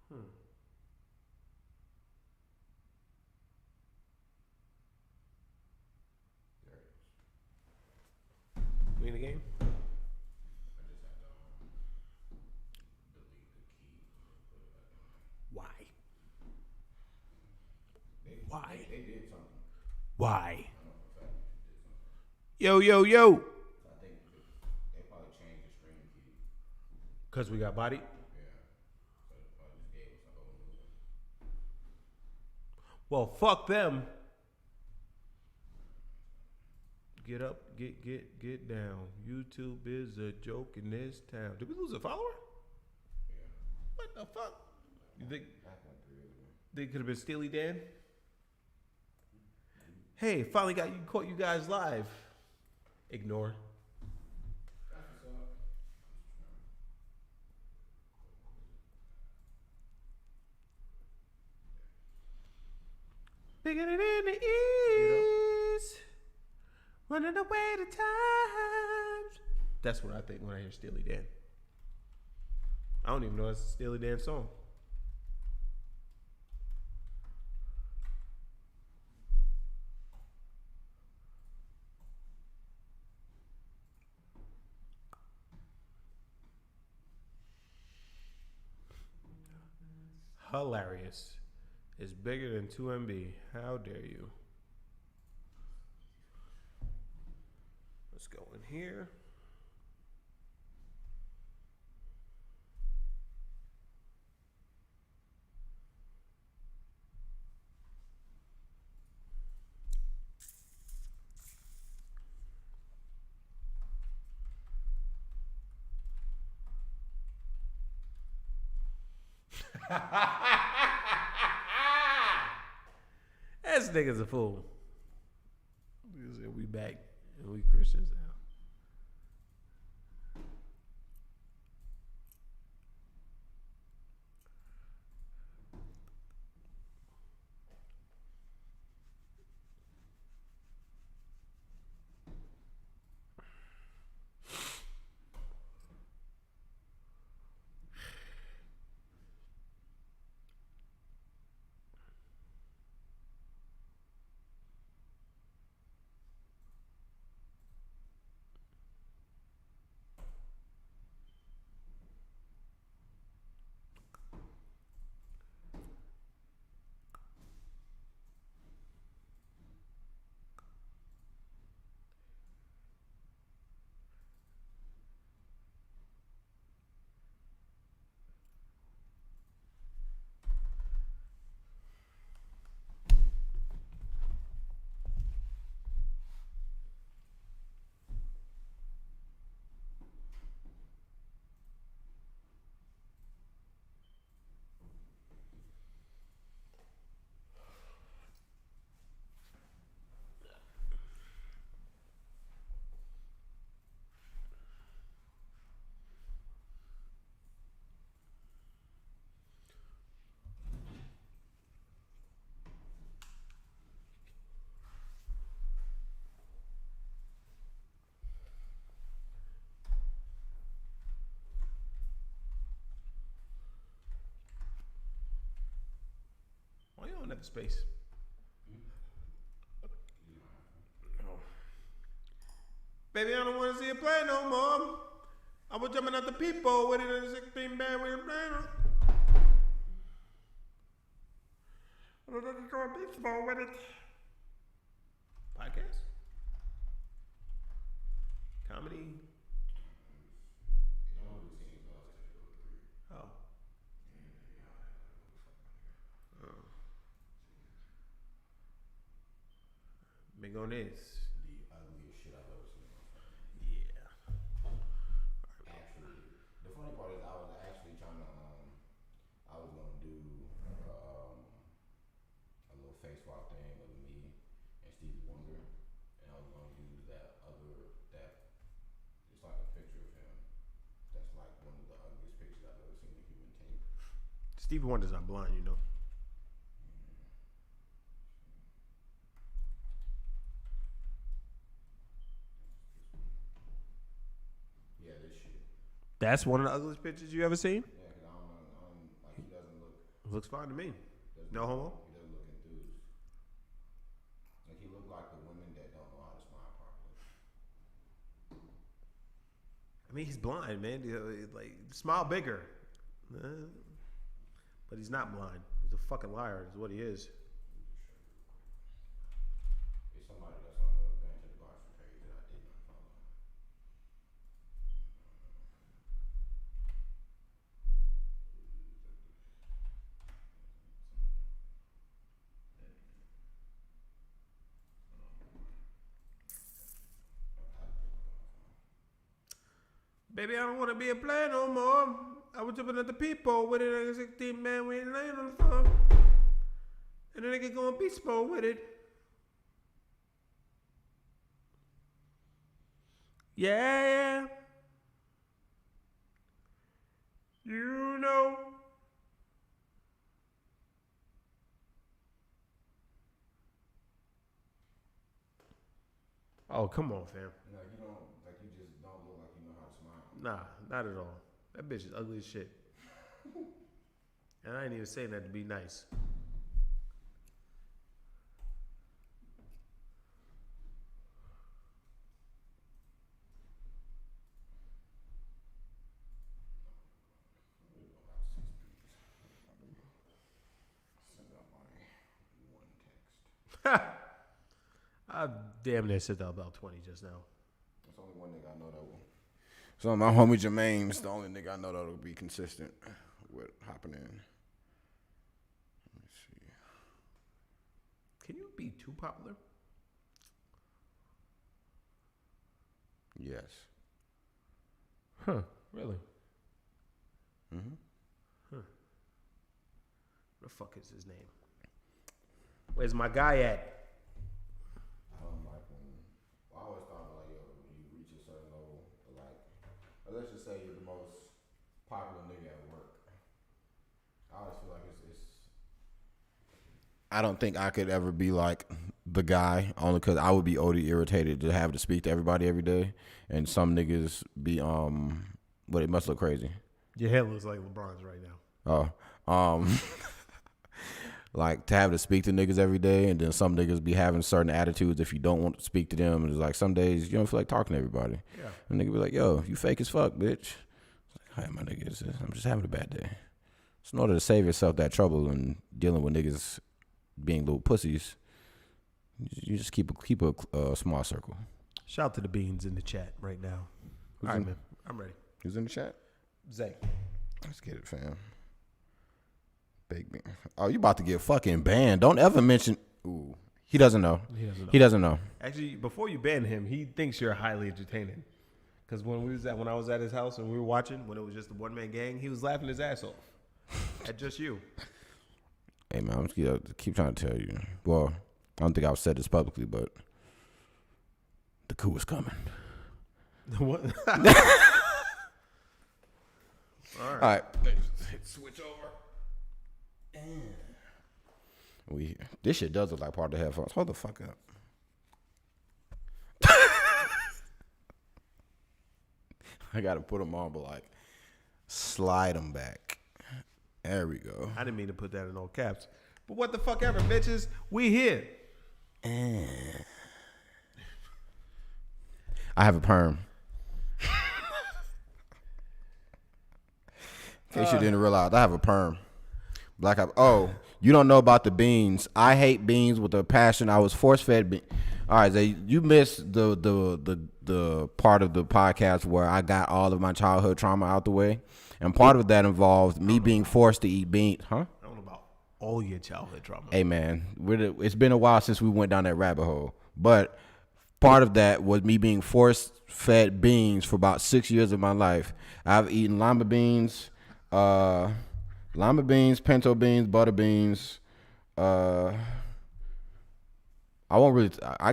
Hmm. There it is. We in the game? I just had to delete the key and then put it back in there. Why? They, Why? they did something. Why? I know for a fact YouTube did something. Yo, yo, yo. So I think they probably changed the stream key. Because we got bodied? Yeah. So they probably just gave us a whole new one. Well, fuck them. Get up, get down. YouTube is a joke in this town. Did we lose a follower? Yeah. What the fuck? You think Back went through it. they could have been Steely Dan? Hey, finally got you caught you guys live. Ignore. That's what's up. Bigger than in the east. Running away to times. That's what I think when I hear Steely Dan. I don't even know it's a Steely Dan song. Hilarious. It's bigger than 2MB. How dare you? Let's go in here. This nigga's a fool. We back and we Christians now. Why you don't have the space? Oh. Baby, I don't want to see you play no more. I was jumping at the people with it in a 16 band with a plan. I don't know to go a baseball with it. Podcast? Comedy? It only seems us typical 3. Oh. Oh. Big on this. The ugliest shit I've ever seen. Yeah. Actually, the funny part is I was actually trying to I was gonna do a little face swap thing of me and Stevie Wonder, and I was gonna use that other that it's like a picture of him. That's like one of the ugliest pictures I've ever seen in human tape. Stevie Wonder's not blind, you know. Yeah, this shit. That's one of the ugliest pictures you ever seen? Yeah, because I don't know, like he doesn't look Looks fine to me. Doesn't No homo. He doesn't look enthused. Like he look like the women that don't know how to smile properly. I mean, he's blind, man. Like, smile bigger. But he's not blind. He's a fucking liar, is what he is. It's somebody that's on the Banter Debauchery page that I did not follow. Baby, I don't want to be a player no more. I was jumping at the people with it like a 16 man. We ain't laying on the floor. And then they get going beast mode with it. Yeah. You know. Oh, come on, fam. Like you don't, like you just don't look like you know how to smile. Nah, not at all. That bitch is ugly as shit. And I ain't even saying that to be nice. Send out my one text. I damn near said that about 20 just now. There's only one nigga I know that will. So my homie Jermaine's the only nigga I know that'll be consistent with hopping in. Let me see. Can you be too popular? Yes. Huh, really? Mm-hmm. What the fuck is his name? Where's my guy at? I don't like when. Well, I always thought like, yo, when you reach a certain level, like, let's just say you're the most popular nigga at work. I always feel like it's. I don't think I could ever be like the guy, only because I would be OD irritated to have to speak to everybody every day, and some niggas be but it must look crazy. Your hair looks like LeBron's right now. Oh, like to have to speak to niggas every day, and then some niggas be having certain attitudes if you don't want to speak to them. It's like some days you don't feel like talking to everybody. Yeah. And nigga be like, yo, you fake as fuck, bitch. It's like, hey, my niggas, I'm just having a bad day. So in order to save yourself that trouble and dealing with niggas being little pussies, you just keep a small circle. Shout out to the beans in the chat right now. All right, man. I'm ready. Who's in the chat? Zay. Let's get it, fam. Big bean. Oh, you about to get fucking banned. Don't ever mention. Ooh. He doesn't know. He doesn't know. Actually, before you ban him, he thinks you're highly entertaining. Because when I was at his house and we were watching, when it was just a one-man gang, he was laughing his ass off at just you. Hey, man, I'm just keep trying to tell you. Well, I don't think I've said this publicly, but the coup is coming. What? All right. Switch over. This shit does look like part of the headphones. Hold the fuck up. I gotta put them on, but like slide them back. There we go. I didn't mean to put that in all caps. But what the fuck ever, bitches. We here. I have a perm. In case you didn't realize, I have a perm. Oh, you don't know about the beans. I hate beans with a passion. I was force-fed beans. All right, Zay, you missed the part of the podcast where I got all of my childhood trauma out the way. And part of that involved me being forced to eat beans. Huh? I don't know about all your childhood trauma. Hey, man, it's been a while since we went down that rabbit hole. But part of that was me being force-fed beans for about 6 years of my life. I've eaten lima beans, pinto beans, butter beans. I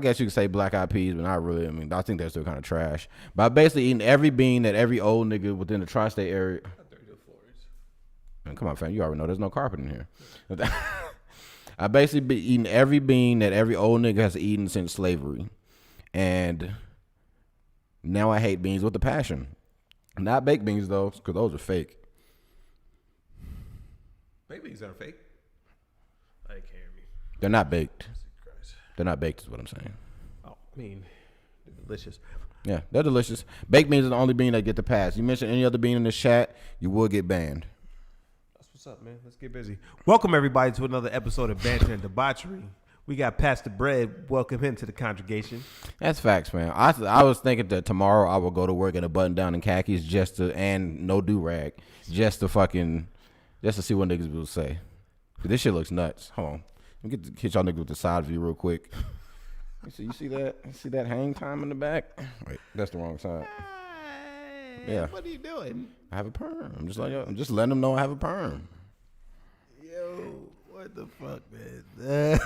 guess you could say black eyed peas, but not really. I mean, I think they're still kind of trash. But I've basically eaten every bean that every old nigga within the tri-state area. Man, come on, fam. You already know there's no carpet in here. I basically been eating every bean that every old nigga has eaten since slavery. And now I hate beans with a passion. Not baked beans, though, because those are fake. Baked beans aren't fake. I can't hear me. They're not baked. They're not baked is what I'm saying. Oh, I mean, they're delicious. Yeah, they're delicious. Baked beans are the only bean that get the pass. You mention any other bean in this chat, you will get banned. That's what's up, man. Let's get busy. Welcome, everybody, to another episode of Banter Debauchery. We got Pastor Bread. Welcome him to the congregation. That's facts, man. I was thinking that tomorrow I will go to work in a button down and khakis and no do rag, just to see what niggas will say. This shit looks nuts. Hold on, let me hit y'all niggas with the side view real quick. You see that? You see that hang time in the back? Wait, that's the wrong side. Yeah. What are you doing? I have a perm. I'm just letting them know I have a perm. Yo, what the fuck, man?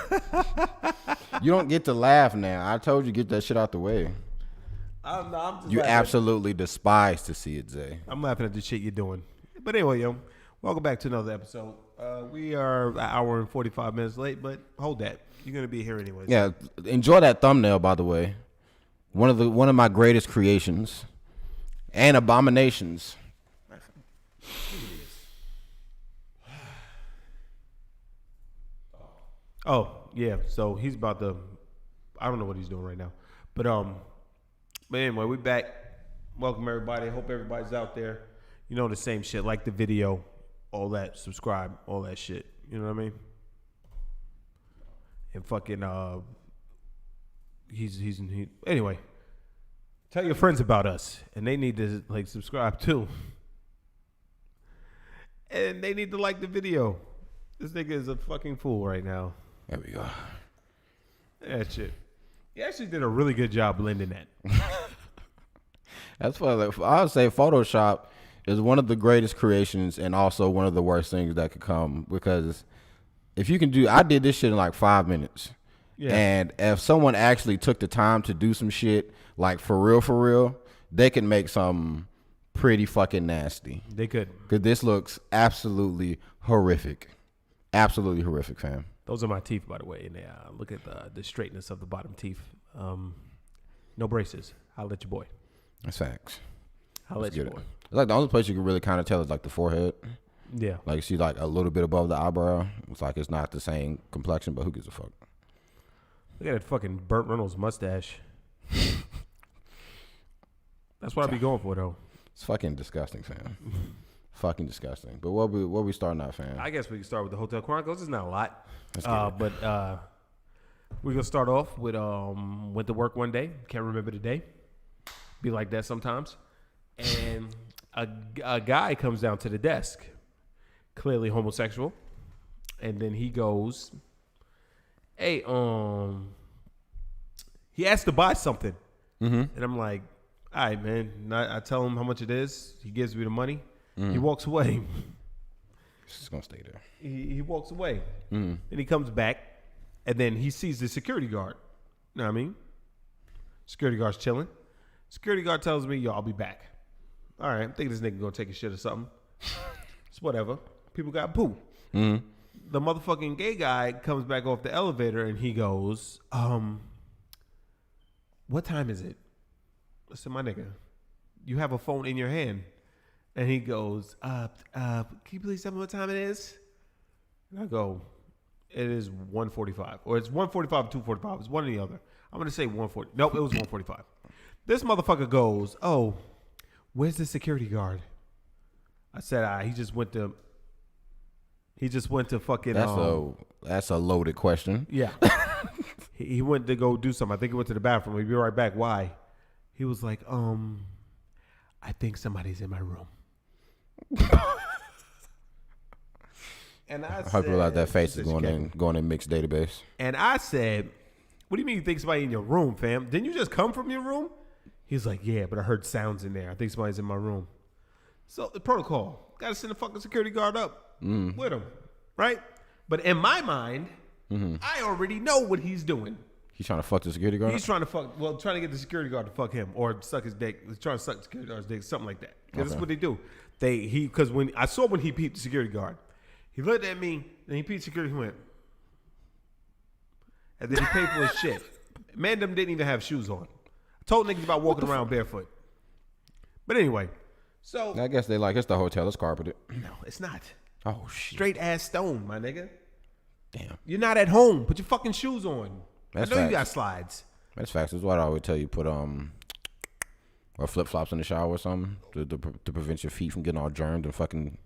You don't get to laugh now. I told you get that shit out the way. I'm just you laughing. Absolutely despise to see it, Zay. I'm laughing at the shit you're doing. But anyway, yo, welcome back to another episode. We are an hour and 45 minutes late, but hold that. You're gonna be here anyways. Yeah, enjoy that thumbnail, by the way. One of my greatest creations and abominations. Oh yeah, so he's about to. I don't know what he's doing right now, but anyway, we back. Welcome everybody. Hope everybody's out there. You know the same shit. Like the video, all that. Subscribe, all that shit. You know what I mean? And fucking anyway. Tell your friends about us, and they need to like subscribe too, and they need to like the video. This nigga is a fucking fool right now. There we go. That shit. He actually did a really good job blending that. That's what I would say. Photoshop is one of the greatest creations and also one of the worst things that could come, because if you can I did this shit in like 5 minutes. Yeah. And if someone actually took the time to do some shit like for real, they can make something pretty fucking nasty. They could. Because this looks absolutely horrific. Absolutely horrific, fam. Those are my teeth, by the way. And look at the straightness of the bottom teeth. No braces. I'll let your boy. That's facts. I'll let your boy. It's like the only place you can really kind of tell is like the forehead. Yeah. Like you see like a little bit above the eyebrow. It's like it's not the same complexion, but who gives a fuck? Look at that fucking Burt Reynolds mustache. That's what I be going for, though. It's fucking disgusting, fam. Fucking disgusting. But what we starting out, fam? I guess we can start with the Hotel Chronicles. It's not a lot. But we're going to start off with went to work one day. Can't remember the day. Be like that sometimes. And a guy comes down to the desk. Clearly homosexual. And then he goes, hey, he asked to buy something. Mm-hmm. And I'm like, all right, man. I tell him how much it is. He gives me the money. Mm-hmm. He walks away. He's just going to stay there. He walks away. Mm-hmm. Then he comes back. And then he sees the security guard. You know what I mean? Security guard's chilling. Security guard tells me, yo, I'll be back. All right, I'm thinking this nigga gonna take a shit or something. It's whatever. People got poo. Mm-hmm. The motherfucking gay guy comes back off the elevator and he goes, what time is it? I said, my nigga, you have a phone in your hand. And he goes, can you please tell me what time it is? And I go, it is 1:45. Or it's 1:45 or 2:45. It's one or the other. I'm going to say 1:40. Nope, it was 1:45. This motherfucker goes, oh, where's the security guard? I said, he just went to fucking. That's a loaded question. Yeah. he went to go do something. I think he went to the bathroom. He'll be right back. Why? He was like, I think somebody's in my room. And I hope you realize that face is going in mixed database. And I said, what do you mean you think somebody in your room, fam? Didn't you just come from your room? He's like, yeah, but I heard sounds in there. I think somebody's in my room. So the protocol, got to send a fucking security guard up with him, right? But in my mind, I already know what he's doing. He's trying to fuck the security guard? He's trying to get the security guard to fuck him or suck his dick. He's trying to suck the security guard's dick, something like that. Because that's what they do. Because when he peeped the security guard, he looked at me, and he peeped security, he went, and then he paid for his shit. Man, them didn't even have shoes on. I told niggas about walking around barefoot. But anyway, so I guess they like it's the hotel. It's carpeted. No, it's not. Oh shit. Straight ass stone, my nigga. Damn. You're not at home. Put your fucking shoes on. That's I know you facts. got slides. That's facts. That's what I always tell you. Put or flip flops in the shower or something to prevent your feet from getting all germed and fucking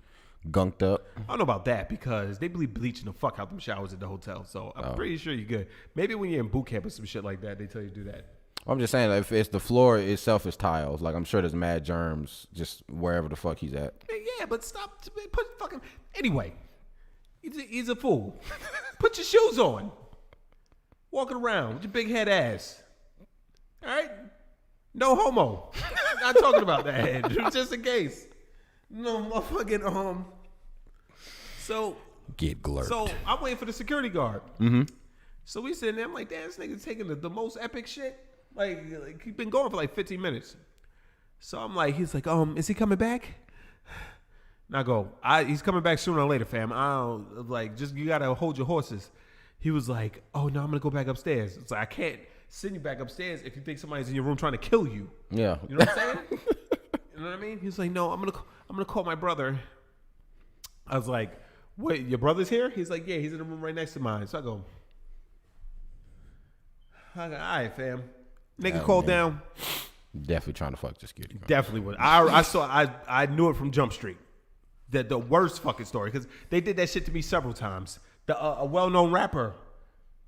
gunked up. I don't know about that because they believe bleaching the fuck out them showers at the hotel. So I'm pretty sure you're good. Maybe when you're in boot camp or some shit like that, they tell you to do that. I'm just saying, if it's the floor itself is tiles, like I'm sure there's mad germs just wherever the fuck he's at. Yeah, but stop. Put fucking. Anyway, he's a fool. Put your shoes on. Walking around with your big head ass. All right? No homo. Not talking about that. Just in case. No motherfucking So Get glurped. So I'm waiting for the security guard. Mm-hmm. So we sitting there. I'm like, damn, this nigga's taking the most epic shit. Like he's been going for like 15 minutes. So I'm like, he's like, is he coming back? And I go, he's coming back sooner or later, fam. I don't like just you gotta hold your horses. He was like, oh no, I'm gonna go back upstairs. It's like I can't send you back upstairs if you think somebody's in your room trying to kill you. Yeah. You know what I'm saying? You know what I mean? He's like, no, I'm gonna call my brother. I was like, wait, your brother's here? He's like, yeah, he's in the room right next to mine. So I go, all right, fam. Nigga called down. Definitely trying to fuck the security guard. Definitely would. I knew it from Jump Street. The worst fucking story because they did that shit to me several times. A well-known rapper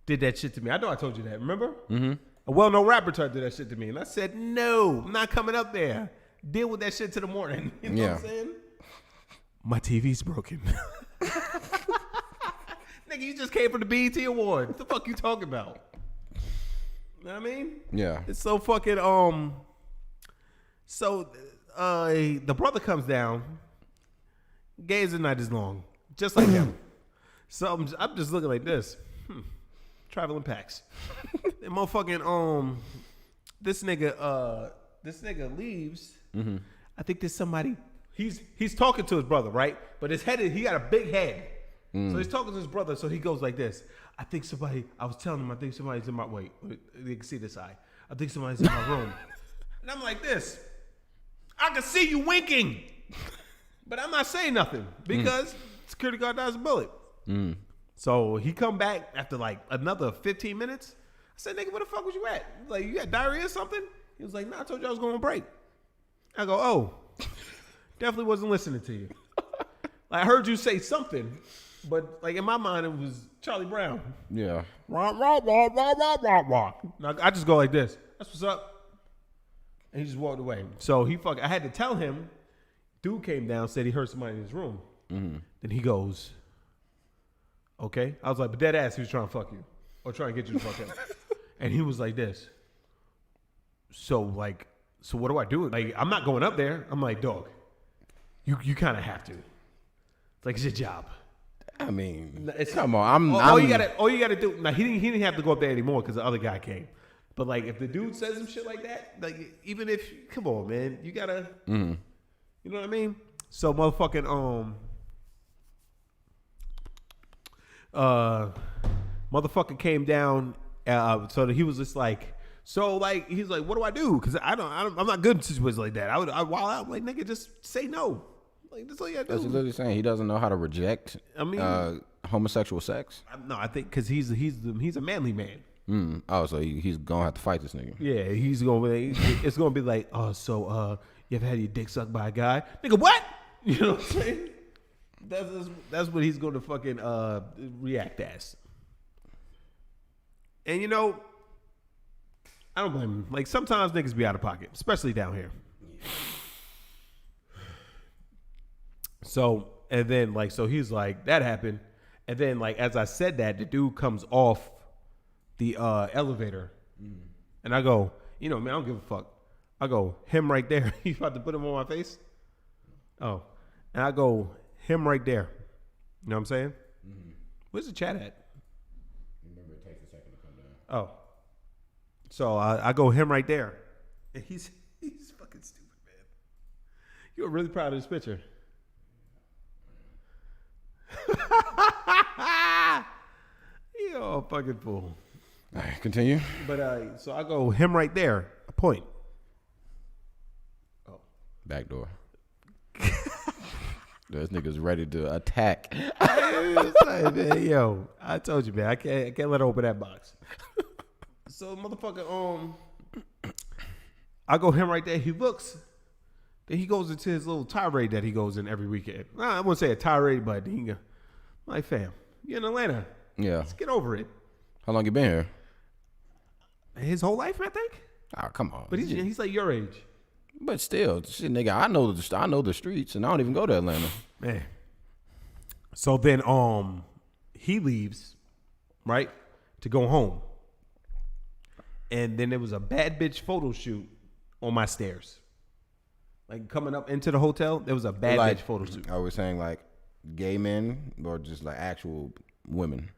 did that shit to me. I know I told you that. Remember? Mm-hmm. A well-known rapper tried to do that shit to me, and I said, "No, I'm not coming up there. Deal with that shit to the morning." You know what I'm saying? My TV's broken. Nigga, you just came from the BET Award. What the fuck you talking about? You know what I mean? Yeah. It's so fucking So the brother comes down. Gay as the night is long, just like him. So I'm just looking like this. Traveling packs. And motherfucking this nigga leaves. Mm-hmm. I think there's somebody. He's talking to his brother, right? But his head he got a big head. So he's talking to his brother. So he goes like this. I think somebody's in my wait. You can see this eye. I think somebody's in my room. And I'm like this. I can see you winking. But I'm not saying nothing because security guard dodged a bullet. So he come back after like another 15 minutes. I said, nigga, where the fuck was you at? Like, you got diarrhea or something? He was like, nah, I told you I was going on break. I go, oh, definitely wasn't listening to you. Like, I heard you say something, but like in my mind, it was Charlie Brown. Yeah. Rah, rah, rah, rah, rah, rah, rah. Now, I just go like this. That's what's up. And he just walked away. So I had to tell him. Dude came down, said he heard somebody in his room. Mm-hmm. Then he goes, okay. I was like, but dead ass, he was trying to fuck you. Or trying to get you to fuck him. And he was like this. So what do I do? Like, I'm not going up there. I'm like, dog, you kind of have to. It's like, it's your job. I mean, It's, come on. all you gotta do. Now he didn't have to go up there anymore because the other guy came. But like, if the dude says some shit like that, like, even if, come on, man, you gotta. Mm-hmm. You know what I mean? So motherfucking motherfucker came down. So that he was just like, he's like, what do I do? Because I'm not good in situations like that. I wild out. Like, nigga, just say no. Like, that's all you gotta do. That's literally saying he doesn't know how to reject. I mean, homosexual sex. No, I think because he's a manly man. Oh, so he's gonna have to fight this nigga. Yeah, it's gonna be like, oh, so you ever had your dick sucked by a guy? Nigga, what? You know what I'm saying? That's what he's gonna fucking react as. And you know, I don't blame him. Like, sometimes niggas be out of pocket, especially down here. So, and then so he's like, that happened. And then as I said that, the dude comes off the elevator. And I go, you know, man, I don't give a fuck. I go, him right there. You about to put him on my face? Oh. And I go, him right there. You know what I'm saying? Mm-hmm. Where's the chat at? Remember, it takes a second to come down. Oh. So I go, him right there. And he's fucking stupid, man. You were really proud of this picture. You're a fucking fool. All right, continue. But so I go, him right there. A point. Back door. This nigga's ready to attack. It's like, man, yo, I told you, man, I can't let her open that box. So motherfucker, I go him right there. He looks. Then he goes into his little tirade that he goes in every weekend. I wouldn't say a tirade, but he go, like, fam, you're in Atlanta. Yeah. Let's get over it. How long you been here? His whole life, I think. Oh, come on. But he's like your age. But still, shit, nigga, I know the streets, and I don't even go to Atlanta. Man. So then, he leaves, right, to go home, and then there was a bad bitch photo shoot on my stairs. Like coming up into the hotel, there was a bad bitch photo shoot. Are we saying like gay men or just like actual women?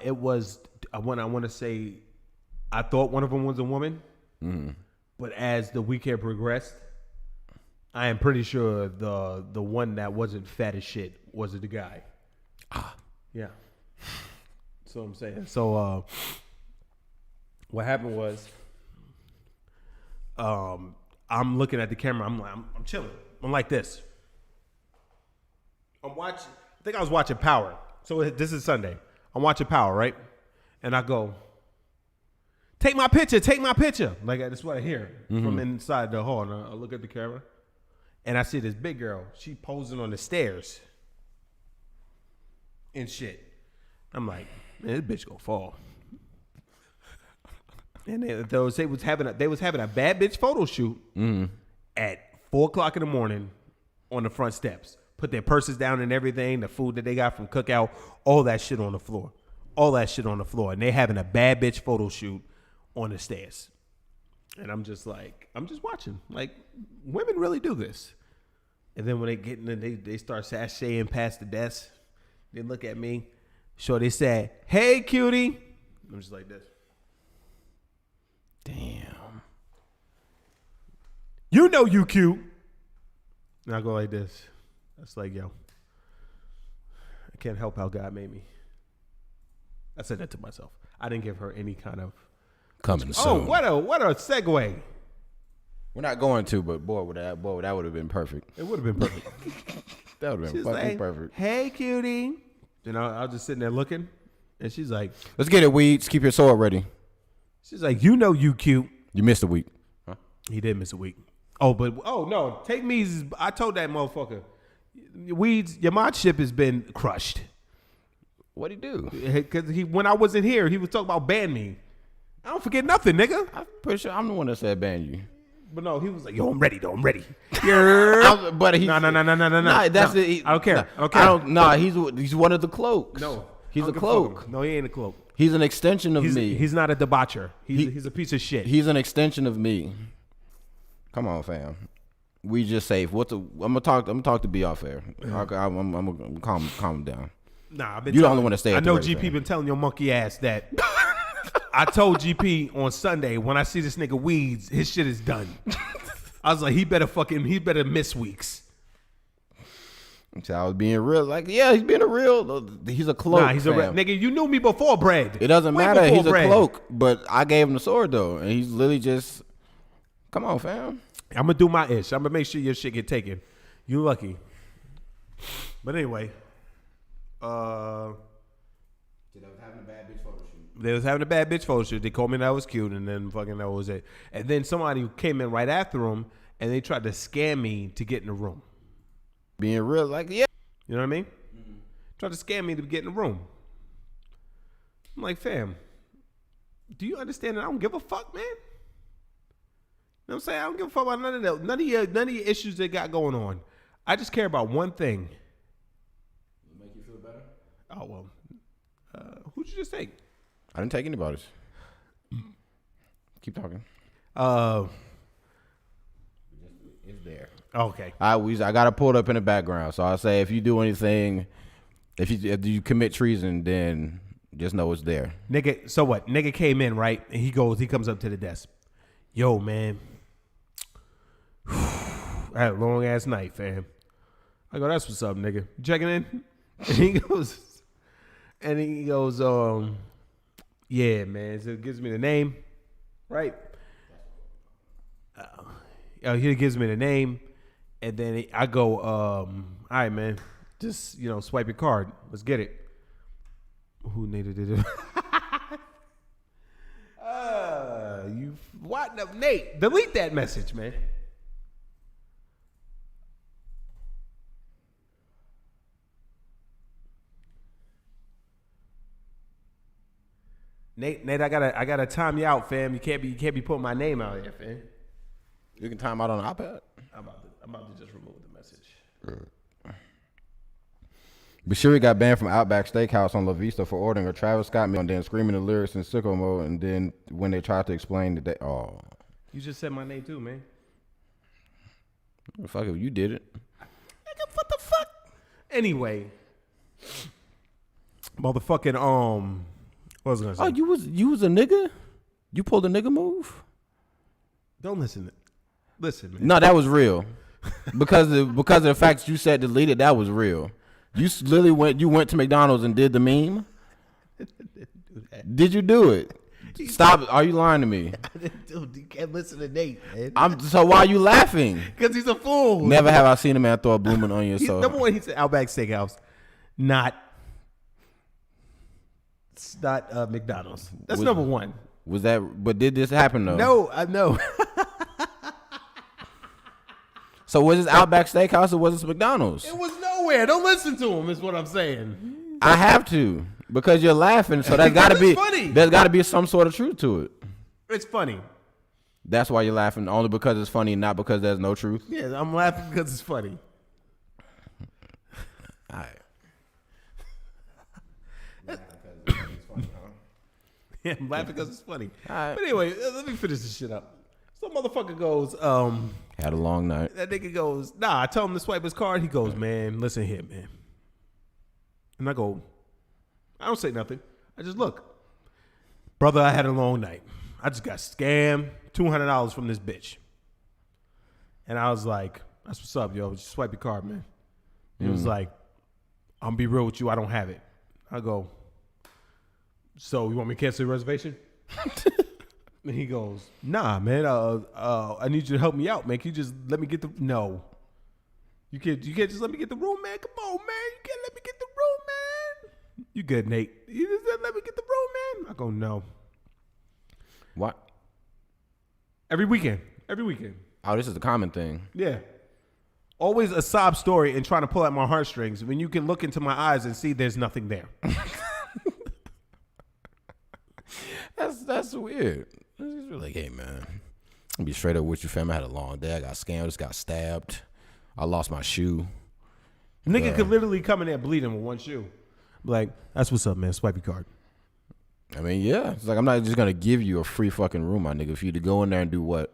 It was. I want to say, I thought one of them was a woman, but as the weekend progressed, I am pretty sure the one that wasn't fat as shit was the guy. Yeah. So I'm saying. So what happened was, I'm looking at the camera. I'm chilling. I'm like this. I'm watching. I think I was watching Power. So this is Sunday. I'm watching Power, right? And I go, take my picture, take my picture. Like that's what I hear from inside the hall. And I look at the camera, and I see this big girl. She posing on the stairs and shit. I'm like, man, this bitch gonna fall. And they was having a bad bitch photo shoot at 4:00 in the morning on the front steps. Put their purses down and everything, the food that they got from Cookout, all that shit on the floor. All that shit on the floor. And they having a bad bitch photo shoot on the stairs. And I'm just watching. Like, women really do this. And then when they get in, they start sashaying past the desk. They look at me. So they say, hey, cutie. I'm just like this. Damn. You know you cute. And I go like this. That's like, yo, I can't help how God made me. I said that to myself. I didn't give her any kind of coming soon. Oh, what a segue. We're not going to, but boy, that would have been perfect. It would have been perfect. That would have been fucking perfect. Hey, cutie. You know, I was just sitting there looking, and she's like, let's get it, Weeds. Keep your sword ready. She's like, you know you cute. You missed a week. Huh? He did miss a week. Oh, no. Take me. I told that motherfucker, Weeds, your mod ship has been crushed. What'd he do? Because when I wasn't here, he was talking about ban me. I don't forget nothing, nigga. I'm pretty sure I'm the one that said ban you. But no, he was like, yo, I'm ready, though. I'm ready. Yeah. But he, no. Nah, that's it. I don't care. He's one of the cloaks. No. He's a cloak. No, he ain't a cloak. He's an extension of me. He's not a debaucher. He's a piece of shit. He's an extension of me. Come on, fam. We just safe. I'm gonna talk to B off air. I'm gonna calm him down. Nah, I've been. You the only one to stay. I know GP been telling your monkey ass that. I told GP on Sunday when I see this nigga Weeds, his shit is done. I was like, he better miss weeks. So I was being real. Like, yeah, he's being he's a cloak. Nah, he's a nigga. You knew me before bread. It doesn't matter. He's a cloak. But I gave him the sword though, and he's literally just. Come on, fam. I'm gonna do my ish. I'm gonna make sure your shit get taken. You lucky. But anyway, they was having a bad bitch photo shoot. They called me that I was cute, and then fucking that was it. And then somebody came in right after him, and they tried to scam me to get in the room. Being real, like, yeah. You know what I mean? Mm-hmm. Tried to scam me to get in the room. I'm like, fam, do you understand that I don't give a fuck, man? You know what I'm saying? I don't give a fuck about none of that. None of your issues they got going on. I just care about one thing. Make you feel better? Oh, well. Who'd you just take? I didn't take anybody's. Keep talking. It's there. Okay. I got it pulled up in the background. So I say if you do anything, if you commit treason, then just know it's there. Nigga, so what? Nigga came in, right? And he comes up to the desk. Yo, man. I had a long ass night, fam. I go, that's what's up, nigga. You checking in? And he goes, yeah, man. So it gives me the name, right? He gives me the name, and then I go, All right, man. Just, swipe your card. Let's get it. Who needed it? What? No, Nate, delete that message, man. Nate, I gotta time you out, fam. You can't be putting my name out here, fam. You can time out on the iPad. I'm about to just remove the message. Bashiri got banned from Outback Steakhouse on La Vista for ordering a Travis Scott meal and then screaming the lyrics in sicko mode. And then when they tried to explain that You just said my name too, man. Fuck it, you did it. Nigga, what the fuck? Anyway, motherfucking what was I gonna say? Oh, you was a nigga? You pulled a nigga move? Don't listen, man. No, that was real. because of the fact you said deleted, that was real. You literally went to McDonald's and did the meme? Did you do it? Stop. Are you lying to me? Dude, you can't listen to Nate, man. So why are you laughing? Because he's a fool. Never have I seen a man throw a blooming onion. So number one, he's at Outback Steakhouse, not McDonald's. That's number one. Was that? But did this happen though? No, I know. So was this Outback Steakhouse or was this McDonald's? It was nowhere. Don't listen to him. Is what I'm saying. I have to because you're laughing. So that got to be funny. There's got to be some sort of truth to it. It's funny. That's why you're laughing, only because it's funny, not because there's no truth. Yeah, I'm laughing because it's funny. All right. Yeah, I'm laughing because it's funny. All right. But anyway, let me finish this shit up. Some motherfucker goes, Had a long night. that nigga goes, nah, I tell him to swipe his card. He goes, man, listen here, man. And I go, I don't say nothing. I just look. Brother, I had a long night. I just got scammed $200 from this bitch. And I was like, that's what's up, yo. Just swipe your card, man. And He was like, I'm going to be real with you. I don't have it. I go, so you want me to cancel your reservation? And he goes, nah, man. I need you to help me out, man. Can you just let me get the... No. You can't just let me get the room, man. Come on, man. You can't let me get the room, man. You good, Nate. You just let me get the room, man. I go, no. What? Every weekend. Oh, this is a common thing. Yeah. Always a sob story and trying to pull at my heartstrings when you can look into my eyes and see there's nothing there. That's weird. It's like, hey, man, I'll be straight up with you, fam. I had a long day. I got scammed. Just got stabbed. I lost my shoe. Nigga could literally come in there bleeding with one shoe. Like, that's what's up, man. Swipe your card. I mean, yeah. It's like, I'm not just going to give you a free fucking room, my nigga, for you to go in there and do what?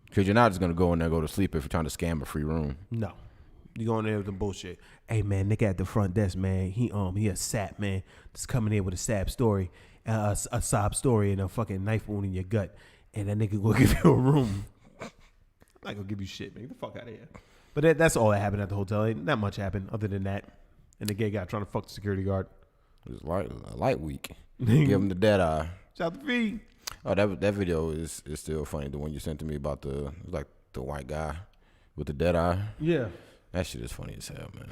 Because you're not just going to go in there and go to sleep if you're trying to scam a free room. No. You go in there with the bullshit. Hey, man, nigga at the front desk, man. He a sap, man. Just coming in with a sap story. A sob story and a fucking knife wound in your gut, and that nigga gonna give you a room. I'm not gonna give you shit, man. Get the fuck out of here. But that's all that happened at the hotel. Ain't not much happened other than that. And the gay guy trying to fuck the security guard. It was light week. Give him the dead eye. Shout out to V. Oh, that video is still funny. The one you sent to me about the white guy with the dead eye. Yeah. That shit is funny as hell, man.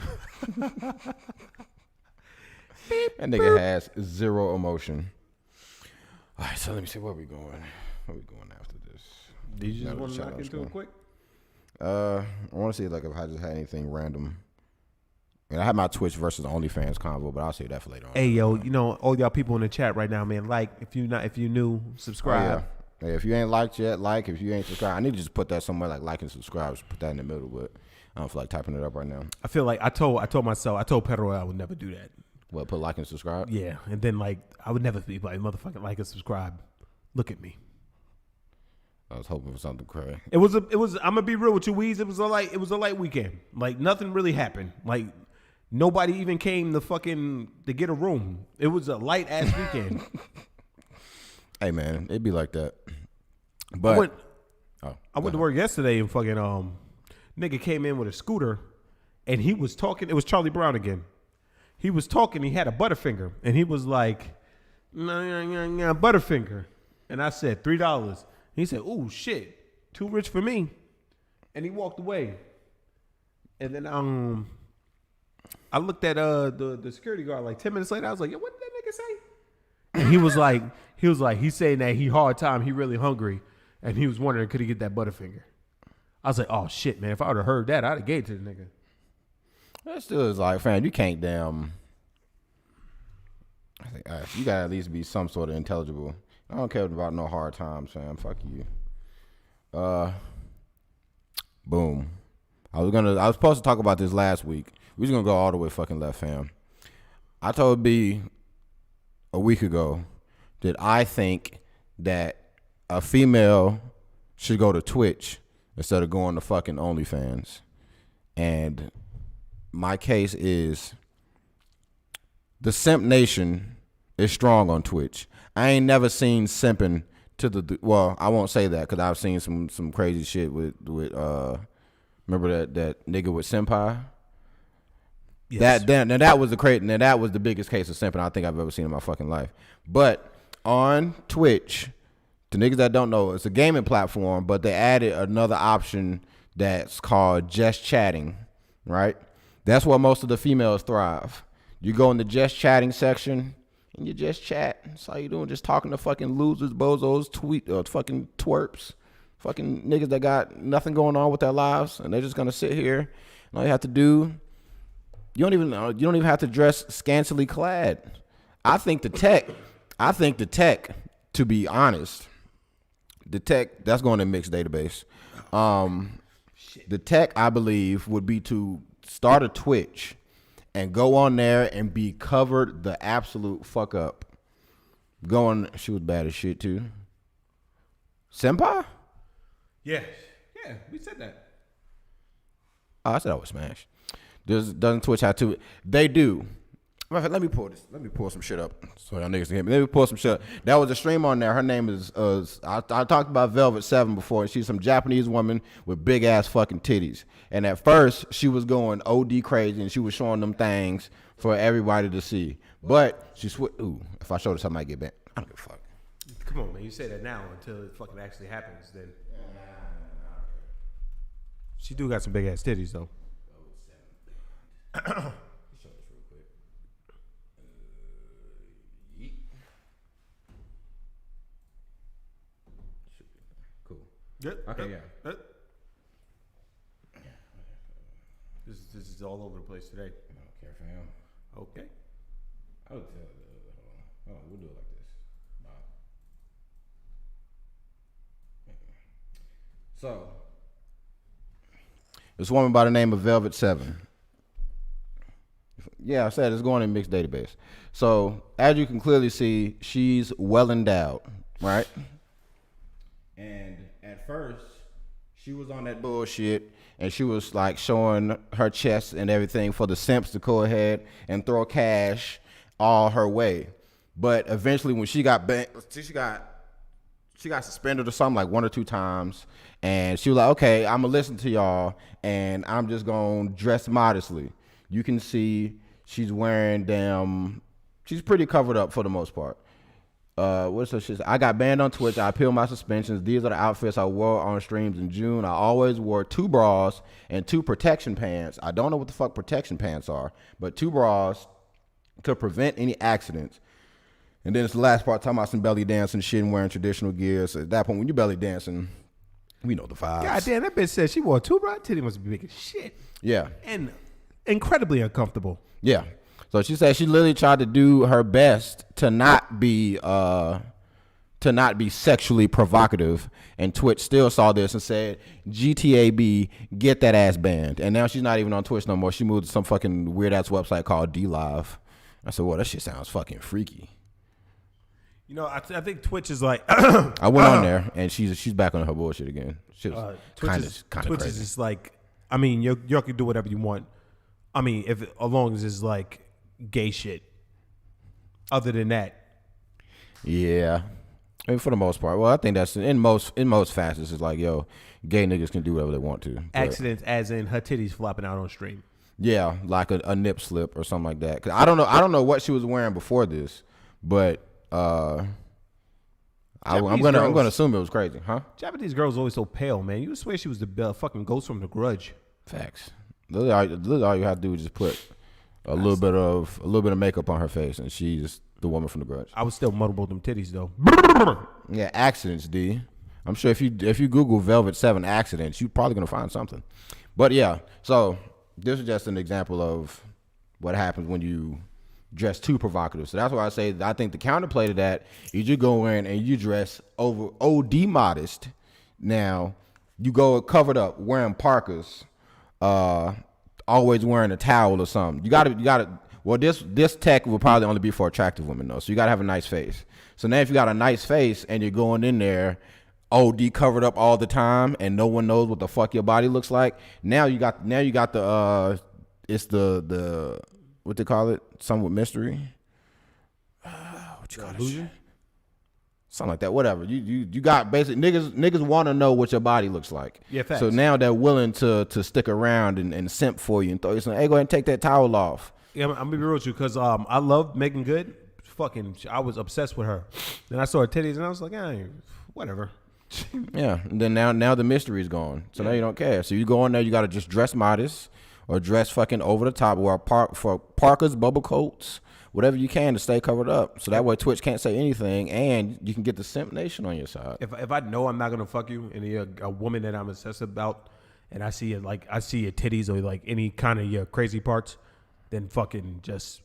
That nigga has zero emotion. All right, so let me see where we going. Where we going after this? Did you just want to knock into it quick? I want to see like if I just had anything random. And I had my Twitch versus OnlyFans convo, but I'll say that for later on. Hey yo, all y'all people in the chat right now, man. Like if you new, subscribe. Oh, yeah. If you ain't liked yet, like. If you ain't subscribed, I need to just put that somewhere like and subscribe. Just put that in the middle, but I don't feel like typing it up right now. I feel like I told myself, I told Pedro I would never do that. What, put like and subscribe? Yeah, and then like I would never be like motherfucking like and subscribe. Look at me. I was hoping for something crazy. It was. I'm gonna be real with you, Weez. It was a light weekend. Like nothing really happened. Like nobody even came to get a room. It was a light ass weekend. Hey man, it'd be like that. But I went to work yesterday and fucking nigga came in with a scooter, and he was talking. It was Charlie Brown again. He was talking. He had a Butterfinger, and he was like, nah, Butterfinger. And I said $3. He said, "Ooh, shit, too rich for me." And he walked away. And then I looked at the security guard like 10 minutes later. I was like, yo, what did that nigga say? And he's saying that he hard time, he really hungry, and he was wondering could he get that Butterfinger. I was like, oh shit, man! If I would have heard that, I'd have gave it to the nigga. That still is like, fam, you can't damn. I think you gotta at least be some sort of intelligible. I don't care about no hard times, fam. Fuck you. Boom. I was supposed to talk about this last week. We was gonna go all the way fucking left, fam. I told B a week ago that I think that a female should go to Twitch instead of going to fucking OnlyFans. And my case is the simp nation is strong on Twitch. I ain't never seen simping to the, well, I won't say that because I've seen some crazy shit with remember that nigga with Senpai? Yes. That was the biggest case of simping I think I've ever seen in my fucking life. But on Twitch, the niggas that don't know, it's a gaming platform, but they added another option that's called just chatting, right? That's where most of the females thrive. You go in the just chatting section and you just chat. That's all you doing, just talking to fucking losers, bozos, fucking twerps, fucking niggas that got nothing going on with their lives, and they're just gonna sit here. And all you have to do, you don't even have to dress scantily clad. I think the tech, to be honest, the tech that's going in mixed database. The tech, I believe, would be to start a Twitch and go on there and be covered the absolute fuck up. She was bad as shit too. Senpai? Yeah, we said that. Oh, I said I was smashed. Doesn't Twitch have to? They do. Let me pull some shit up so y'all niggas can hear me. Let me pull some shit up. That was a stream on there. Her name is I talked about Velvet 7 before, and she's some Japanese woman with big ass fucking titties. And at first she was going OD crazy and she was showing them things for everybody to see. But she if I showed this I might get banned. I don't give a fuck. Come on, man. You say that now until it fucking actually happens. Then she do got some big ass titties though. Yep. Okay, yeah. This is all over the place today. I don't care for him. Okay. I would tell hold on, we'll do it like this. Bye. So, this woman by the name of Velvet 7. Yeah, I said it's going in mixed database. So, as you can clearly see, she's well endowed, right? And at first, she was on that bullshit, and she was like showing her chest and everything for the simps to go ahead and throw cash all her way. But eventually, when she got suspended or something like 1 or 2 times, and she was like, "Okay, I'm gonna listen to y'all, and I'm just gonna dress modestly." You can see she's wearing she's pretty covered up for the most part. What's her shit? I got banned on Twitch. I appealed my suspensions. These are the outfits I wore on streams in June. I always wore 2 bras and 2 protection pants. I don't know what the fuck protection pants are, but 2 bras to prevent any accidents. And then it's the last part talking about some belly dancing shit and wearing traditional gear. So at that point, when you belly dancing, we know the vibes. God damn, that bitch said she wore 2 bras. Titty must be big as shit. Yeah. And incredibly uncomfortable. Yeah. So she said she literally tried to do her best to not be sexually provocative, and Twitch still saw this and said, "GTAB, get that ass banned." And now she's not even on Twitch no more. She moved to some fucking weird ass website called DLive. I said, "Well, that shit sounds fucking freaky." You know, I think Twitch is like. I went on there and she's back on her bullshit again. Shit was kind of Twitch crazy. is just like, I mean, y'all can do whatever you want. I mean, as long as it's like gay shit. Other than that, yeah, I mean, for the most part. Well, I think that's in most facets. It's like, yo, gay niggas can do whatever they want to. Accidents, as in her titties flopping out on stream. Yeah, like a nip slip or something like that. Cause I don't know what she was wearing before this, but I'm gonna assume it was crazy, huh? Japanese girls always so pale, man. You would swear she was the fucking ghost from The Grudge. Facts. Literally all you have to do is just put a little bit of makeup on her face, and she's the woman from The Grudge. I would still motorboat them titties though. Yeah, accidents, D. I'm sure if you Google Velvet 7 accidents, you're probably gonna find something. But yeah, so this is just an example of what happens when you dress too provocative. So that's why I say I think the counterplay to that is you go in and you dress over OD modest. Now you go covered up wearing parkas, always wearing a towel or something. You gotta. Well, this tech will probably only be for attractive women though. So you gotta have a nice face. So now if you got a nice face and you're going in there OD covered up all the time and no one knows what the fuck your body looks like, now you got the it's the what they call it? Something with mystery. What you call it? Something like that. Whatever. You got basic niggas want to know what your body looks like. Yeah, facts. So now they're willing to stick around and simp for you and throw you something. Hey, go ahead and take that towel off. Yeah, I'm gonna be real with you because I love Megan Good. Fucking, I was obsessed with her. Then I saw her titties and I was like, whatever. Yeah. And then now the mystery is gone. So now you don't care. So you go in there, you got to just dress modest or dress fucking over the top, or for parkas, bubble coats, whatever you can to stay covered up. So that way Twitch can't say anything and you can get the simp nation on your side. If I know I'm not gonna fuck you and you're a woman that I'm obsessed about, and I see it like I see your titties or like any kind of your crazy parts, then fucking just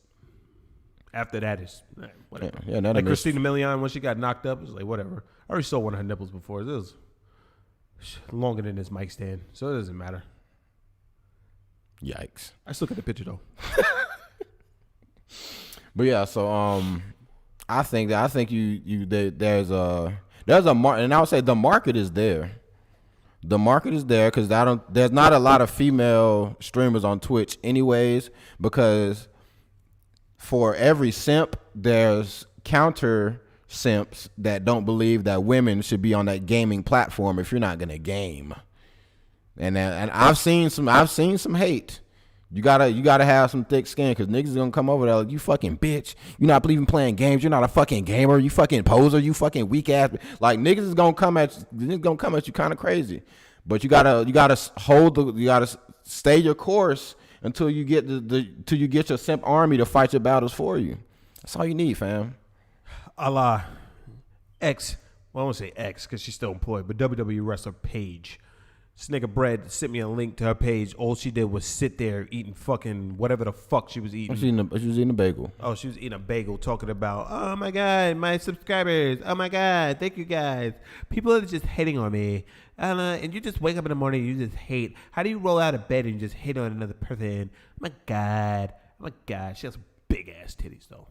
after that is whatever. Yeah, like Christina Milian when she got knocked up, it was like whatever. I already saw one of her nipples before. It was longer than this mic stand, so it doesn't matter. Yikes. I still got the picture though. But yeah, so I think there's a market, and I would say the market is there. The market is there because there's not a lot of female streamers on Twitch anyways, because for every simp there's counter simps that don't believe that women should be on that gaming platform if you're not gonna game. And I've seen some hate. You gotta have some thick skin because niggas gonna come over there like, you fucking bitch. You not even playing games. You're not a fucking gamer. You fucking poser. You fucking weak ass. Like niggas is gonna come at you kind of crazy. But you gotta stay your course until you get till you get your simp army to fight your battles for you. That's all you need, fam. A la X. Well, I won't say X because she's still employed, but WWE wrestler Paige. This nigga Brad sent me a link to her page. All she did was sit there eating fucking whatever the fuck she was eating. She was eating a bagel. Oh, she was eating a bagel talking about, oh my God, my subscribers. Oh my God, thank you guys. People are just hating on me. And you just wake up in the morning and you just hate. How do you roll out of bed and you just hate on another person? Oh my God. She has big ass titties though.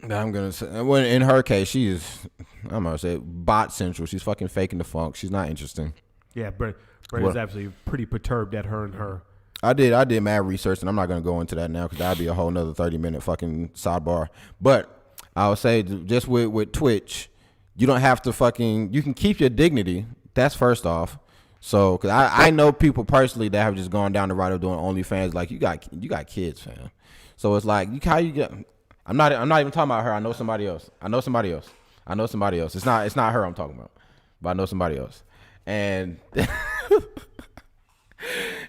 I'm gonna say, well, in her case, I'm gonna say bot central. She's fucking faking the funk. She's not interesting. Yeah, Brandon's absolutely pretty perturbed at her and her. I did mad research, and I'm not gonna go into that now because that'd be a whole nother 30-minute fucking sidebar. But I would say just with Twitch, you don't have to you can keep your dignity. That's first off. So, cause I know people personally that have just gone down the route of doing OnlyFans. Like you got kids, fam. So it's like how you get. I'm not even talking about her. I know somebody else. It's not her I'm talking about, but I know somebody else. And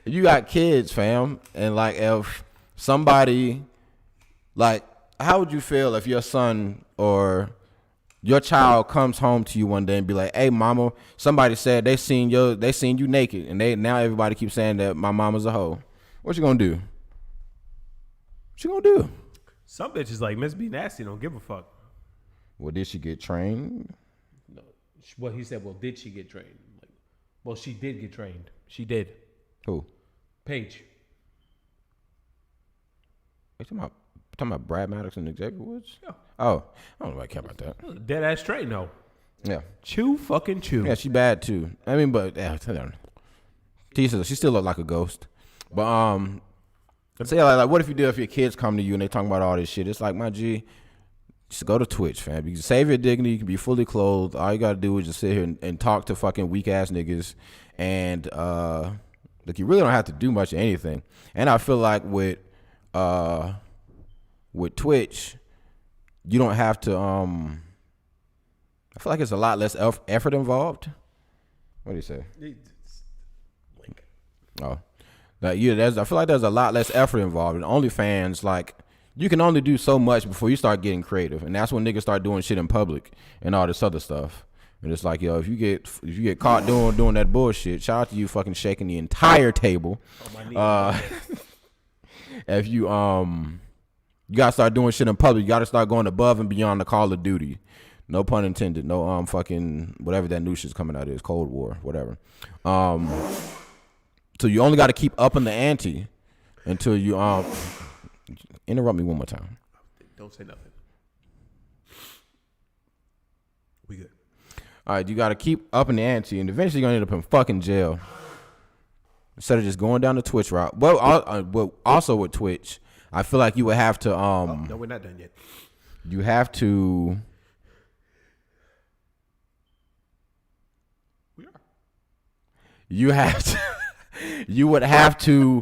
you got kids, fam. And like if somebody, like, how would you feel if your son or your child comes home to you one day and be like, hey mama, somebody said they seen you naked, and now everybody keeps saying that my mama's a hoe. What you gonna do? Some bitches like Miss B Nasty don't give a fuck. Well, did she get trained? No. Well, he said, well, did she get trained? Like, well, she did get trained. She did. Who? Paige. Are you talking about Brad Maddox and Xavier Woods? Yeah. Oh, I don't know if I care about that. Dead ass train though. Yeah. Chew. Yeah, she bad too. I mean, but yeah, she still look like a ghost. But so yeah, like what if your kids come to you and they talking about all this shit? It's like, my G, just go to Twitch, fam. You can save your dignity. You can be fully clothed. All you gotta do is just sit here and talk to fucking weak ass niggas. And look, you really don't have to do much of anything. And I feel like with Twitch, you don't have to. I feel like it's a lot less effort involved. What do you say? Link. Oh, Like I feel like there's a lot less effort involved. In OnlyFans, like you can only do so much before you start getting creative, and that's when niggas start doing shit in public and all this other stuff. And it's like, yo, if you get caught doing that bullshit, shout out to you fucking shaking the entire table. If you gotta start doing shit in public, you gotta start going above and beyond the Call of Duty. No pun intended. No fucking whatever that new shit's coming out is, Cold War, whatever. So you only gotta keep upping the ante until you interrupt me one more time. Don't say nothing. We good. All right, you got to keep upping the ante, and eventually you're going to end up in fucking jail. Instead of just going down the Twitch route. Well, also with Twitch, I feel like you would have to... no, we're not done yet. You have to... We are. You have to... You would have to...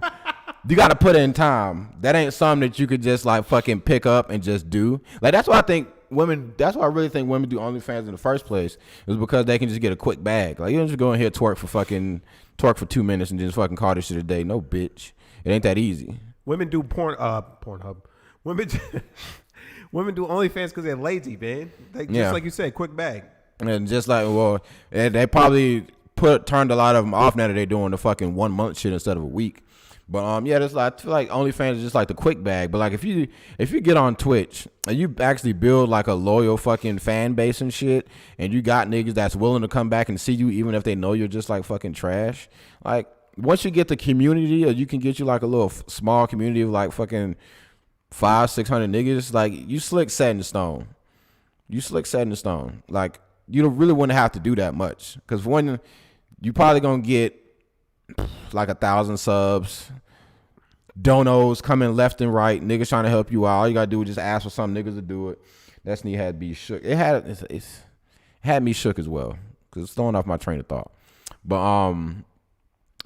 You got to put in time. That ain't something that you could just like fucking pick up and just do. Like that's why I think women. That's why I really think women do OnlyFans in the first place. Is because they can just get a quick bag. Like you don't just go in here twerk for 2 minutes and just fucking call this shit a day. No bitch, it ain't that easy. Women do Pornhub. Women do OnlyFans because they're lazy, man. Just like you said, quick bag. And just like they probably turned a lot of them off now that they're doing the fucking 1 month shit instead of a week. But that's like, I feel like OnlyFans is just like the quick bag. But like if you get on Twitch and you actually build like a loyal fucking fan base and shit, and you got niggas that's willing to come back and see you even if they know you're just like fucking trash. Like once you get the community, or you can get you like a little small community of like fucking 500-600 niggas, like you slick set in stone. Like you don't really want to have to do that much, because when you probably gonna get like 1,000 subs, donos coming left and right, niggas trying to help you out. All you gotta do is just ask for some niggas to do it. That sneak had to be shook. It had me shook as well, because it's throwing off my train of thought. But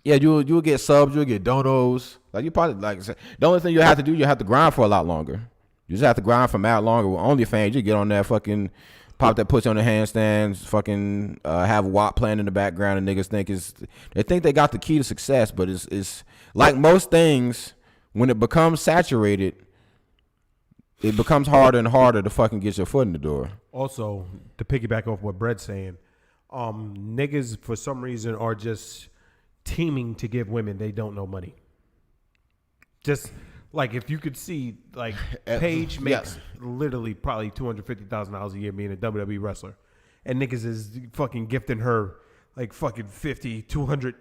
you'll get subs, you'll get donos. Like you probably like the only thing you have to do, you have to grind for a lot longer. You just have to grind for mad longer. With OnlyFans, you get on there, fucking pop that pussy on the handstands, fucking have WAP playing in the background, and niggas think they got the key to success, but it's like most things, when it becomes saturated, it becomes harder and harder to fucking get your foot in the door. Also, to piggyback off what Brett's saying, niggas for some reason are just teaming to give women they don't know money. Just like if you could see, like Paige makes literally probably $250,000 a year being a WWE wrestler, and niggas is fucking gifting her like fucking $50, $200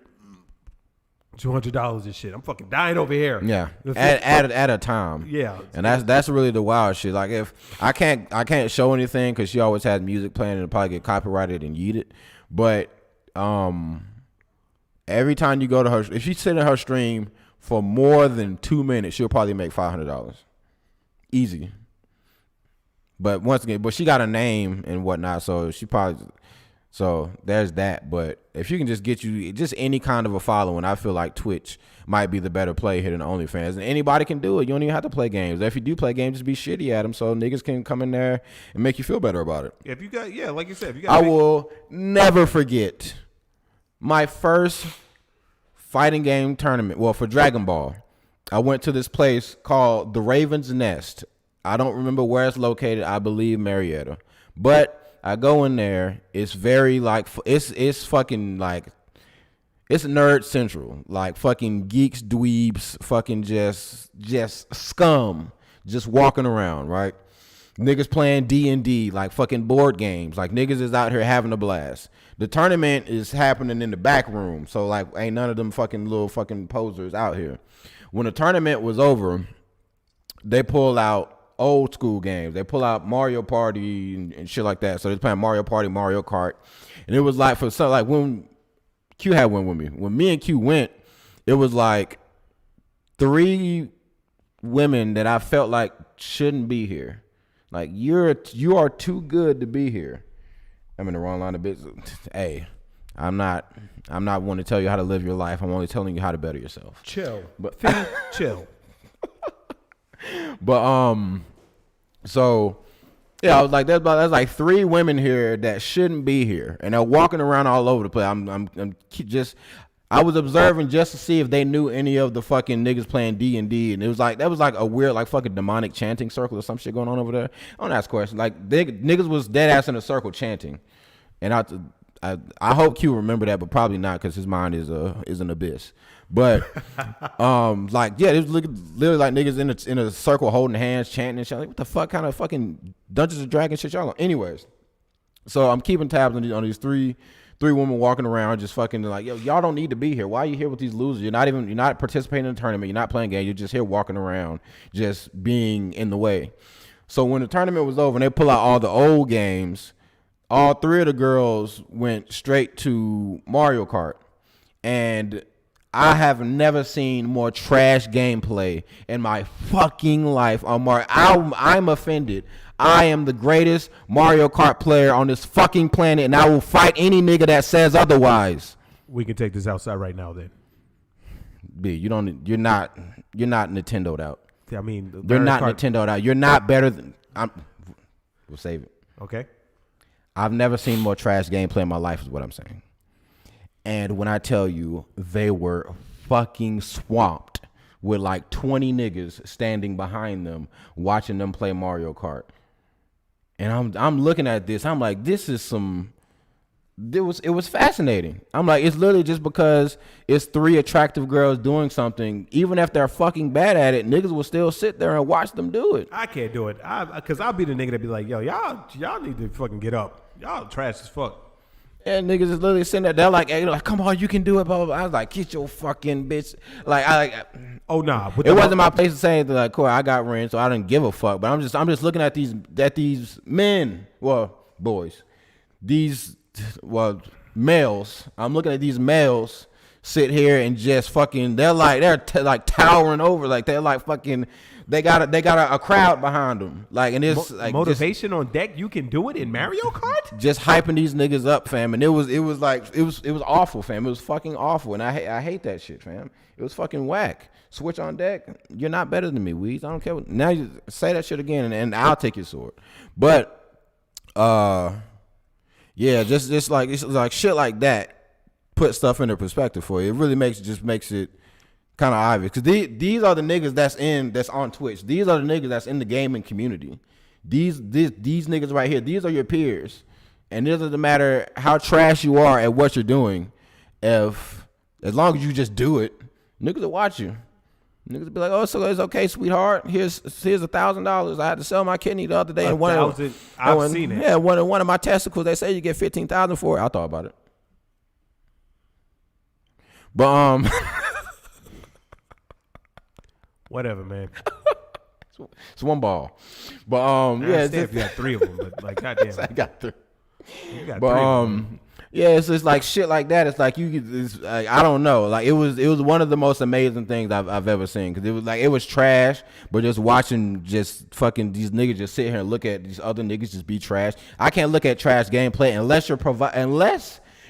and shit. I'm fucking dying over here. Yeah, at a time. Yeah, and that's really the wild shit. Like if I can't show anything because she always has music playing and it'll probably get copyrighted and yeeted. But every time you go to her, if she sit in her stream for more than 2 minutes, she'll probably make $500. Easy. But once again, she got a name and whatnot, so there's that. But if you can just get you just any kind of a following, I feel like Twitch might be the better play here than OnlyFans. And anybody can do it. You don't even have to play games. If you do play games, just be shitty at them so niggas can come in there and make you feel better about it. If you got, like you said, I will never forget my first fighting game tournament. Well, for Dragon Ball, I went to this place called the Raven's Nest. I don't remember where it's located. I believe Marietta. But I go in there. It's very like it's fucking like it's nerd central. Like fucking geeks, dweebs, fucking just scum, just walking around, right? Niggas playing D&D, like fucking board games. Like niggas is out here having a blast. The tournament is happening in the back room, so like ain't none of them fucking little fucking posers out here. When the tournament was over, they pull out old school games. They pull out Mario Party and shit like that. So they're playing Mario Party, Mario Kart, and it was like for some like when Q had went with me. When me and Q went, it was like 3 women that I felt like shouldn't be here. Like you are too good to be here. I'm in the wrong line of business. Hey, I'm not one to tell you how to live your life. I'm only telling you how to better yourself. Chill. But chill. But so yeah, I was like, there's like 3 women here that shouldn't be here, and they're walking around all over the place. I was observing just to see if they knew any of the fucking niggas playing D&D, and it was like that was like a weird like fucking demonic chanting circle or some shit going on over there. I don't ask questions. Like niggas was dead ass in a circle chanting, and I hope Q remember that, but probably not because his mind is an abyss. But like yeah, it was literally like niggas in a circle holding hands chanting and shit. Like what the fuck kind of fucking Dungeons and Dragons shit y'all on? Anyways, so I'm keeping tabs on these three women walking around just fucking like, yo, y'all don't need to be here. Why are you here with these losers? You're not participating in the tournament. You're not playing games. You're just here walking around, just being in the way. So when the tournament was over and they pull out all the old games, all three of the girls went straight to Mario Kart. And I have never seen more trash gameplay in my fucking life on Mario. I'm offended. I am the greatest Mario Kart player on this fucking planet, and I will fight any nigga that says otherwise. We can take this outside right now, then. B, you're not Nintendo'd out. I mean, you're not Nintendo'd out. You're not better than. We'll save it. Okay. I've never seen more trash gameplay in my life, is what I'm saying. And when I tell you, they were fucking swamped with like 20 niggas standing behind them, watching them play Mario Kart. And I'm looking at this. I'm like, this is some. It was fascinating. I'm like, it's literally just because it's three attractive girls doing something. Even if they're fucking bad at it, niggas will still sit there and watch them do it. I can't do it. Because I'll be the nigga that be like, yo, y'all need to fucking get up. Y'all trash as fuck. And niggas is literally sitting there. They're like, hey, come on, you can do it. Blah, blah, blah. I was like, get your fucking bitch. Oh nah. It wasn't my place to say anything like, Corey, I got ran, so I didn't give a fuck. But I'm just looking at these men, well, boys, males. I'm looking at these males sit here and just fucking. They're like towering over, like they're like fucking. They got a crowd behind them, like, and it's like motivation just, on deck. You can do it in Mario Kart. Just hyping these niggas up, fam, and it was awful, fam. It was fucking awful, and I hate that shit, fam. It was fucking whack. Switch on deck. You're not better than me, Weez. I don't care. Now you say that shit again, and I'll take your sword. But yeah, just like it's like shit like that. Put stuff into perspective for you. It really makes it kind of obvious because these are the niggas that's on Twitch. These are the niggas that's in the gaming community. These niggas right here. These are your peers, and it doesn't matter how trash you are at what you're doing. As long as you just do it, niggas will watch you. Niggas will be like, oh, so it's okay, sweetheart. Here's $1,000. I had to sell my kidney the other day, and I've seen it. Yeah, one of my testicles. They say you get $15,000 for it. I thought about it, but whatever, man. It's one ball, but yeah. If you got three of them, but like goddamn, I got three. You got but three of them. Yeah, it's just like shit like that. It's like I don't know. Like it was one of the most amazing things I've ever seen because it was trash, but just watching just fucking these niggas just sit here and look at these other niggas just be trash. I can't look at trash gameplay unless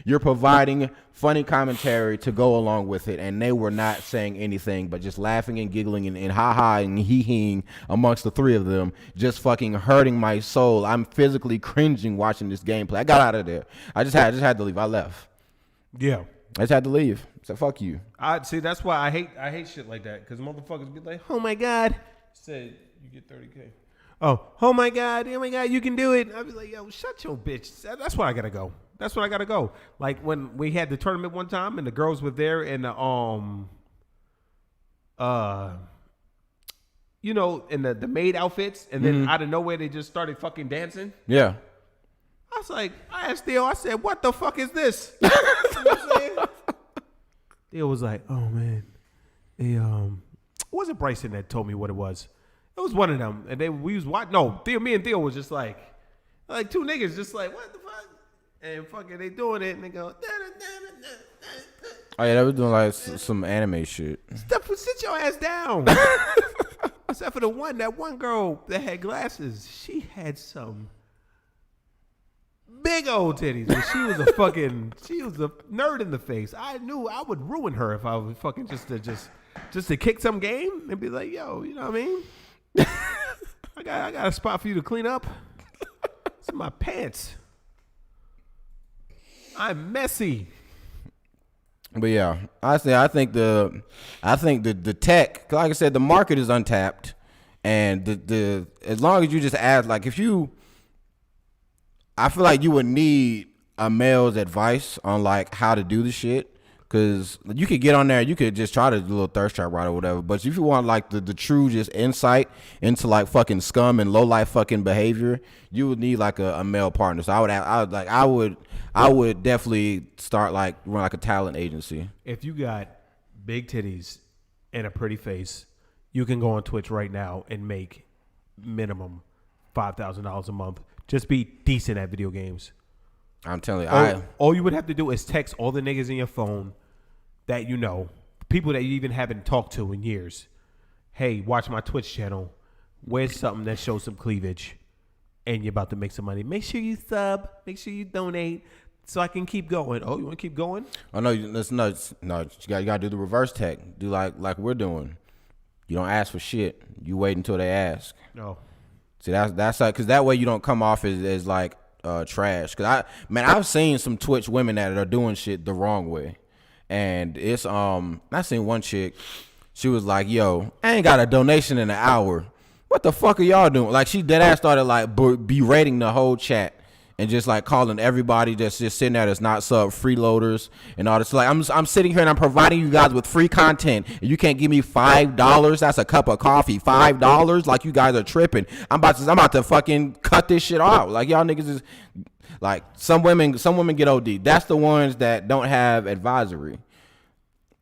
you're providing funny commentary to go along with it, and they were not saying anything but just laughing and giggling and ha-ha and hee-heeing amongst the three of them, just fucking hurting my soul. I'm physically cringing watching this gameplay. I got out of there. I just had to leave. I left. Yeah. I just had to leave. So fuck you. I see. That's why I hate shit like that because motherfuckers be like, oh my god, said you get 30K. Oh my god, you can do it. I'd be like, yo, shut your bitch. That's why I gotta go. That's when I gotta go. Like when we had the tournament one time and the girls were there in the in the maid outfits, and then out of nowhere they just started fucking dancing. Yeah. I was like, I asked Theo, I said, what the fuck is this? You know what I'm saying? Theo was like, oh man. It wasn't Bryson that told me what it was. It was one of them. And we was watching. No, me and Theo was just like two niggas just like, what the fuck? And fucking they doing it and they go, oh yeah, they was doing like some anime shit. Sit your ass down. Except for that one girl that had glasses. She had some big old titties. And she was a nerd in the face. I knew I would ruin her if I was fucking just to kick some game and be like, yo, you know what I mean? I got a spot for you to clean up. It's in my pants. I'm messy. But yeah, I think the tech, like I said, the market is untapped, and the as long as you just add, like I feel like you would need a male's advice on like how to do the shit. Cause you could get on there, you could just try to do a little thirst trap ride or whatever. But if you want like the true just insight into like fucking scum and low life fucking behavior, you would need like a male partner. So I would definitely start like run like a talent agency. If you got big titties and a pretty face, you can go on Twitch right now and make minimum $5,000 a month. Just be decent at video games. I'm telling you, all you would have to do is text all the niggas in your phone that you know, people that you even haven't talked to in years. Hey, watch my Twitch channel. Where's something that shows some cleavage? And you're about to make some money. Make sure you sub. Make sure you donate so I can keep going. Oh, you want to keep going? Oh no, no. You gotta do the reverse tech. Do like we're doing. You don't ask for shit. You wait until they ask. No. See, that's like, cause that way you don't come off as like trash. Cause I've seen some Twitch women that are doing shit the wrong way. And it's I seen one chick, she was like, yo, I ain't got a donation in an hour. What the fuck are y'all doing? Like, she dead ass started like berating the whole chat and just like calling everybody that's just sitting there that's not sub freeloaders and all this. Like, I'm sitting here and I'm providing you guys with free content and you can't give me $5. That's a cup of coffee. $5? Like, you guys are tripping. I'm about to fucking cut this shit off. Like, y'all niggas is like, some women get OD. That's the ones that don't have advisory.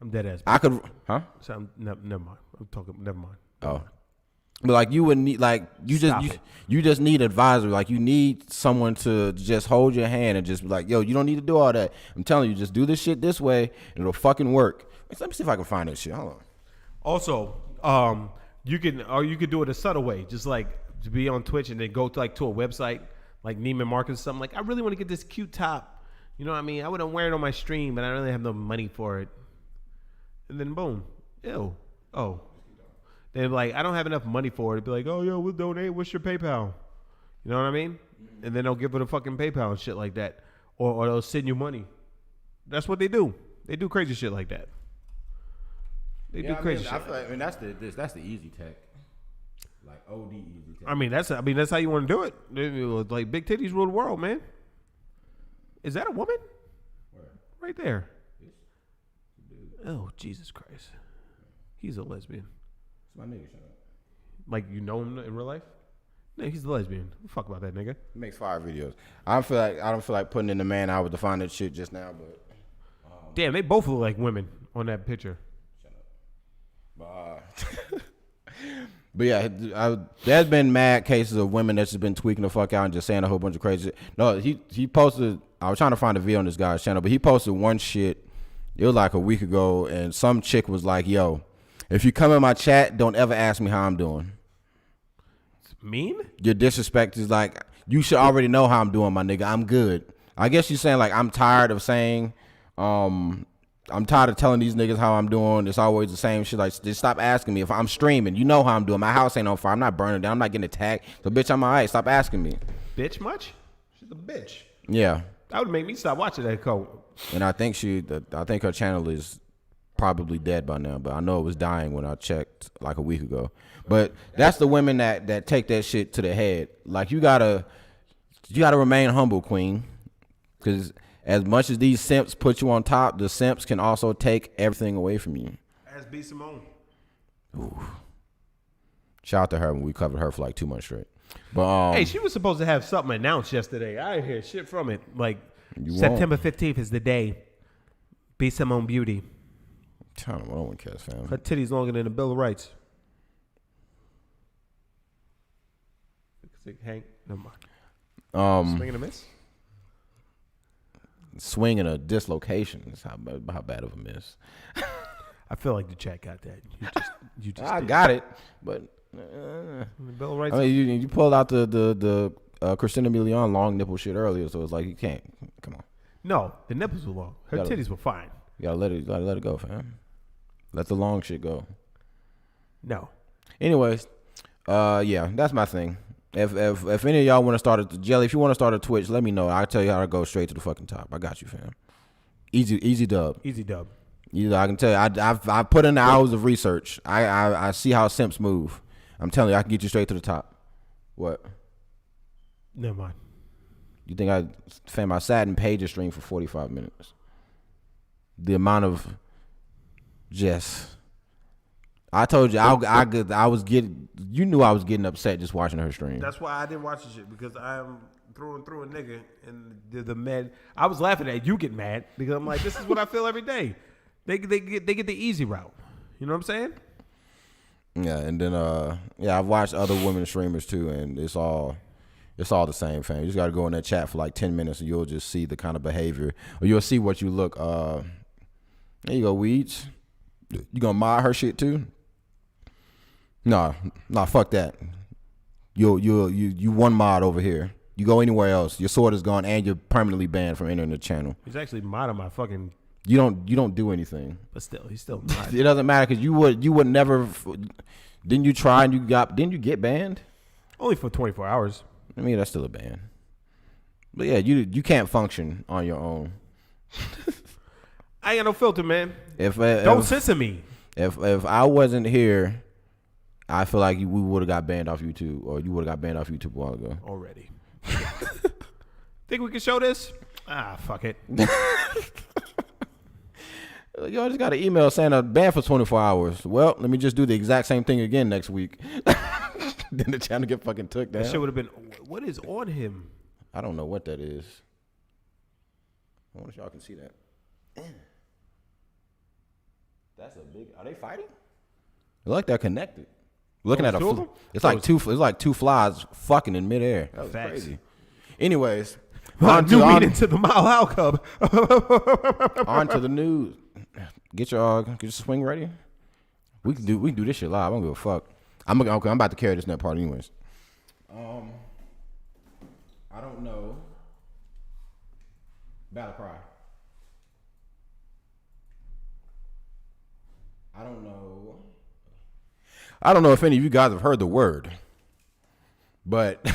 I'm dead ass. I could, huh? So never mind. I'm talking. Never mind. Oh. But like, you would need, like, you just need advisory. Like, you need someone to just hold your hand and just be like, yo, you don't need to do all that. I'm telling you, just do this shit this way and it'll fucking work. Let me see if I can find this shit. Hold on. Also, you could do it a subtle way, just like to be on Twitch and then go to a website like Neiman Marcus or something. Like, I really want to get this cute top. You know what I mean? I wouldn't wear it on my stream, but I don't really have no money for it. And then boom, ew, oh. Then like, I don't have enough money for it. It'd be like, oh yeah, we'll donate. What's your PayPal? You know what I mean? And then they'll give it a fucking PayPal and shit like that, or they'll send you money. That's what they do. They do crazy shit like that. They do crazy shit. I mean, that's the easy tech, like OD easy tech. I mean, that's how you want to do it. Like, big titties rule the world, man. Is that a woman? Where? Right there. This? Oh, Jesus Christ. He's a lesbian. It's my nigga, shut up. Like, you know him in real life? No, he's a lesbian. Fuck about that nigga. He makes fire videos. I don't feel like putting in the man hour to find that shit just now, but Damn, they both look like women on that picture. Shut up. but yeah, there's been mad cases of women that's just been tweaking the fuck out and just saying a whole bunch of crazy shit. No, he posted, I was trying to find a video on this guy's channel, but he posted one shit, it was like a week ago, and some chick was like, yo, if you come in my chat, don't ever ask me how I'm doing. It's mean? Your disrespect is like, you should already know how I'm doing, my nigga. I'm good. I guess you're saying like, I'm tired of saying, I'm tired of telling these niggas how I'm doing. It's always the same shit. Like, just stop asking me. If I'm streaming, you know how I'm doing. My house ain't on fire. I'm not burning down. I'm not getting attacked. So, bitch, I'm all right. Stop asking me. Bitch much? She's a bitch. Yeah. That would make me stop watching that code. And I think her channel is probably dead by now, but I know it was dying when I checked like a week ago. But that's the women that take that shit to the head. Like, you gotta remain humble, queen, because as much as these simps put you on top, the simps can also take everything away from you. As B. Simone. Ooh. Shout out to her when we covered her for like 2 months straight. But hey, she was supposed to have something announced yesterday. I didn't hear shit from it. Like, September 15th is the day. B. Simone Beauty. I don't want to catch, fam. Her titties longer than the Bill of Rights. Hank, never mind. Swing and a miss? Swing and a dislocation is how bad of a miss. I feel like the chat got that. You just I got it, but Bill of Rights. I mean, you pulled out the Christina Milian long nipple shit earlier, so it's like you can't. Come on. No, the nipples were long. Her titties were fine. You gotta let it go, fam. Let the long shit go. No. Anyways, yeah, that's my thing. If any of y'all want to start Jelly, if you want to start a Twitch, let me know. I'll tell you how to go straight to the fucking top. I got you, fam. Easy dub. Easy dub. I can tell you, I put in hours of research. I see how simps move. I'm telling you, I can get you straight to the top. What? Never mind. You think I sat in Page's stream for 45 minutes? The amount of I told you I was getting. You knew I was getting upset just watching her stream. That's why I didn't watch the shit, because I'm through and through a nigga, and the mad. I was laughing at you get mad because I'm like, this is what I feel every day. They get the easy route. You know what I'm saying? Yeah, and then I've watched other women streamers too, and it's all the same thing. You just gotta go in that chat for like 10 minutes, and you'll just see the kind of behavior, or you'll see what you look. There you go, Weeds. You gonna mod her shit too? Nah, fuck that. You one mod over here. You go anywhere else, your sword is gone, and you're permanently banned from entering the channel. He's actually modding my fucking. You don't do anything. But still, he's still modding. It doesn't matter because you would never. Didn't you try and didn't you get banned? Only for 24 hours. I mean, that's still a ban. But yeah, you can't function on your own. I ain't got no filter, man. Don't Don't censor me. If I wasn't here, I feel like we would have got banned off YouTube, or you would have got banned off YouTube a while ago. Already. Think we can show this? Fuck it. Yo, I just got an email saying I'm banned for 24 hours. Well, let me just do the exact same thing again next week. Then the channel get fucking took down. That shit would have been. What is on him? I don't know what that is. I wonder if y'all can see that. That's a big. Are they fighting? They like they're connected. Looking at it's like two flies fucking in midair. That was crazy. Anyways, on to the Mile High Cub. On to the news. Get your swing ready. We can do this shit live. I don't give a fuck. I'm about to carry this net part anyways. I don't know. Battle cry. I don't know if any of you guys have heard the word, but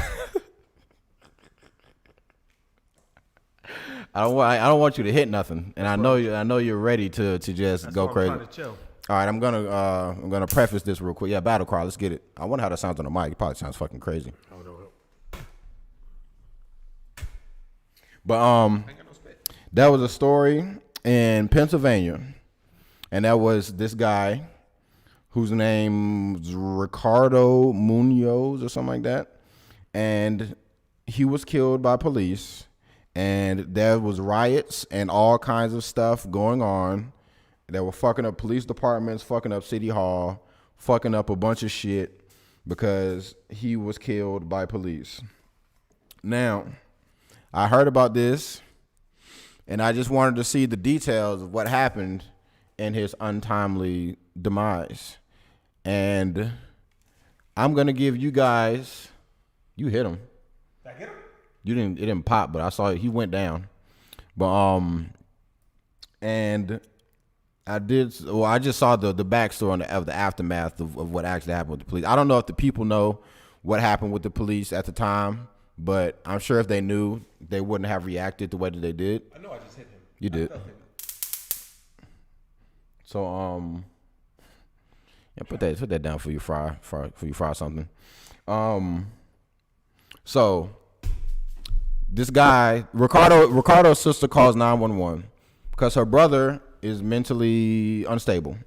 I don't want you to hit nothing, and I know you're ready to just go crazy. I'm trying to chill. All right, I'm gonna preface this real quick. Yeah, battle cry. Let's get it. I wonder how that sounds on the mic. It probably sounds fucking crazy. Oh no. But that was a story in Pennsylvania, and that was this guy whose name's Ricardo Munoz or something like that, and he was killed by police, and there was riots and all kinds of stuff going on. They were fucking up police departments, fucking up city hall, fucking up a bunch of shit because he was killed by police. Now, I heard about this, and I just wanted to see the details of what happened in his untimely demise. And I'm going to give you guys, you hit him. Did I get him? It didn't pop, but I saw it. He went down. But, and I just saw the backstory of the aftermath of what actually happened with the police. I don't know if the people know what happened with the police at the time, but I'm sure if they knew, they wouldn't have reacted the way that they did. I know I just hit him. You did. So, yeah, put that down for you fry something. So this guy, Ricardo's sister calls 911 because her brother is mentally unstable.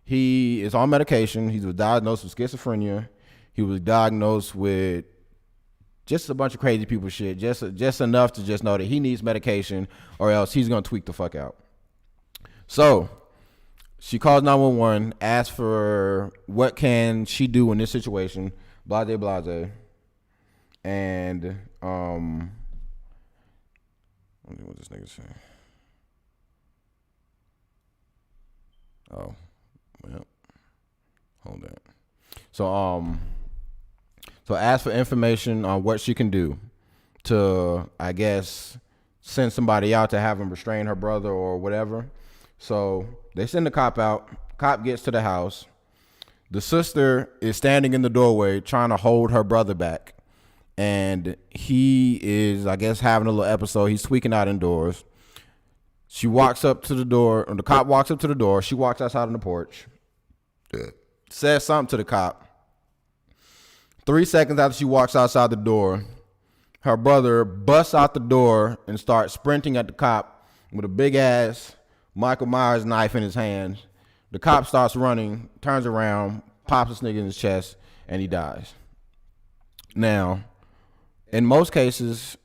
He is on medication. He was diagnosed with schizophrenia. He was diagnosed with just a bunch of crazy people shit. Just enough to just know that he needs medication or else he's gonna tweak the fuck out. So she calls 911, asks for what can she do in this situation, blase blase. And what this nigga say? Oh, well, hold that. So ask for information on what she can do to, I guess, send somebody out to have him restrain her brother or whatever. So they send the cop out. Cop gets to the house. The sister is standing in the doorway trying to hold her brother back. And he is, I guess, having a little episode. He's tweaking out indoors. She walks up to the door, or the cop walks up to the door. She walks outside on the porch, says something to the cop. 3 seconds after she walks outside the door, her brother busts out the door and starts sprinting at the cop with a big ass Michael Myers knife in his hand. The cop starts running, turns around, pops this nigga in his chest, and he dies. Now, in most cases,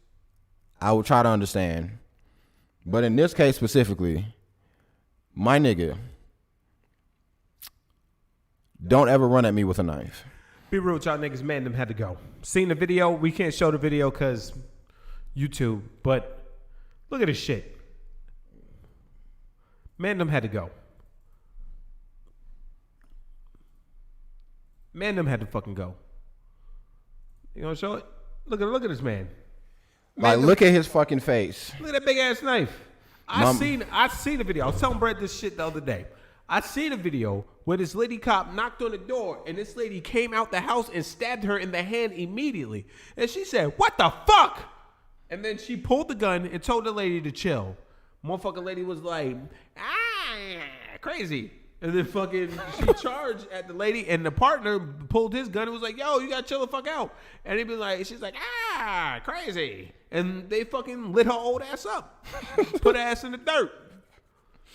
I would try to understand. But in this case specifically, my nigga, don't ever run at me with a knife. Be real with y'all niggas, man, them had to go. Seen the video? We can't show the video because YouTube, but look at this shit. Man, them had to go. Man, them had to fucking go. You gonna show it? Look at this man. Like, look at his fucking face. Look at that big ass knife. I seen the video. I was telling Brett this shit the other day. I seen a video where this lady cop knocked on the door and this lady came out the house and stabbed her in the hand immediately. And she said, "What the fuck?" And then she pulled the gun and told the lady to chill. Motherfucking lady was like, crazy. And then fucking she charged at the lady and the partner pulled his gun and was like, "Yo, you gotta chill the fuck out." And he be like, she's like, crazy. And they fucking lit her old ass up. Put her ass in the dirt.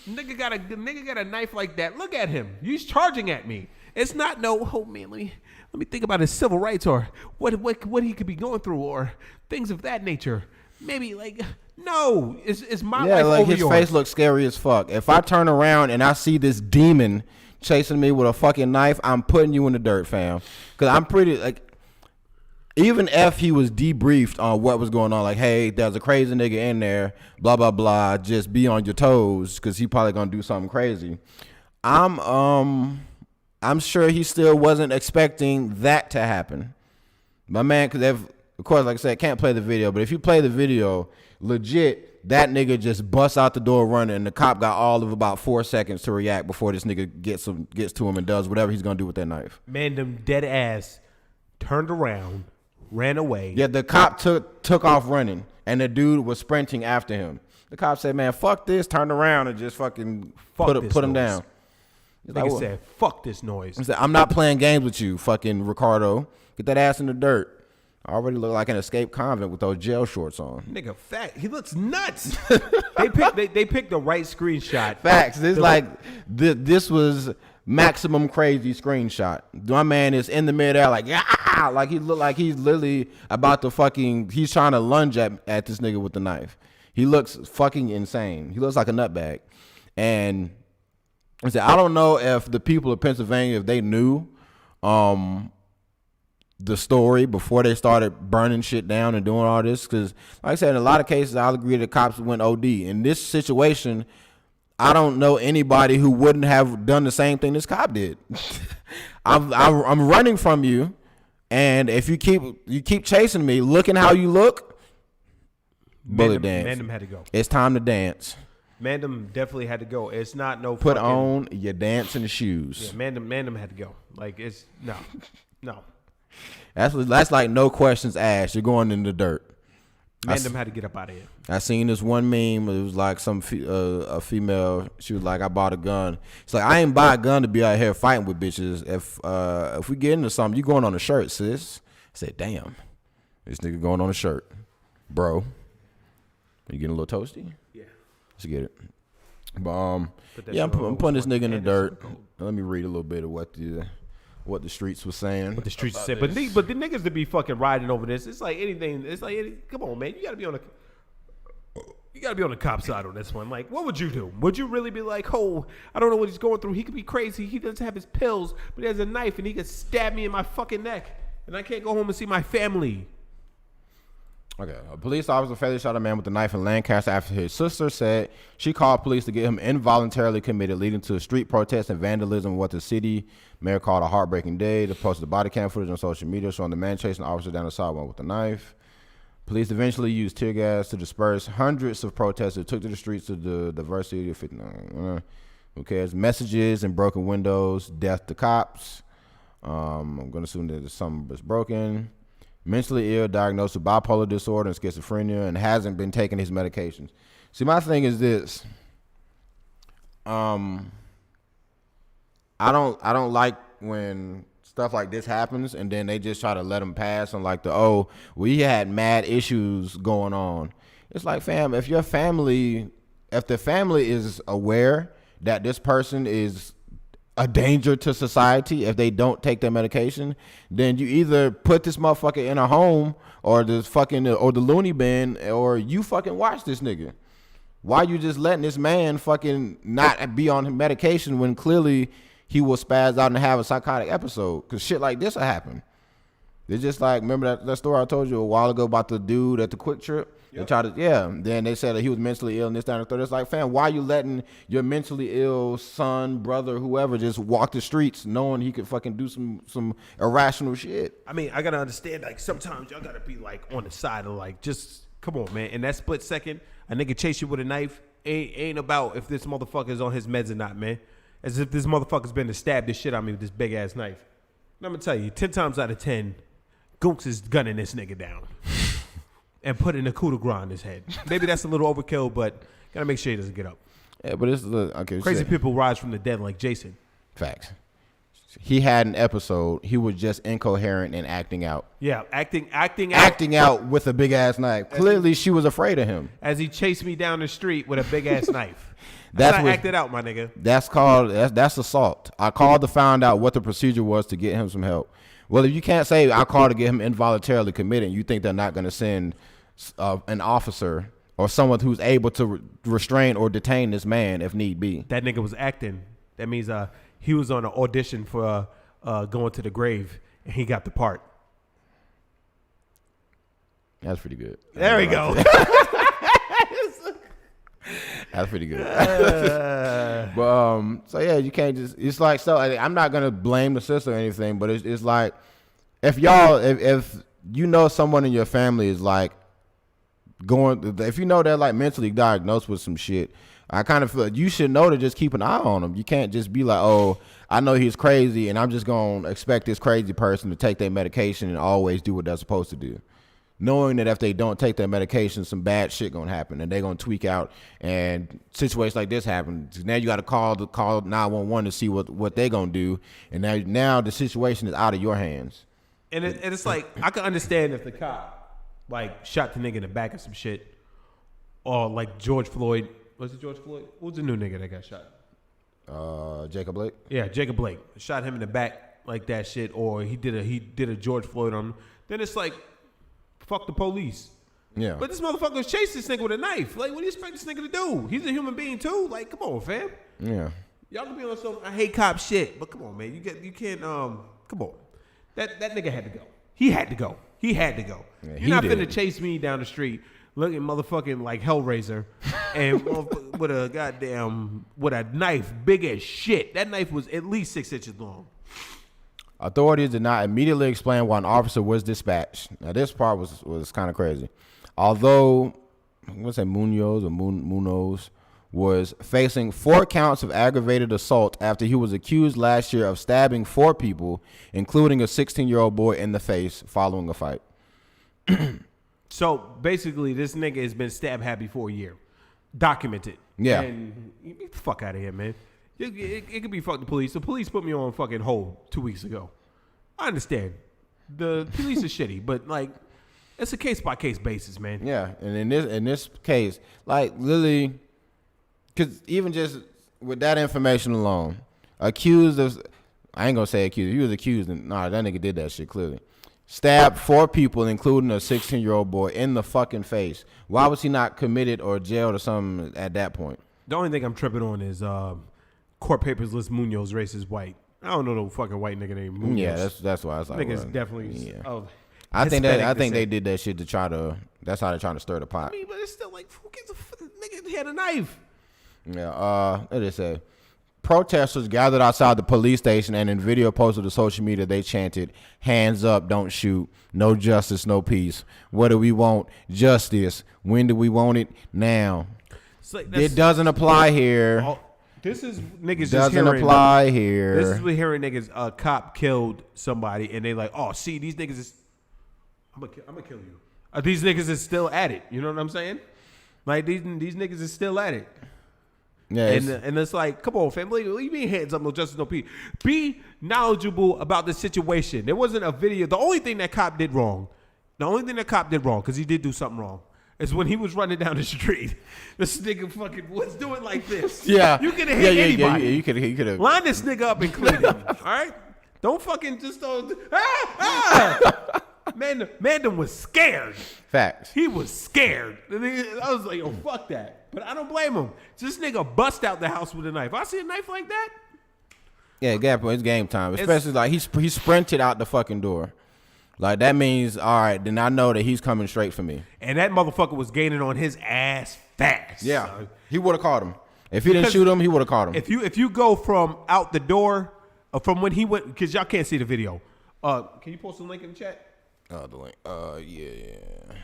Nigga got a knife like that. Look at him. He's charging at me. It's not no, oh man, let me think about his civil rights or what he could be going through or things of that nature. Maybe like no, it's my life like over his yours. face looks scary as fuck. If I turn around and I see this demon chasing me with a fucking knife, I'm putting you in the dirt, fam. Cause I'm pretty like. Even if he was debriefed on what was going on, like, hey, there's a crazy nigga in there, blah blah blah, just be on your toes, cause he probably gonna do something crazy. I'm sure he still wasn't expecting that to happen, my man. Cause of course, like I said, can't play the video, but if you play the video, legit, that nigga just busts out the door running, and the cop got all of about 4 seconds to react before this nigga gets to him and does whatever he's gonna do with that knife. Man, them dead ass turned around. Ran away. Yeah, the cop took off running, and the dude was sprinting after him. The cop said, "Man, fuck this," turned around and just fucking put him down. Nigga said, "Fuck this noise." He said, "I'm not playing games with you, fucking Ricardo. Get that ass in the dirt." I already look like an escaped convict with those jail shorts on. Nigga, fat. He looks nuts. they picked the right screenshot. Facts. It's like this was maximum crazy screenshot. My man is in the midair like, yeah, like he look like he's literally about to fucking, he's trying to lunge at this nigga with the knife. He looks fucking insane. He looks like a nutbag. And I said, I don't know if the people of Pennsylvania, if they knew the story before they started burning shit down and doing all this. Because like I said, in a lot of cases, I'll agree that cops went OD. In this situation, I don't know anybody who wouldn't have done the same thing this cop did. I'm running from you, and if you keep chasing me, looking how you look, bullet dance. Mandem had to go. It's time to dance. Mandem definitely had to go. It's not no put fucking, on your dancing shoes. Yeah, Mandem had to go. Like it's no. That's like no questions asked. You're going in the dirt. Mandem had to get up out of here. I seen this one meme. It was like a female. She was like, "I bought a gun." It's like, I ain't buy a gun to be out here fighting with bitches. If we get into something, you going on a shirt, sis. I said, "Damn, this nigga going on a shirt, bro." You getting a little toasty? Yeah. Let's get it. But yeah, I'm putting this nigga in the dirt. Let me read a little bit of what the streets was saying. What the streets said. But the niggas to be fucking riding over this, it's like anything. It's like, come on, man. You gotta be on the cop side on this one. Like, what would you do? Would you really be like, oh, I don't know what he's going through. He could be crazy. He doesn't have his pills, but he has a knife and he could stab me in my fucking neck. And I can't go home and see my family. Okay, a police officer fatally shot a man with a knife in Lancaster after his sister said she called police to get him involuntarily committed, leading to street protests and vandalism. What the city mayor called a heartbreaking day. They posted the body cam footage on social media showing the man chasing the officer down the sidewalk with a knife. Police eventually used tear gas to disperse hundreds of protesters who took to the streets to the diversity of 59. Who cares? Messages and broken windows. Death to cops. I'm going to assume that something was broken. Mentally ill, diagnosed with bipolar disorder and schizophrenia, and hasn't been taking his medications. See, my thing is this. I don't like when stuff like this happens and then they just try to let them pass on like we had mad issues going on. It's like, fam, if the family is aware that this person is a danger to society if they don't take their medication, then you either put this motherfucker in a home or the loony bin, or you fucking watch this nigga. Why you just letting this man fucking not be on medication when clearly he will spaz out and have a psychotic episode? Because shit like this will happen. It's just like, remember that story I told you a while ago about the dude at the Quick Trip? Yep. Then they said that he was mentally ill and this, that, and the third. It's like, fam, why you letting your mentally ill son, brother, whoever just walk the streets knowing he could fucking do some irrational shit? I mean, I gotta understand, like, sometimes y'all gotta be like on the side of like, just come on, man. In that split second, a nigga chase you with a knife ain't about if this motherfucker's on his meds or not, man. As if this motherfucker's been to stab this shit out of me with this big ass knife. And I'm gonna tell you, 10 times out of 10, Goonks is gunning this nigga down and putting a coup de grace on his head. Maybe that's a little overkill, but gotta make sure he doesn't get up. Yeah, but it's okay. Crazy people rise from the dead like Jason. Facts. He had an episode. He was just incoherent and acting out. Yeah, acting out with a big ass knife. Clearly, she was afraid of him as he chased me down the street with a big ass knife. That's not acted out, my nigga. That's assault. I called to find out what the procedure was to get him some help. Well, if you can't say I called to get him involuntarily committed, you think they're not going to send an officer or someone who's able to restrain or detain this man if need be. That nigga was acting. That means he was on an audition for going to the grave, and he got the part. That's pretty good. There we go. That's pretty good. But so yeah, you can't just. It's like, so I'm not gonna blame the sister or anything, but it's like if you know someone in your family is like if you know they're like mentally diagnosed with some shit, I kind of feel like you should know to just keep an eye on them. You can't just be like, oh, I know he's crazy, and I'm just gonna expect this crazy person to take their medication and always do what they're supposed to do. Knowing that if they don't take their medication, some bad shit gonna happen, and they're gonna tweak out, and situations like this happen. Now you got to call 911 to see what they're gonna do, and now the situation is out of your hands. And it's like, I can understand if the cop like shot the nigga in the back or some shit, or like George Floyd. Was it George Floyd? Who's the new nigga that got shot? Jacob Blake. Yeah, Jacob Blake shot him in the back like that shit, or he did a George Floyd on him. Then it's like, fuck the police. Yeah. But this motherfucker was chasing this nigga with a knife. Like, what do you expect this nigga to do? He's a human being too. Like, come on, fam. Yeah. Y'all can be on some I hate cop shit, but come on, man. You can't come on. That nigga had to go. He had to go. Yeah, you're not finna chase me down the street looking motherfucking like Hellraiser and with a knife big as shit. That knife was at least 6 inches long. Authorities did not immediately explain why an officer was dispatched. Now, this part was kind of crazy. Although, I'm going to say Munoz was facing 4 counts of aggravated assault after he was accused last year of stabbing 4 people, including a 16-year-old boy in the face following a fight. So, basically, this nigga has been stabbed happy for a year. Documented. Yeah. And get the fuck out of here, man. It could be fuck the police. The police put me on fucking hold 2 weeks ago. I understand. The police are shitty, but like, it's a case by case basis, man. Yeah, and in this case, like literally, because even just with that information alone, accused of, I ain't gonna say accused. He was accused, and that nigga did that shit clearly. Stabbed 4 people, including a 16-year-old boy, in the fucking face. Why was he not committed or jailed or something at that point? The only thing I'm tripping on is court papers list Munoz race is white. I don't know no fucking white nigga named Munoz. Yeah, that's why I was like, nigga's definitely. Yeah. I think they did that shit to try to. That's how they're trying to stir the pot. I mean, but it's still like, who gives a fuck? Nigga had a knife. Yeah. What did it say? Protesters gathered outside the police station, and in video posted to social media, they chanted, "Hands up, don't shoot. No justice, no peace. What do we want? Justice. When do we want it? Now." Like, it doesn't apply here. This is niggas doesn't just hearing. Apply here. This is what hearing niggas. A cop killed somebody, and they like, oh, see, these niggas is. I'm gonna kill you. These niggas is still at it. You know what I'm saying? Like these niggas is still at it. Yeah, and it's like, come on, family, leave me hands up, no justice, no peace. Be knowledgeable about the situation. There wasn't a video. The only thing that cop did wrong, because he did do something wrong, is when he was running down the street. This nigga fucking was doing like this. Yeah, you could have hit anybody. Yeah, you could have. Line this nigga up and clear him. All right, don't fucking just don't. Man, was scared. Facts. He was scared. I was like, oh, fuck that. But I don't blame him. This nigga bust out the house with a knife. I see a knife like that. Yeah, it's game time. Especially like he sprinted out the fucking door. Like that means, all right, then I know that he's coming straight for me. And that motherfucker was gaining on his ass fast. Yeah, son. he would have caught him. If he didn't shoot him, he would have caught him. If you go from out the door, from when he went, because y'all can't see the video. Can you post the link in the chat? The link. Yeah.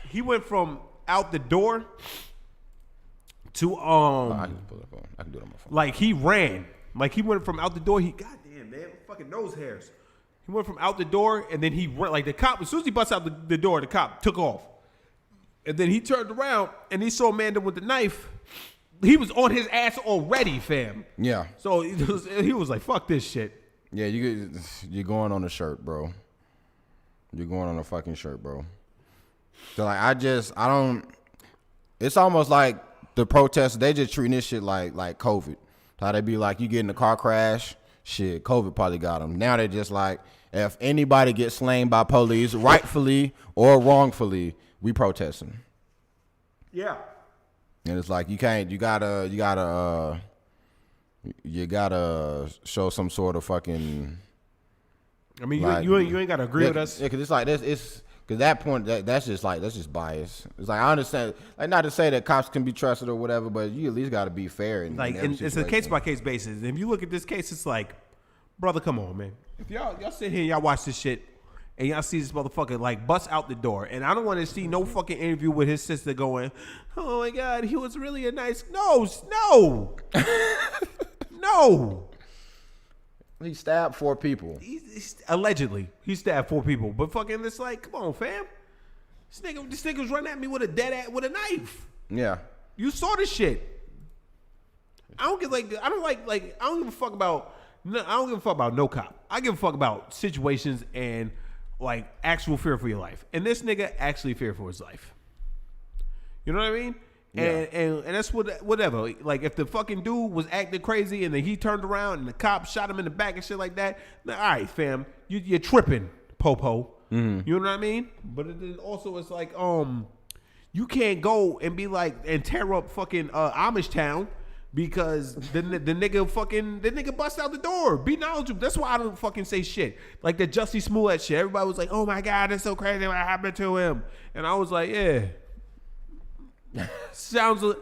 He went from out the door to I can pull it up. I can do it on my phone. like he ran. Like he went from out the door. Goddamn, man, fucking nose hairs. He went from out the door and then he ran. Like the cop, as soon as he busts out the door, the cop took off. And then he turned around and he saw Amanda with the knife. He was on his ass already, fam. Yeah. So he was like, "Fuck this shit." Yeah, you're going on a shirt, bro. You're going on a fucking shirt, bro. So like I don't. It's almost like the protests. They just treating this shit like COVID. How they be like, you get in a car crash, shit, COVID probably got them. Now they're just like, if anybody gets slain by police, rightfully or wrongfully, we protesting. Yeah. And it's like you gotta show some sort of fucking. I mean, like, you ain't gotta agree with us. Yeah, because it's like this. It's because that point that's just bias. It's like I understand, like not to say that cops can be trusted or whatever, but you at least got to be fair. It's a case by case basis. And if you look at this case, it's like, brother, come on, man. If y'all sit here and y'all watch this shit and y'all see this motherfucker like bust out the door, and I don't want to see no fucking interview with his sister going, "Oh my God, he was really a nice." No. He stabbed 4 people. Allegedly, he stabbed 4 people. But fucking, it's like, come on, fam. This nigga was running at me with a knife. Yeah. You saw this shit. I don't give a fuck about no cop. I give a fuck about situations and like actual fear for your life. And this nigga actually feared for his life. You know what I mean? Yeah. And that's whatever. Like if the fucking dude was acting crazy and then he turned around and the cop shot him in the back and shit like that, all right, fam, you're tripping, Popo. Mm-hmm. You know what I mean? But it also it's like you can't go and be like and tear up fucking Amish town because the nigga bust out the door. Be knowledgeable. That's why I don't fucking say shit like the Jussie Smollett shit. Everybody was like, "Oh my God, that's so crazy what happened to him," and I was like, "Yeah." Sounds a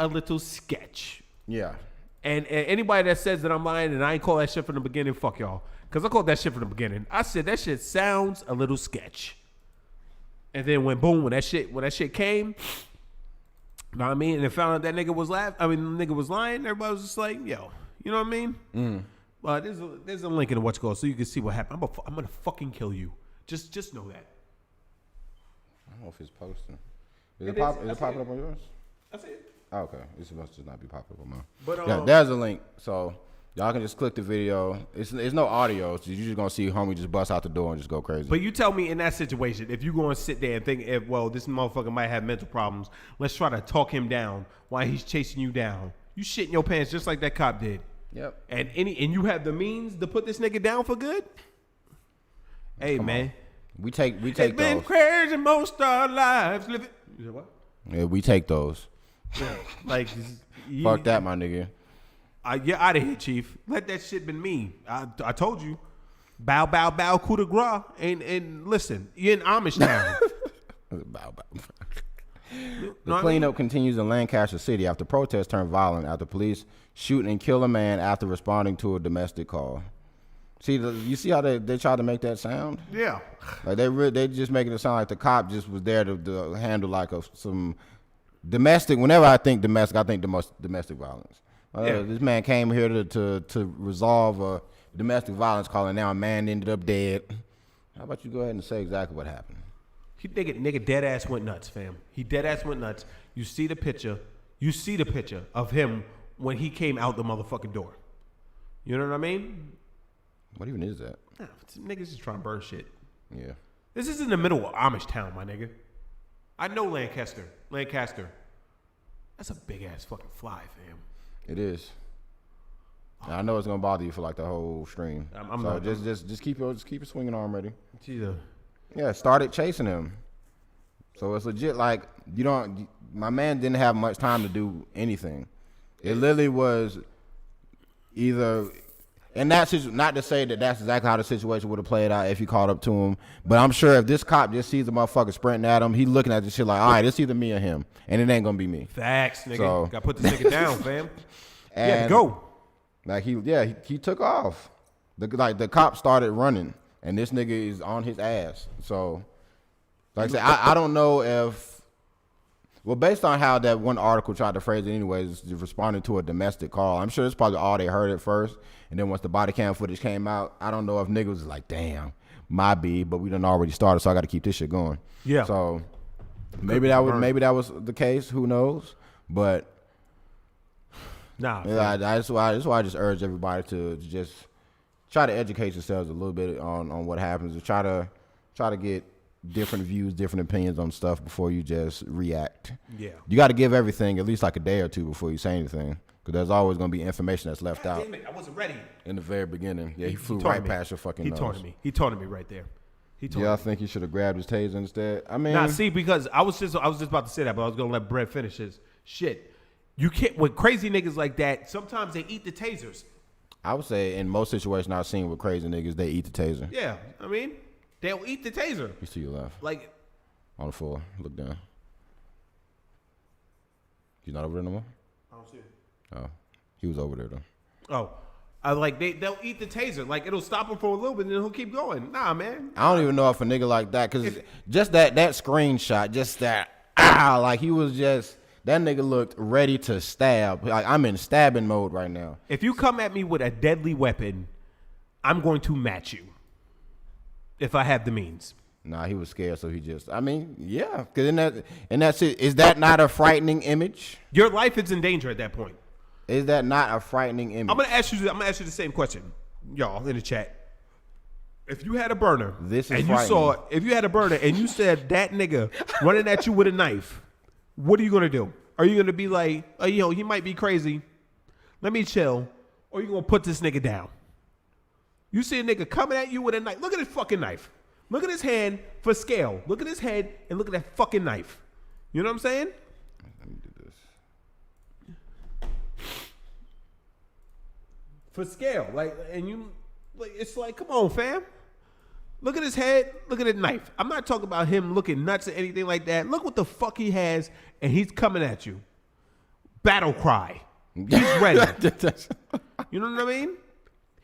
little sketch. Yeah. And anybody that says that I'm lying and I ain't call that shit from the beginning, fuck y'all. Because I called that shit from the beginning. I said that shit sounds a little sketch. And then when that shit came, you know what I mean? And they found out that nigga was lying, everybody was just like, yo, you know what I mean? Mm. There's a link in the what's called so you can see what happened. I'm gonna fucking kill you. Just know that. I don't know if it's posting. Is it popping up on yours? I see it. Oh, okay. It's supposed to not be popping up on mine. But yeah, there's a link. So y'all can just click the video. It's no audio. So you're just gonna see homie just bust out the door and just go crazy. But you tell me in that situation, if you gonna sit there and think, this motherfucker might have mental problems, let's try to talk him down while he's chasing you down. You shit in your pants just like that cop did. Yep. And you have the means to put this nigga down for good? Hey, Come man. on. We take It's those. been crazy most our lives. Live it. You said what? Yeah, we take those. Yeah. Like, Fuck that, my nigga. You're out of here, Chief. Let that shit been me. I told you. Bow, bow, bow, coup de grace. And listen, you're in Amish town. Bow, bow. The cleanup continues in Lancaster City after protests turned violent after police shoot and kill a man after responding to a domestic call. You see how they try to make that sound? Yeah. Like they just making it sound like the cop just was there to handle like some domestic. Whenever I think domestic, I think domestic violence. This man came here to resolve a domestic violence call, and now a man ended up dead. How about you go ahead and say exactly what happened? Nigga dead ass went nuts, fam. He dead ass went nuts. You see the picture. You see the picture of him when he came out the motherfucking door. You know what I mean? What even is that? Nah, niggas just trying to burn shit. Yeah. This is in the middle of Amish town, my nigga. I know Lancaster. That's a big ass fucking fly, fam. It is. And I know it's gonna bother you for like the whole stream. Just keep your swinging arm ready. Yeah, started chasing him. So it's legit. Like my man didn't have much time to do anything. It literally was either. And that's not to say that that's exactly how the situation would have played out if he caught up to him. But I'm sure if this cop just sees the motherfucker sprinting at him, he looking at this shit like, all right, it's either me or him. And it ain't going to be me. Facts, nigga. So, got to put this nigga down, fam. And go. Like, he took off. The cop started running. And this nigga is on his ass. So, like I said, I don't know if... Well, based on how that one article tried to phrase it anyways, responding to a domestic call, I'm sure it's probably all they heard at first. And then once the body cam footage came out, I don't know if niggas was like, damn, my B, but we done already started, so I got to keep this shit going. Yeah. So maybe that was the case. Who knows? But nah. Yeah, that's why I just urge everybody to just try to educate yourselves a little bit on what happens, and try to get different views, different opinions on stuff before you just react. Yeah. You got to give everything at least like a day or two before you say anything, because there's always going to be information that's left out. Damn it, I wasn't ready. In the very beginning. Yeah, he flew right past your fucking nose. He taunted me right there. I think he should have grabbed his taser instead. I mean, see, because I was just about to say that, but I was gonna let Brett finish his shit. You can't with crazy niggas like that. Sometimes they eat the tasers. I would say in most situations I've seen with crazy niggas, they eat the taser. Yeah, I mean, they'll eat the taser. He's to your left. Like on the floor. Look down. He's not over there no more? I don't see it. Oh. He was over there though. Oh. They'll eat the taser. Like, it'll stop him for a little bit, and then he'll keep going. Nah, man. I don't even know if a nigga like that, because just that screenshot, just that, like he was just, that nigga looked ready to stab. Like, I'm in stabbing mode right now. If you come at me with a deadly weapon, I'm going to match you. If I have the means. Nah, he was scared, so he just, I mean, yeah. Because in that is that not a frightening image? Your life is in danger at that point. Is that not a frightening image? I'm gonna ask you the same question, y'all in the chat. If you had a burner, if you had a burner and you said that nigga running at you with a knife, what are you gonna do? Are you gonna be like, oh, he might be crazy, let me chill, or are you gonna put this nigga down? You see a nigga coming at you with a knife. Look at his fucking knife. Look at his hand for scale. Look at his head and look at that fucking knife. You know what I'm saying? Let me do this. For scale, it's like, come on, fam. Look at his head. Look at his knife. I'm not talking about him looking nuts or anything like that. Look what the fuck he has, and he's coming at you. Battle cry. He's ready. You know what I mean?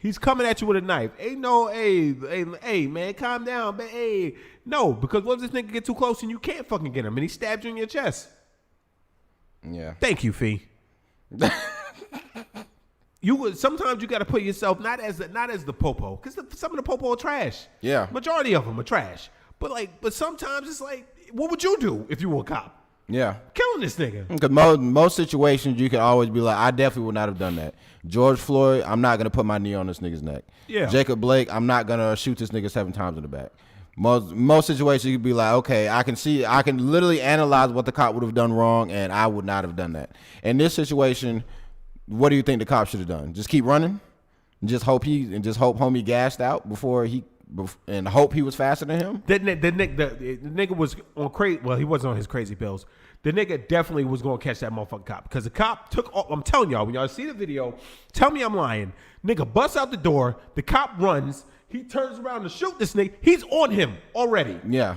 He's coming at you with a knife. Ain't no, hey, man, calm down, man. Hey, no, because what if this nigga get too close and you can't fucking get him, and he stabs you in your chest? Yeah. Thank you, Fee. Sometimes you got to put yourself not as the popo, because some of the popo are trash. Yeah, majority of them are trash. But sometimes it's like, what would you do if you were a cop? Yeah, killing this nigga. Because most situations you can always be like, I definitely would not have done that. George Floyd, I'm not gonna put my knee on this nigga's neck. Yeah. Jacob Blake, I'm not gonna shoot this nigga 7 times in the back. Most situations you could be like, okay, I can literally analyze what the cop would have done wrong, and I would not have done that. In this situation, what do you think the cop should have done? Just keep running, and just hope homie gassed out and hope he was faster than him? The nigga was on crazy. Well, he wasn't on his crazy pills. The nigga definitely was going to catch that motherfucking cop, because the cop took off. I'm telling y'all, when y'all see the video, tell me I'm lying. Nigga busts out the door. The cop runs. He turns around to shoot this nigga. He's on him already. Yeah.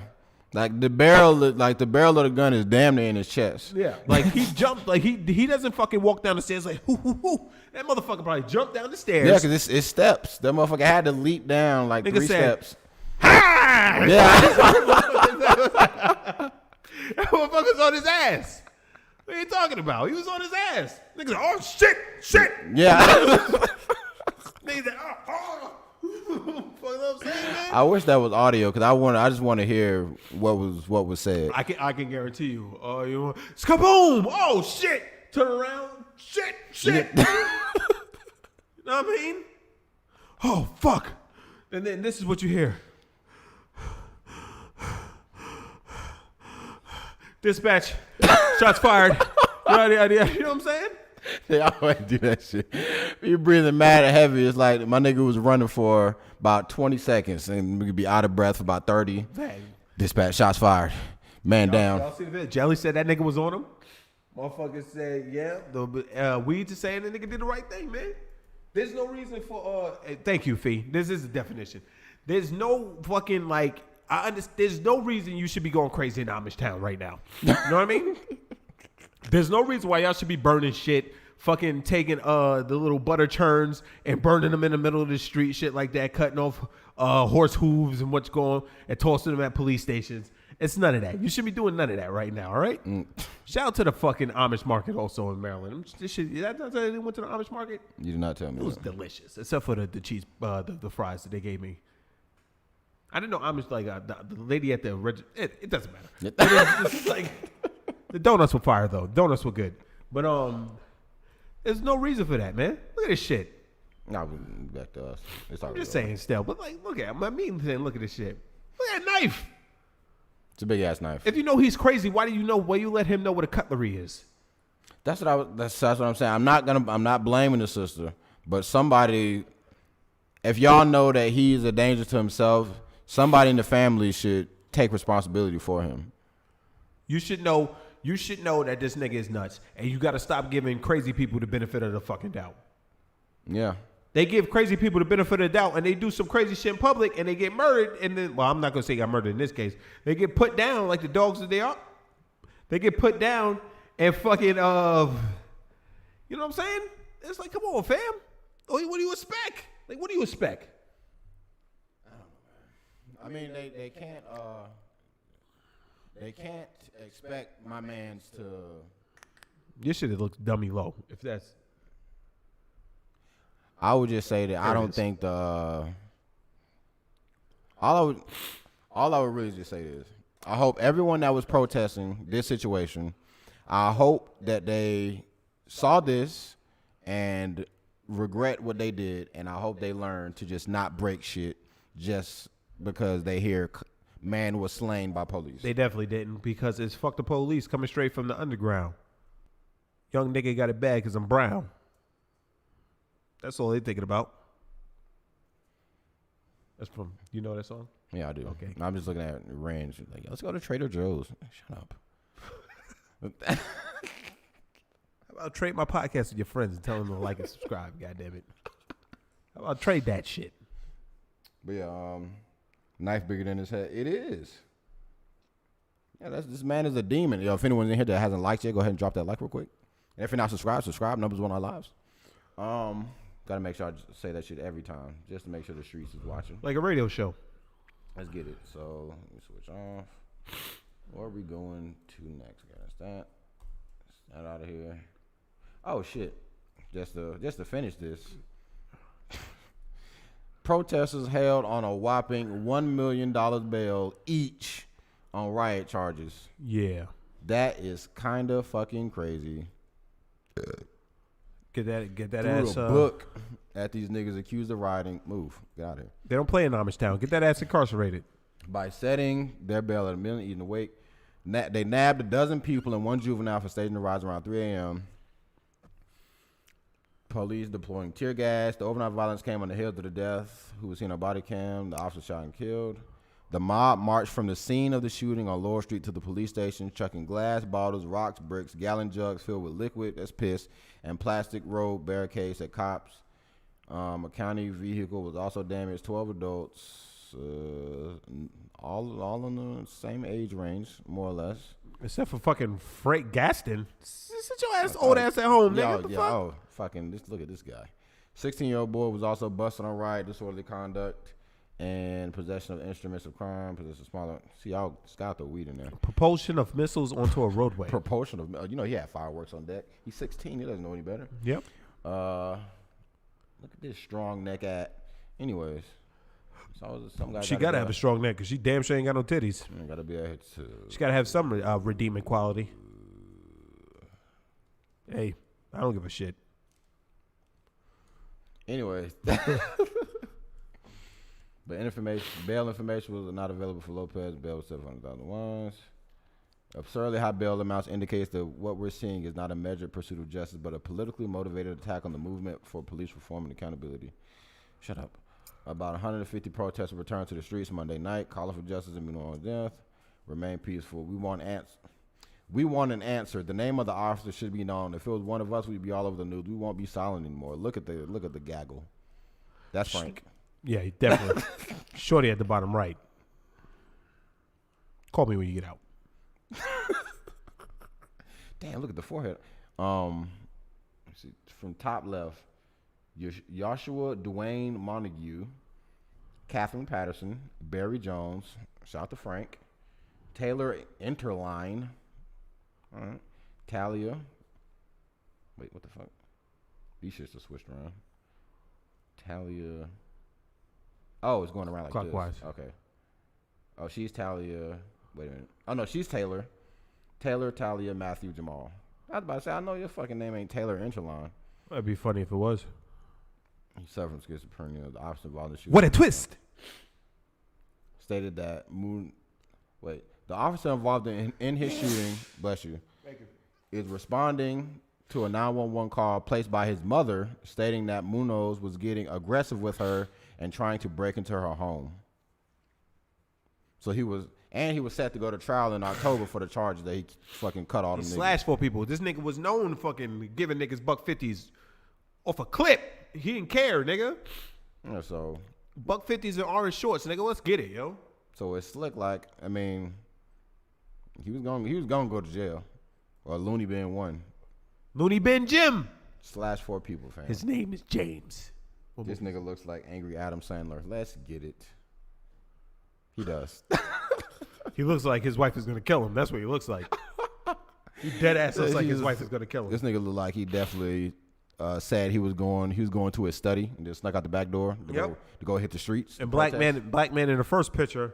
Like the barrel of the gun is damn near in his chest. Yeah. Like he jumped, like he doesn't fucking walk down the stairs like, hoo, hoo, hoo. That motherfucker probably jumped down the stairs. Yeah, because it's steps. That motherfucker had to leap down like nigga 3 said, steps. Ha! Yeah. That motherfucker's on his ass. What are you talking about? He was on his ass. Nigga said, oh shit. Yeah. Nigga said, oh. I'm saying, man? I wish that was audio because I just want to hear what was said. I can guarantee you. Oh, you want skaboom! Oh shit! Turn around. Shit! You know what I mean? Oh fuck! And then this is what you hear. Dispatch. Shots fired. You know what I'm saying? They always do that shit. You breathing mad and heavy. It's like my nigga was running for about 20 seconds and we could be out of breath for about 30. Man. Dispatch, shots fired. Man down. Y'all see the video? Jelly said that nigga was on him. Motherfucker said, yeah, the weeds are saying the nigga did the right thing, man. There's no reason for, thank you, Fee. This is the definition. There's no fucking, like, there's no reason you should be going crazy in Amish town right now. You know what I mean? There's no reason why y'all should be burning shit, fucking taking the little butter churns and burning them in the middle of the street, shit like that, cutting off horse hooves and what's going and tossing them at police stations. It's none of that. You should be doing none of that right now, all right? Shout out to the fucking Amish market also in Maryland. This shit, they went to the Amish market? You did not tell me. It was delicious, except for the cheese, the fries that they gave me. I didn't know Amish, like, the lady at the it doesn't matter. It's like, the donuts were fire, though. Donuts were good. But, there's no reason for that, man. Look at this shit. Nah, back to us. I'm just saying still. But, like, look at my meeting saying, look at this shit. Look at that knife. It's a big ass knife. If you know he's crazy, why do you let him know what a cutlery is? That's what I'm saying. I'm not blaming the sister, but somebody, if y'all know that he's a danger to himself, somebody in the family should take responsibility for him. You should know that this nigga is nuts, and you got to stop giving crazy people the benefit of the fucking doubt. Yeah. They give crazy people the benefit of the doubt, and they do some crazy shit in public, and they get murdered, and then, well, I'm not going to say got murdered in this case. They get put down like the dogs that they are. They get put down and fucking, you know what I'm saying? It's like, come on, fam. What do you expect? Like, what do you expect? I don't know, man. I mean, they can't expect my mans to. Your shit looks dummy low, if that's. I would just say that I don't think all I would really just say is I hope everyone that was protesting this situation, I hope that they saw this and regret what they did, and I hope they learn to just not break shit just because they hear man was slain by police. They definitely didn't, because it's fuck the police coming straight from the underground. Young nigga got it bad because I'm brown. That's all they thinking about. That's from, you know that song? Yeah, I do. Okay. I'm just looking at range. Like, let's go to Trader Joe's. Shut up. How about trade my podcast with your friends and tell them to like and subscribe? God damn it. How about trade that shit? But yeah, knife bigger than his head. It is. Yeah, this man is a demon. Yo, if anyone's in here that hasn't liked yet, go ahead and drop that like real quick. And if you're not subscribe. Numbers one our lives. Gotta make sure I say that shit every time, just to make sure the streets is watching. Like a radio show. Let's get it. So let me switch off. Where are we going to next, guys? That out of here. Oh shit! Just to finish this. Protesters held on a whopping $1 million bail each on riot charges. Yeah. That is kind of fucking crazy. Get that Threw ass. A book at these niggas accused of rioting. Move. Get out of here. They don't play in Amish town. Get that ass incarcerated. By setting their bail at $1 million each in the wake, they nabbed a dozen people and one juvenile for staging the riots around 3 a.m. Police deploying tear gas. The overnight violence came on the heels of the death, who was seen on body cam. The officer shot and killed. The mob marched from the scene of the shooting on Lower Street to the police station, chucking glass bottles, rocks, bricks, gallon jugs filled with liquid, that's piss, and plastic road barricades at cops. A county vehicle was also damaged. 12 adults, all in the same age range, more or less. Except for fucking Frank Gaston. Sit your ass, old ass at home, nigga. What the fuck? Oh, fucking, look at this guy. 16-year-old boy was also busted on riot, disorderly conduct, and possession of instruments of crime, possession of smaller. See, y'all got the weed in there. Propulsion of missiles onto a roadway. Propulsion of, he had fireworks on deck. He's 16. He doesn't know any better. Yep. Look at this strong neck at. Anyways. So some guy She gotta have a strong neck because she damn sure ain't got no titties. Gotta be a She gotta have some redeeming quality. Hey, I don't give a shit. Anyway. But bail information was not available for Lopez. Bail was $700,000. Absurdly high bail amounts indicates that what we're seeing is not a measured pursuit of justice, but a politically motivated attack on the movement for police reform and accountability. Shut up. About 150 protesters returned to the streets Monday night, calling for justice and moving on death. Remain peaceful. We want an answer. The name of the officer should be known. If it was one of us, we'd be all over the news. We won't be silent anymore. Look at the gaggle. That's Frank. Yeah, definitely. Shorty at the bottom right. Call me when you get out. Damn, look at the forehead. Let's see, from top left, Joshua Dwayne Montague, Catherine Patterson, Barry Jones, shout out to Frank, Taylor Interline, all right, Talia. Wait, what the fuck? These shits are switched around. Talia. Oh, it's going around like clockwise. This. Okay. Oh, she's Talia. Wait a minute. Oh, no, she's Taylor. Taylor, Talia, Matthew, Jamal. I was about to say, I know your fucking name ain't Taylor Interline. That'd be funny if it was. He suffered from schizophrenia. The officer involved in the shooting. What a twist! Stated that the officer involved in his shooting, bless you, is responding to a 911 call placed by his mother, stating that Munoz was getting aggressive with her and trying to break into her home. So he was set to go to trial in October for the charges that he fucking cut all them niggas. Slashed 4 people. This nigga was known fucking giving niggas $150s off a clip. He didn't care, nigga. Yeah, so $150s and orange shorts, nigga. Let's get it, yo. So it's slick. Like, I mean, he was gonna go to jail, or Looney Bin 1. Looney Bin Jim. Slash 4 people, fam. His name is James. This nigga looks like angry Adam Sandler. Let's get it. He does. He looks like his wife is gonna kill him. That's what he looks like. He dead ass looks like his wife is gonna kill him. This nigga look like he definitely said he was going to his study and just snuck out the back door to go hit the streets. And black man in the first picture,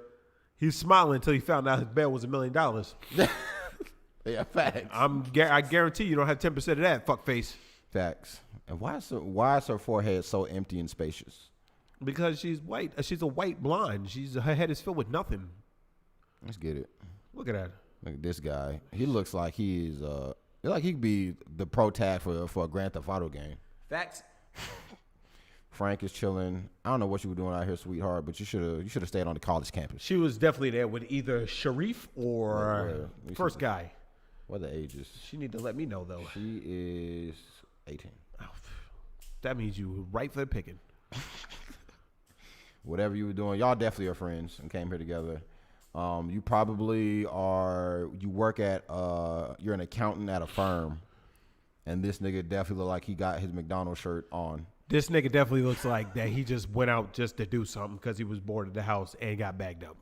he was smiling until he found out his bail was $1 million. Yeah, facts. I guarantee you don't have 10% of that, fuckface. Facts. And why is her forehead so empty and spacious? Because she's white. She's a white blonde. Her head is filled with nothing. Let's get it. Look at that. Look at this guy. He looks like he is. Like he could be the pro tag for a Grand Theft Auto game. Facts. Frank is chilling. I don't know what you were doing out here, sweetheart, but you should have stayed on the college campus. She was definitely there with either Sharif or first guy. What are the ages? She need to let me know though. She is 18. Oh, that means you were right for the picking. Whatever you were doing, y'all definitely are friends and came here together. You probably are. You work at. You're an accountant at a firm, and this nigga definitely look like he got his McDonald's shirt on. This nigga definitely looks like that he just went out just to do something because he was bored at the house and got bagged up.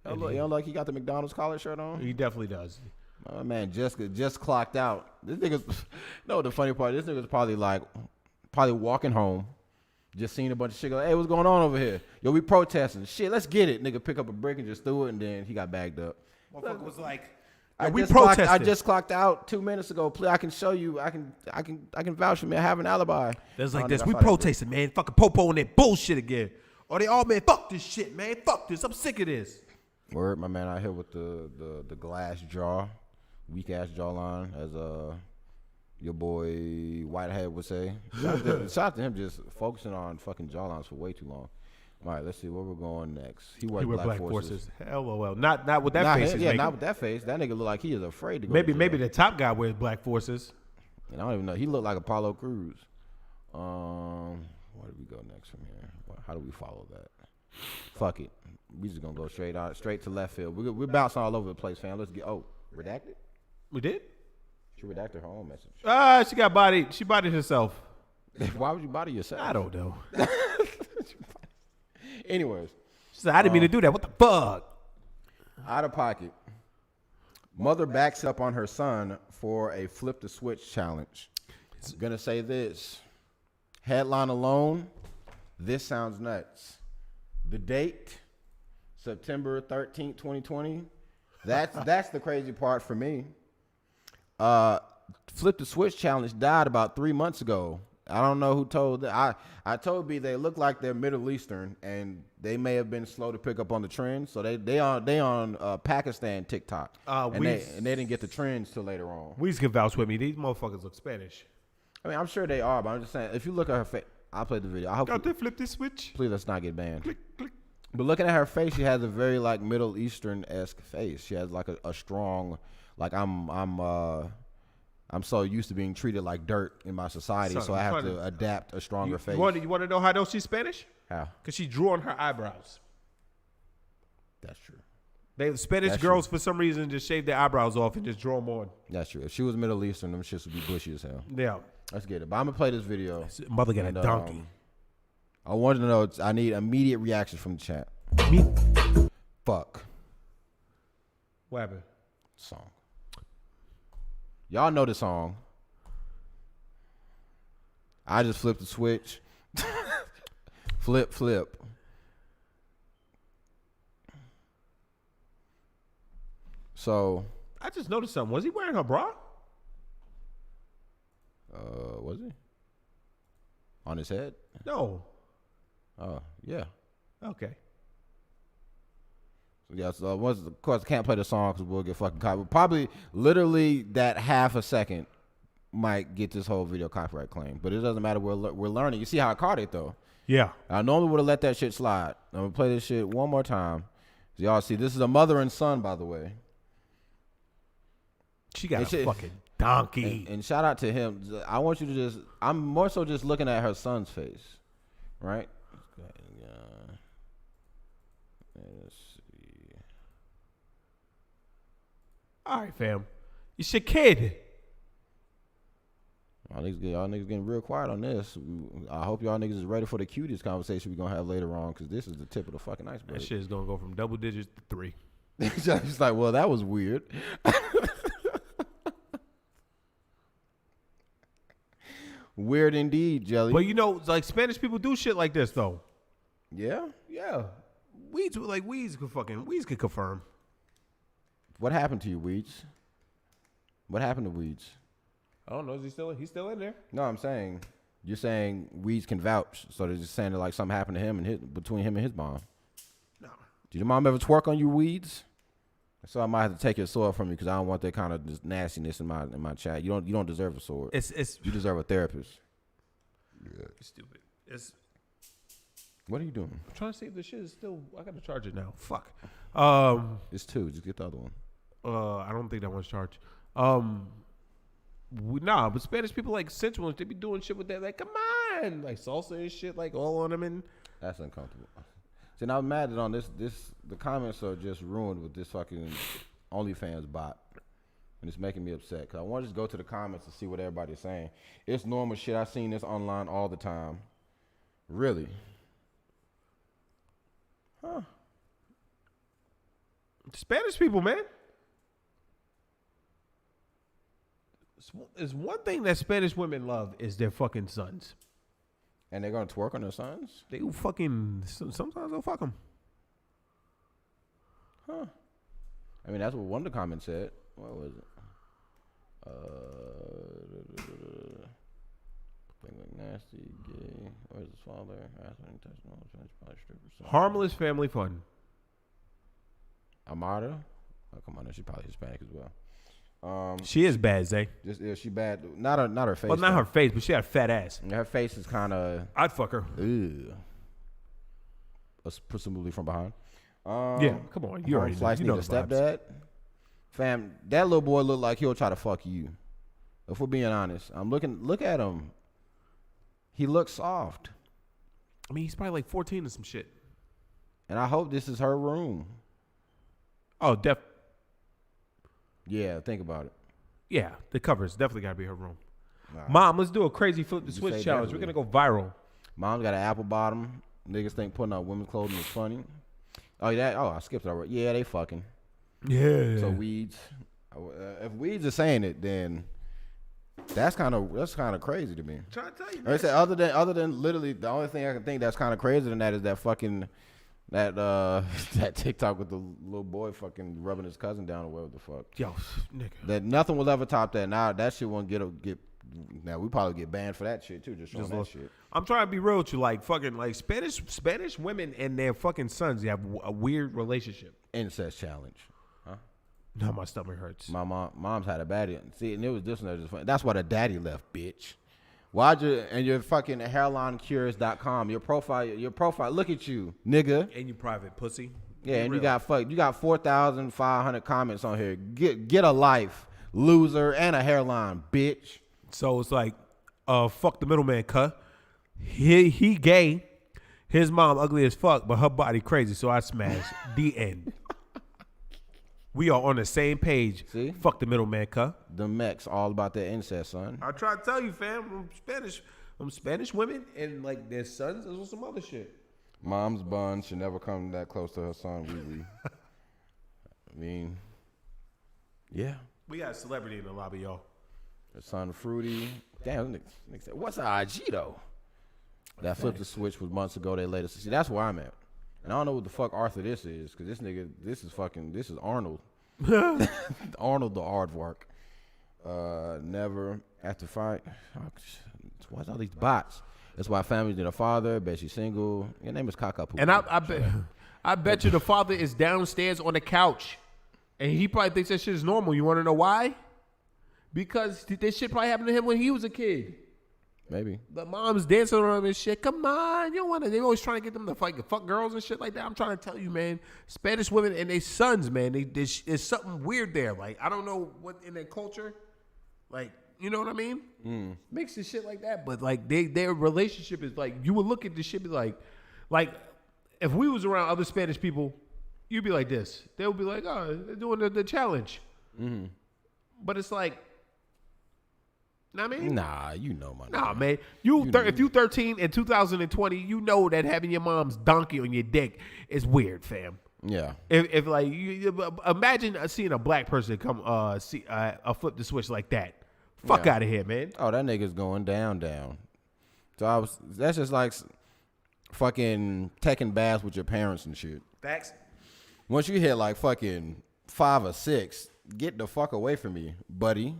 You don't like he got the McDonald's collar shirt on? He definitely does. Oh man, just clocked out. This nigga's. No, the funny part. This nigga's probably walking home. Just seen a bunch of shit. Hey, what's going on over here? Yo, we protesting. Shit, let's get it. Nigga, pick up a brick and just threw it, and then he got bagged up. Motherfucker was like, we protested. I just clocked out 2 minutes ago. Please, I can show you. I can vouch for me. I have an alibi. There's like this. We protesting, man. Fucking Popo and that bullshit again. Or they all, man, fuck this shit, man. Fuck this. I'm sick of this. Word, my man out here with the glass jaw, weak ass jawline, as your boy Whitehead would say. Shout out to him just focusing on fucking jawlines for way too long. All right, let's see where we're going next. He wears Black Forces. LOL. Not with that face. Not with that face. That nigga look like he is afraid to go. Maybe the top guy wears Black Forces. And I don't even know. He looked like Apollo Crews. Where do we go next from here? How do we follow that? Fuck it. We just gonna go straight to left field. We're bouncing all over the place, fam. Let's get. Oh, redacted. We did. She redacted her own message. She got bodied. She bodied herself. Why would you body yourself? I don't know. Anyways. She said, I didn't mean to do that. What the fuck? Out of pocket. Mother backs up on her son for a flip the switch challenge. I'm going to say this. Headline alone, this sounds nuts. The date, September 13th, 2020. That's the crazy part for me. Flip the Switch challenge died about 3 months ago. I don't know who told that. I told B they look like they're Middle Eastern, and they may have been slow to pick up on the trends. So they on Pakistan TikTok, and they didn't get the trends till later on. Weez can vouch with me. These motherfuckers look Spanish. I mean, I'm sure they are, but I'm just saying, if you look at her face, I'll play the video. I hope Got to flip this switch. please let's not get banned. Click, click. But looking at her face, she has a very like Middle Eastern-esque face. She has like a strong, like I'm so used to being treated like dirt in my society, Son, so I have to adapt a stronger face. You want to know how I know she's Spanish? How? Because she drew on her eyebrows. That's true. Spanish That's girls, for some reason, just shave their eyebrows off and just draw them on. That's true. If she was Middle Eastern, them shits would be bushy as hell. Yeah. Let's get it. But I'm going to play this video. Mother got a donkey. I wanted to know, I need immediate reactions from the chat. Me? Fuck. What happened? Song. Y'all know the song. I just flipped the switch. Flip. So. I just noticed something. Was he wearing her bra? Was he? On his head? No. Oh, yeah. Okay. So yeah, so of course I can't play the song because we'll get fucking copyright. Probably literally that half a second might get this whole video copyright claim, but it doesn't matter. We're learning. You see how I caught it though? Yeah. I normally would have let that shit slide. I'm gonna play this shit one more time. So y'all see, this is a mother and son, by the way. She got a fucking donkey. And shout out to him. I want you to I'm more so just looking at her son's face, right? Let's see. All right, fam. It's your kid. Y'all niggas getting real quiet on this. I hope y'all niggas is ready for the Cuties conversation we're going to have later on, because this is the tip of the fucking iceberg. That shit is going to go from double digits to 3. It's like, well, that was weird. Weird indeed, Jelly. But you know, like Spanish people do shit like this, though. Yeah? Yeah. Weeds could confirm. What happened to you, Weeds? What happened to Weeds? I don't know. He's still in there? No, I'm saying, you're saying Weeds can vouch, so they're just saying that like something happened to him and between him and his mom. No. Did your mom ever twerk on you, Weeds? So I might have to take your sword from you because I don't want that kind of just nastiness in my chat. You don't deserve a sword. You deserve a therapist. Yeah. You're stupid. What are you doing? I'm trying to see if the shit is still. I gotta charge it now. Fuck. It's 2. Just get the other one. I don't think that one's charged. Nah, but Spanish people like sensual. They be doing shit with that. Like, come on, like salsa and shit, like all on them. And that's uncomfortable. See, now I'm mad that on this. The comments are just ruined with this fucking OnlyFans bot, and it's making me upset. Cause I want to just go to the comments and see what everybody's saying. It's normal shit. I've seen this online all the time. Really. Huh. Spanish people, man. It's one thing that Spanish women love is their fucking sons. And they're gonna twerk on their sons? They will fucking, sometimes they'll fuck them. Huh. I mean, that's what one of the comments said. What was it? Nasty, gay. Where's his father? Harmless family fun. Amada? Oh, come on, she's probably Hispanic as well. She is bad, Zay. She bad. Not her face. Well, not her face, but she had a fat ass. Her face is kind of. I'd fuck her. Ew. Presumably from behind. Yeah, come on. You already know. You know the stepdad. Fam, that little boy look like he'll try to fuck you. If we're being honest, look at him. He looks soft. I mean, he's probably like 14 or some shit. And I hope this is her room. Oh, yeah, think about it. Yeah, the covers definitely got to be her room. Nah. Mom, let's do a crazy flip the switch challenge. We're going to go viral. Mom's got an apple bottom. Niggas think putting on women's clothing is funny. I skipped it already. Yeah, they fucking. Yeah. So Weeds. If Weeds are saying it, then that's kind of crazy to me. I'm trying to tell you. I said other than literally the only thing I can think that's kind of crazy than that is that fucking That that TikTok with the little boy fucking rubbing his cousin down or whatever the fuck. Yo, nigga. That nothing will ever top that. Now that shit won't get. Now we probably get banned for that shit too. Just showing that shit. I'm trying to be real with you, like fucking like Spanish women and their fucking sons. They have a weird relationship. Incest challenge. Huh? Now my stomach hurts. My mom's had a baddie. See, and it was this one that was funny. That's why the daddy left, bitch. Why'd you and your fucking hairlinecures.com, your profile, look at you, nigga. And you private pussy. Yeah, and you got 4,500 comments on here. Get a life, loser, and a hairline, bitch. So it's like, fuck the middleman, cuh. He gay. His mom ugly as fuck, but her body crazy. So I smashed. The end. We are on the same page. See? Fuck the middleman, cuh. The Mex all about that incest, son. I try to tell you, fam. I'm Spanish women and like their sons or some other shit. Mom's bun should never come that close to her son. I mean, yeah. We got a celebrity in the lobby, y'all. Her son Fruity. Damn, nigga said, what's an IG though? That flipped the switch was months ago. They later see that's where I'm at. And I don't know what the fuck Arthur this is, because this is Arnold. Arnold the aardvark. Never after fight. What's all these bots? That's why families need a father. Bet she's single. Your name is Kakapu. And I bet you the father is downstairs on the couch, and he probably thinks that shit is normal. You want to know why? Because this shit probably happened to him when he was a kid. Maybe. The mom's dancing on him and shit. Come on, you don't want to. They always trying to get them to fuck girls and shit like that. I'm trying to tell you, man. Spanish women and their sons, man. There's something weird there. Like I don't know what in their culture, like you know what I mean? Makes this shit like that. But like their relationship is like you would look at this shit be like if we was around other Spanish people, you'd be like this. They would be like, oh, they're doing the challenge. Mm-hmm. But it's like. Know what I mean? Nah, you know my name. Nah, man. If you 13 in 2020, you know that having your mom's donkey on your dick is weird, fam. Yeah. If like imagine seeing a black person come flip the switch like that. Fuck out of here, man. Oh, that nigga's going down. So that's just like fucking taking baths with your parents and shit. Facts. Once you hit like fucking 5 or 6, get the fuck away from me, buddy.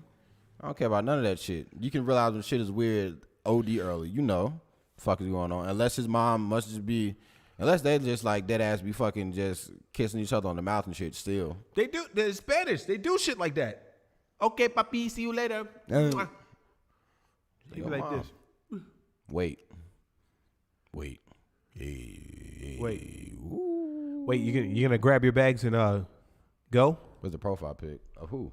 I don't care about none of that shit. You can realize when shit is weird OD early. You know, fuck is going on. Unless his mom must just be, unless they just like dead ass be fucking just kissing each other on the mouth and shit still. They do. They're Spanish. They do shit like that. Okay, papi, see you later. They be like mom. this. Wait. Wait, you gonna grab your bags and go? What's the profile pic of who?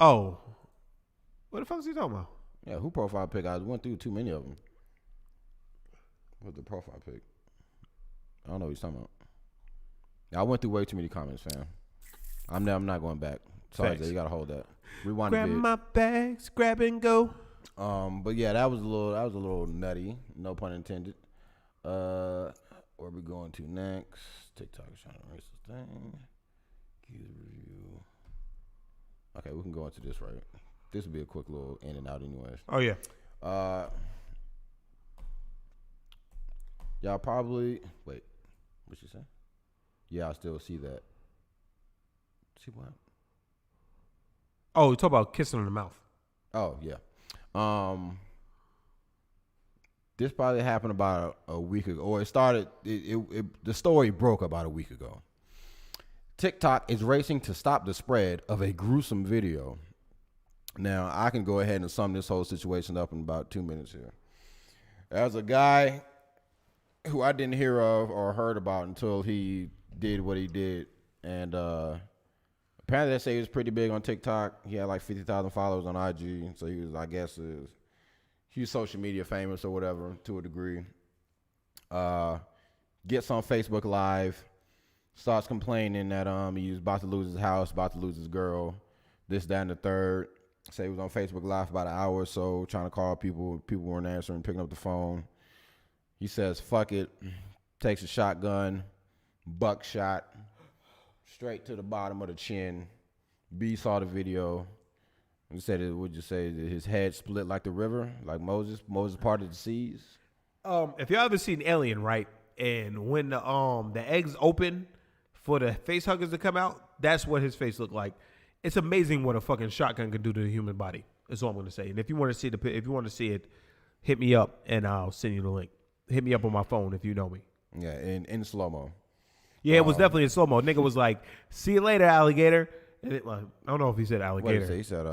Oh, what the fuck is he talking about? Yeah, who profile pic? I went through too many of them. What's the profile pic? I don't know what he's talking about. I went through way too many comments, fam. I'm not going back. Sorry, Jay, you gotta hold that. Rewind grab the vid. my bags, grab and go. But yeah, that was a little nutty. No pun intended. Where we going to next? TikTok is trying to erase this thing. Key review. Okay, we can go into this right. This will be a quick little in and out, anyways. Oh yeah. Y'all probably wait. What you say? Yeah, I still see that. See what? Oh, you talk about kissing on the mouth. Oh yeah. This probably happened about a week ago, or it started. The story broke about a week ago. TikTok is racing to stop the spread of a gruesome video. Now, I can go ahead and sum this whole situation up in about 2 minutes here. There's a guy who I didn't hear of or heard about until he did what he did. And apparently they say he was pretty big on TikTok. He had like 50,000 followers on IG. So he was, I guess, he's social media famous or whatever to a degree. Gets on Facebook Live. Starts complaining that he was about to lose his house, about to lose his girl, this, that, and the third. Say he was on Facebook Live for about an hour or so, trying to call people. People weren't answering, picking up the phone. He says, fuck it. Takes a shotgun, buckshot, straight to the bottom of the chin. B saw the video. He said, would you say that his head split like the river, like Moses parted the seas? If y'all ever seen Alien, right? And when the eggs open for the face huggers to come out, that's what his face looked like. It's amazing what a fucking shotgun can do to the human body. That's all I'm gonna say. And if you want to see it, hit me up and I'll send you the link. Hit me up on my phone if you know me. Yeah, in slow mo. Yeah, it was definitely in slow mo. Nigga was like, "See you later, alligator." And I don't know if he said alligator. What did he say? He said,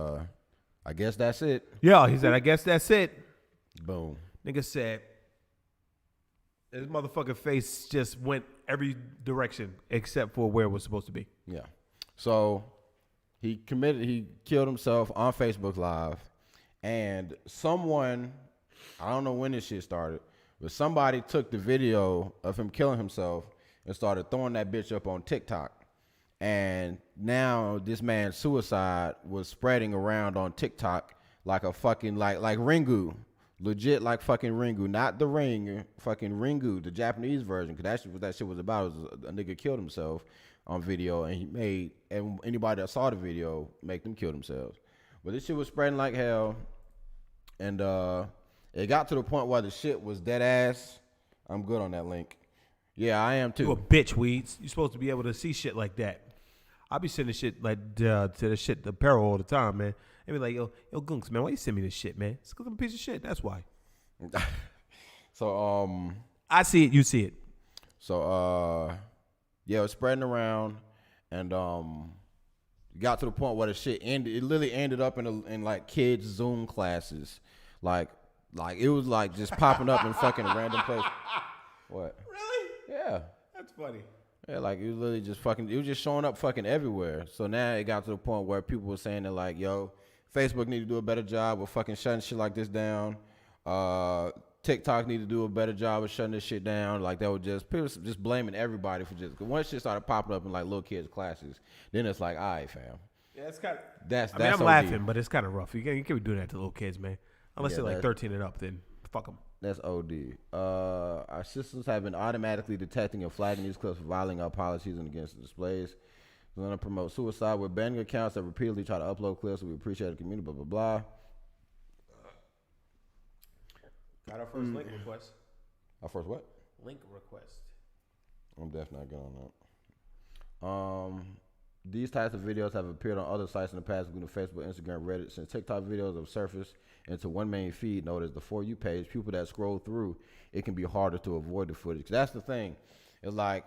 "I guess that's it." Yeah, he said, "I guess that's it." Boom. Nigga said, his motherfucking face just went every direction except for where it was supposed to be. Yeah. So he killed himself on Facebook Live, and someone, I don't know when this shit started, but somebody took the video of him killing himself and started throwing that bitch up on TikTok. And now this man's suicide was spreading around on TikTok like a fucking, like Ringu. Legit like fucking Ringu. Not the Ring, fucking Ringu, the Japanese version. Because that's what that shit was about. It was a nigga killed himself on video, and anybody that saw the video make them kill themselves. But this shit was spreading like hell. And it got to the point where the shit was dead ass. I'm good on that link. Yeah, I am too. You a bitch, Weeds. You supposed to be able to see shit like that. I be sending shit like to the peril all the time, man. They be like, yo, Gunks, man, why you send me this shit, man? It's because I'm a piece of shit. That's why. So, I see it. You see it. So, yeah, it was spreading around, and got to the point where the shit ended. It literally ended up in like kids' Zoom classes, like it was like just popping up in fucking random places. What? Really? Yeah. That's funny. Yeah, like it was literally just fucking. It was just showing up fucking everywhere. So now it got to the point where people were saying that like, yo, Facebook need to do a better job of fucking shutting shit like this down. TikTok need to do a better job of shutting this shit down. Like that was just people just blaming everybody for just. Cause once shit started popping up in like little kids' classes, then it's like, all right, fam. Yeah, it's kind of. That's I'm OD. laughing, but it's kind of rough. You can't be doing that to little kids, man. Unless Yeah, they're like 13 and up, then fuck them. That's OD. Our systems have been automatically detecting and flagging these clips for violating our policies and against the displays. We're going to promote suicide. We're banning accounts that repeatedly try to upload clips. So we appreciate the community, blah, blah, blah. Got our first link request. Our first what? Link request. I'm definitely not good on that. These types of videos have appeared on other sites in the past, including Facebook, Instagram, Reddit. Since TikTok videos have surfaced into one main feed known as the For You page, people that scroll through, it can be harder to avoid the footage. That's the thing. It's like,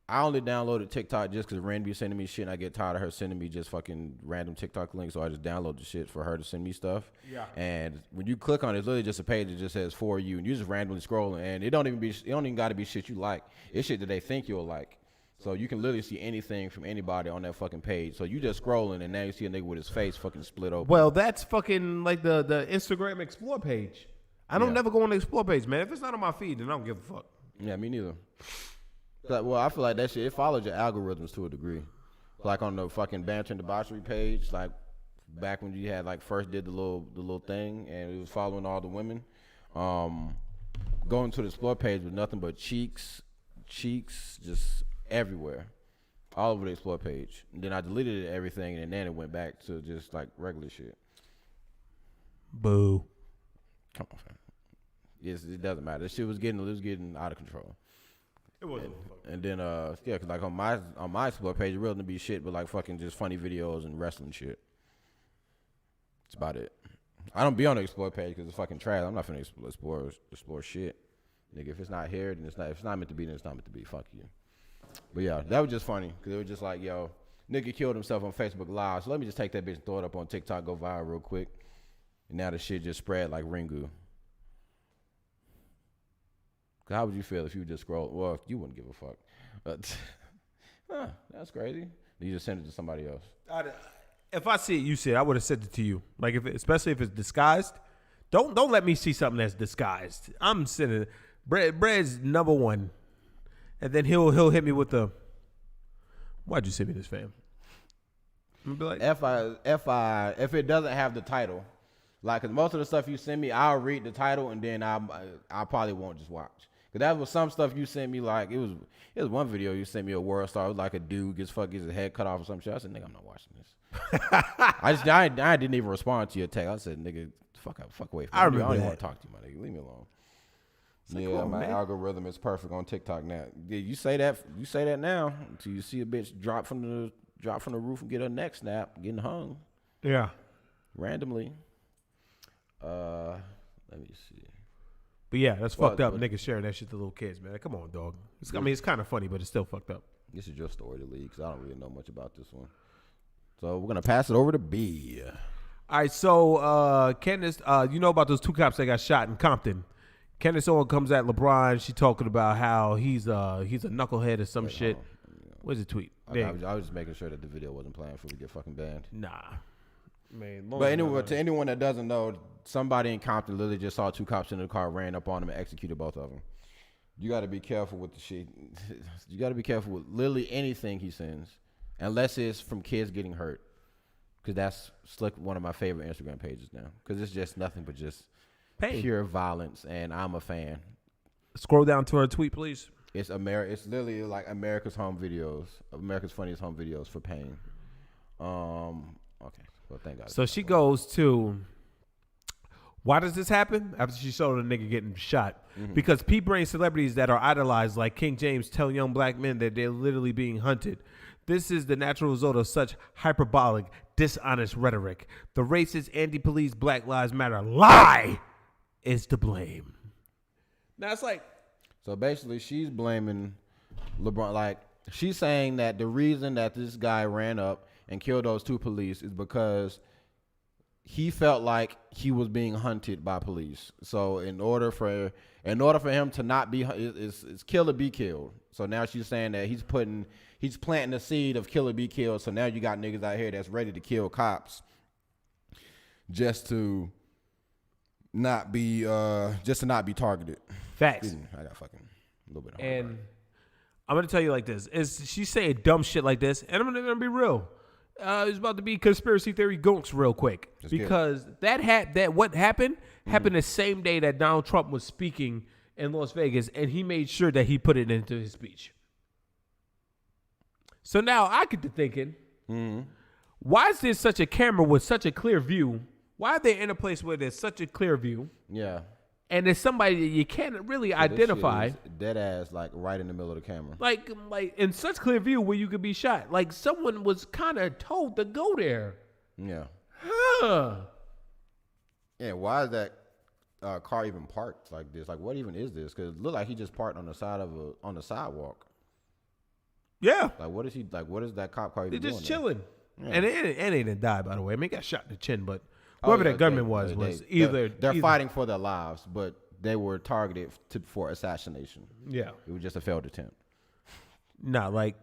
I only downloaded TikTok just because Randy be sending me shit, and I get tired of her sending me just fucking random TikTok links, so I just download the shit for her to send me stuff. Yeah. And when you click on it, it's literally just a page that just says For You, and you just randomly scrolling, and it don't even got to be shit you like. It's shit that they think you'll like. So you can literally see anything from anybody on that fucking page. So you just scrolling, and now you see a nigga with his face fucking split open. Well, that's fucking like the Instagram Explore page. I don't never go on the Explore page, man. If it's not on my feed, then I don't give a fuck. Yeah, me neither. Well, I feel like that shit, it follows your algorithms to a degree. Like on the fucking Banter Debauchery page, like back when you had like first did the little thing, and it was following all the women. Going to the Explore page with nothing but cheeks, just everywhere, all over the Explore page. And then I deleted everything, and then it went back to just like regular shit. Boo. Come on, fam. Yes, it doesn't matter. This shit was getting out of control. It wasn't. And then yeah, cause like on my Explore page, it really didn't be shit, but like fucking just funny videos and wrestling shit. That's about it. I don't be on the Explore page because it's fucking trash. I'm not finna explore shit, nigga. If it's not here, then it's not. If it's not meant to be, then it's not meant to be. Fuck you. But yeah, that was just funny because it was just like, yo, nigga killed himself on Facebook Live, so let me just take that bitch and throw it up on TikTok, go viral real quick, and now the shit just spread like Ringu. How would you feel if you just scroll? Well, you wouldn't give a fuck. But, that's crazy. You just send it to somebody else. If I see it, you see it. I would have sent it to you. Like especially if it's disguised. Don't let me see something that's disguised. I'm sending it. Bread's number one, and then he'll hit me with the. Why'd you send me this, fam? I'm gonna be like, if it doesn't have the title, like, cause most of the stuff you send me, I'll read the title and then I probably won't just watch. Cause that was some stuff you sent me, like it was one video you sent me a world star. It was like a dude gets his head cut off or some shit. I said, nigga, I'm not watching this. I didn't even respond to your text. I said, nigga, fuck away from me. I remember I don't that. want to talk to you, my nigga. Leave me alone. Like, yeah, come on, my man. algorithm is perfect on TikTok now. Yeah, you say that now until you see a bitch drop from the roof and get her neck snapped, getting hung Yeah. randomly. Let me see. But yeah, that's Well, fucked up. but- Niggas sharing that shit to little kids, man. Come on, dog. I mean, it's kind of funny, but it's still fucked up. This is your story to lead because I don't really know much about this one. So we're gonna pass it over to B. All right, so Candace, you know about those 2 cops that got shot in Compton. Candace Owens comes at LeBron. She talking about how he's a knucklehead or some shit. Where's the tweet? I was just making sure that the video wasn't playing before we get fucking banned. Nah, man. But anyway, to anyone that doesn't know, somebody in Compton literally just saw 2 cops in the car, ran up on them, and executed both of them. You got to be careful with the shit. You got to be careful with literally anything he sends, unless it's from kids getting hurt. Because that's Slick, one of my favorite Instagram pages now. Because it's just nothing but just Pain. pure violence, and I'm a fan. Scroll down to her tweet, please. It's literally like America's funniest home videos for pain. Okay. Well, thank God. So she goes to, why does this happen? After she saw the nigga getting shot. Because P-brain celebrities that are idolized like King James tell young black men that they're literally being hunted. This is the natural result of such hyperbolic, dishonest rhetoric. The racist, anti-police, Black Lives Matter lie is to blame. Now it's like, So basically, she's blaming LeBron. Like, she's saying that the reason that this guy ran up and killed those 2 police is because he felt like he was being hunted by police. So in order for him to not be, it's kill or be killed. So now she's saying that he's planting the seed of kill or be killed. So now you got niggas out here that's ready to kill cops just to not be targeted. facts. I got fucking a little bit of And I'm going to tell you like this. She's saying dumb shit like this, and I'm going to be real. It's about to be conspiracy theory gonks real quick. Because what happened the same day that Donald Trump was speaking in Las Vegas, and he made sure that he put it into his speech. So now I get to thinking, why is there such a camera with such a clear view? Why are they in a place where there's such a clear view? Yeah. And there's somebody that you can't really identify. Dead ass, like right in the middle of the camera. Like in such clear view where you could be shot. Like someone was kind of told to go there. Yeah. Huh. Yeah. Why is that car even parked like this? Like, what even is this? Because it looked like he just parked on the side of on the sidewalk. Yeah. Like, what is he? Like, what is that cop car even They're doing? just chilling. Yeah. And it didn't die, by the way. I mean, he got shot in the chin, but whoever that gunman was either. They're fighting for their lives, but they were targeted for assassination. Yeah. It was just a failed attempt. Nah, like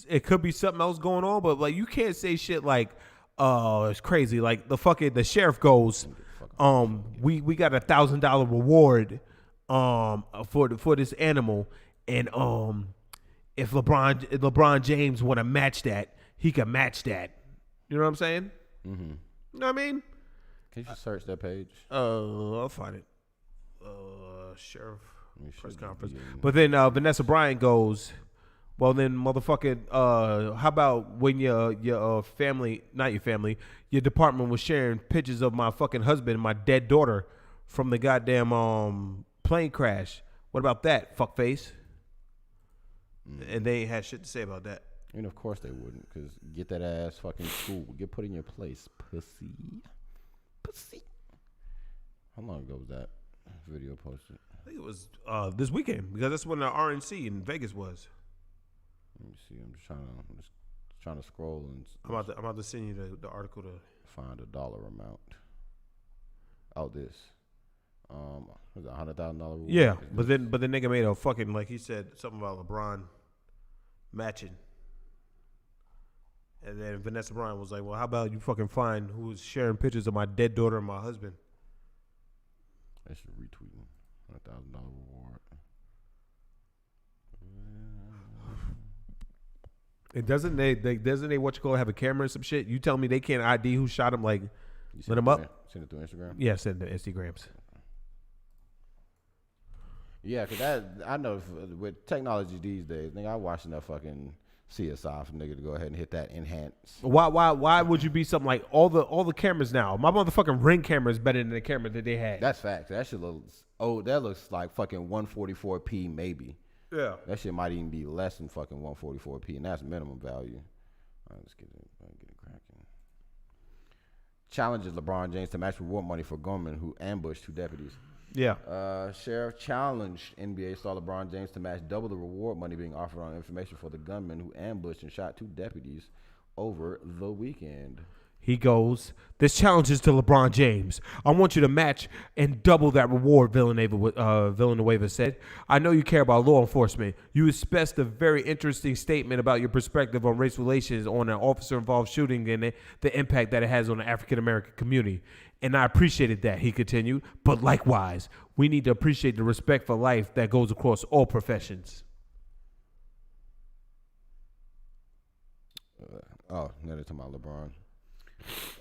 it could be something else going on, but like you can't say shit like, oh, it's crazy. Like the sheriff goes, we got $1,000 reward for this animal, and if LeBron James want to match that, he can match that. You know what I'm saying? Mm-hmm. You know what I mean? Can you just search that page? I'll find it. Sheriff We should press just conference. be in- But then Vanessa Bryant goes, well then motherfucking how about when your family, not your family, your department was sharing pictures of my fucking husband and my dead daughter from the goddamn plane crash. What about that, fuckface? And they ain't had shit to say about that. And of course they wouldn't, because get that ass fucking school. Get put in your place, pussy. Pussy. How long ago was that video posted? I think it was this weekend, because that's when the RNC in Vegas was. Let me see. I'm just trying to scroll and I'm about to send you the article to find a dollar amount. Oh, this. Was it $100,000 reward? Yeah, but then the nigga made a fucking, like he said something about LeBron matching. And then Vanessa Bryant was like, well, how about you fucking find who was sharing pictures of my dead daughter and my husband? I should retweet him. $100,000 reward. And doesn't they what you call it, have a camera and some shit? You tell me they can't ID who shot him, like You let send him it up? through- Send it through Instagram? Yeah, send the Instagrams. Yeah, because I know with technology these days, nigga, I watching that fucking CSI for nigga to go ahead and hit that enhance. Why would you be something like all the cameras now? My motherfucking Ring camera is better than the camera that they had. That's facts. That shit looks Oh, that looks like fucking 144p maybe. Yeah. That shit might even be less than fucking 144p, and that's minimum value. All right, let's get it cracking. Challenges LeBron James to match reward money for gunmen who ambushed 2 deputies. Yeah. Sheriff challenged NBA star LeBron James to match double the reward money being offered on information for the gunman who ambushed and shot 2 deputies over the weekend. He goes, this challenge is to LeBron James. I want you to match and double that reward, Villanueva said. I know you care about law enforcement. You expressed a very interesting statement about your perspective on race relations on an officer-involved shooting and the impact that it has on the African-American community. And I appreciated that, he continued. But likewise, we need to appreciate the respect for life that goes across all professions. Another to my LeBron.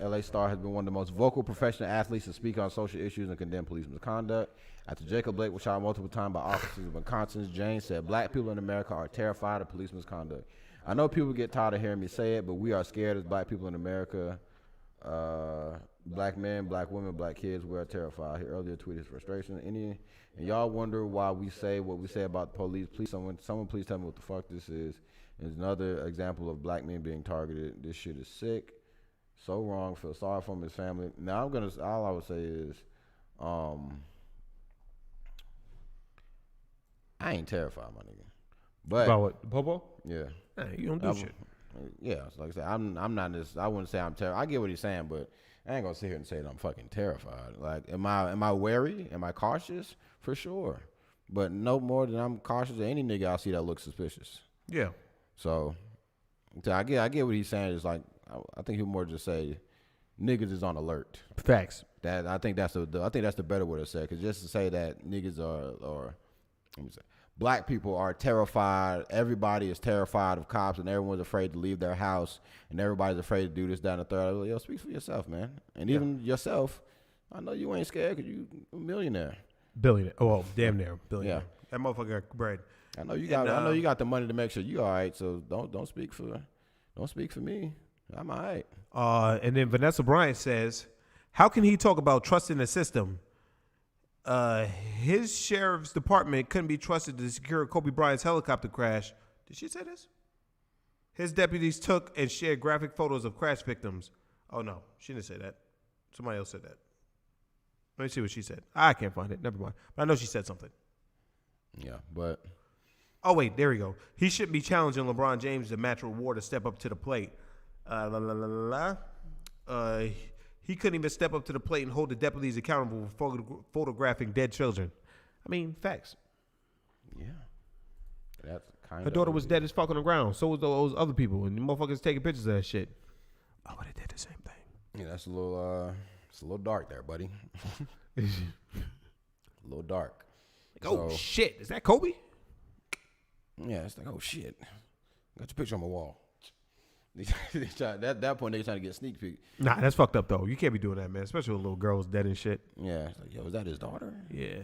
LA star has been one of the most vocal professional athletes to speak on social issues and condemn police misconduct. After Jacob Blake was shot multiple times by officers of Wisconsin, James said, black people in America are terrified of police misconduct. I know people get tired of hearing me say it, but we are scared as black people in America. Black men, black women, black kids, we are terrified. He earlier tweeted his frustration. And y'all wonder why we say what we say about the police. Please, someone please tell me what the fuck this is. It's another example of black men being targeted. This shit is sick. So wrong. Feel sorry for his family. Now all I would say is, I ain't terrified, my nigga. But About what? Popo? yeah, Hey, you don't do shit. Yeah, like I said, I'm not this. I wouldn't say I'm terrified. I get what he's saying, but I ain't gonna sit here and say that I'm fucking terrified. Like, am I wary? Am I cautious? For sure, but no more than I'm cautious of any nigga I see that looks suspicious. Yeah. So I get what he's saying. Is like, I think he'll more just say niggas is on alert. Facts. That I think that's the better way to say it. Cause just to say that niggas are let me say, black people are terrified. Everybody is terrified of cops, and everyone's afraid to leave their house, and everybody's afraid to do this, that, and the third. Like, yo, speak for yourself, man. And even yourself, I know you ain't scared because you a millionaire. Billionaire. Oh, well, damn near billionaire. Yeah. That motherfucker got bread. I know you got the money to make sure you all right. So don't speak for me. I'm all right. And then Vanessa Bryant says, how can he talk about trusting the system? His sheriff's department couldn't be trusted to secure Kobe Bryant's helicopter crash. Did she say this? His deputies took and shared graphic photos of crash victims. Oh, no. She didn't say that. Somebody else said that. Let me see what she said. I can't find it. Never mind. But I know she said something. Yeah, but... Oh, wait. There we go. He shouldn't be challenging LeBron James to match reward to step up to the plate. He couldn't even step up to the plate and hold the deputies accountable for photographing dead children. I mean, facts. Yeah. That's kind of... Her daughter was dead as fuck on the ground. So was those other people. And the motherfuckers taking pictures of that shit. I would have did the same thing. Yeah, that's a little dark there, buddy. A little dark. Like, oh, shit. Is that Kobe? Yeah, it's like, oh, shit. Got your picture on my wall. At that point, they trying to get a sneak peek. Nah, that's fucked up, though. You can't be doing that, man. Especially with little girls dead and shit. Yeah. It's like, yo, is that his daughter? Yeah.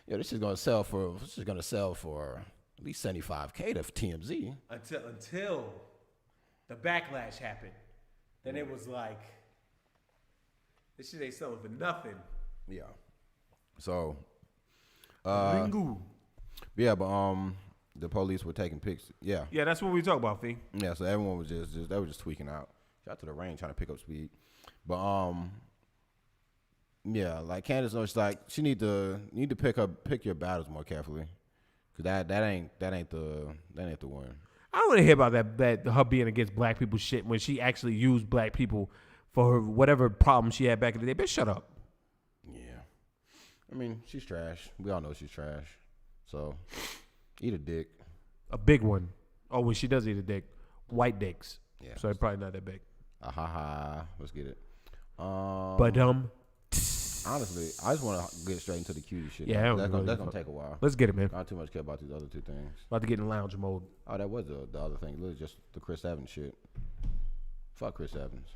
Yo, this is gonna sell for at least $75K to TMZ. Until the backlash happened. Then it was like, this shit ain't selling for nothing. Yeah. So, Ringu. yeah, but the police were taking pics. Yeah. Yeah, that's what we talk about, Fee. Yeah. So everyone was they were just tweaking out. Shout out to the rain trying to pick up speed, but yeah, like Candace knows, like she need to pick your battles more carefully, cause that ain't the one. I don't want to hear about that her being against black people shit when she actually used black people for her whatever problem she had back in the day. Bitch, shut up. Yeah. I mean, she's trash. We all know she's trash. So, eat a dick. A big one. Oh, when she does eat a dick. White dicks. Yeah. So it's probably not that big. Let's get it. But honestly, I just want to get straight into the cutie shit. Yeah, that's gonna take a while. Let's get it, man. Not too much care about these other two things. About to get in lounge mode. Oh, that was the other thing. Literally just the Chris Evans shit. Fuck Chris Evans.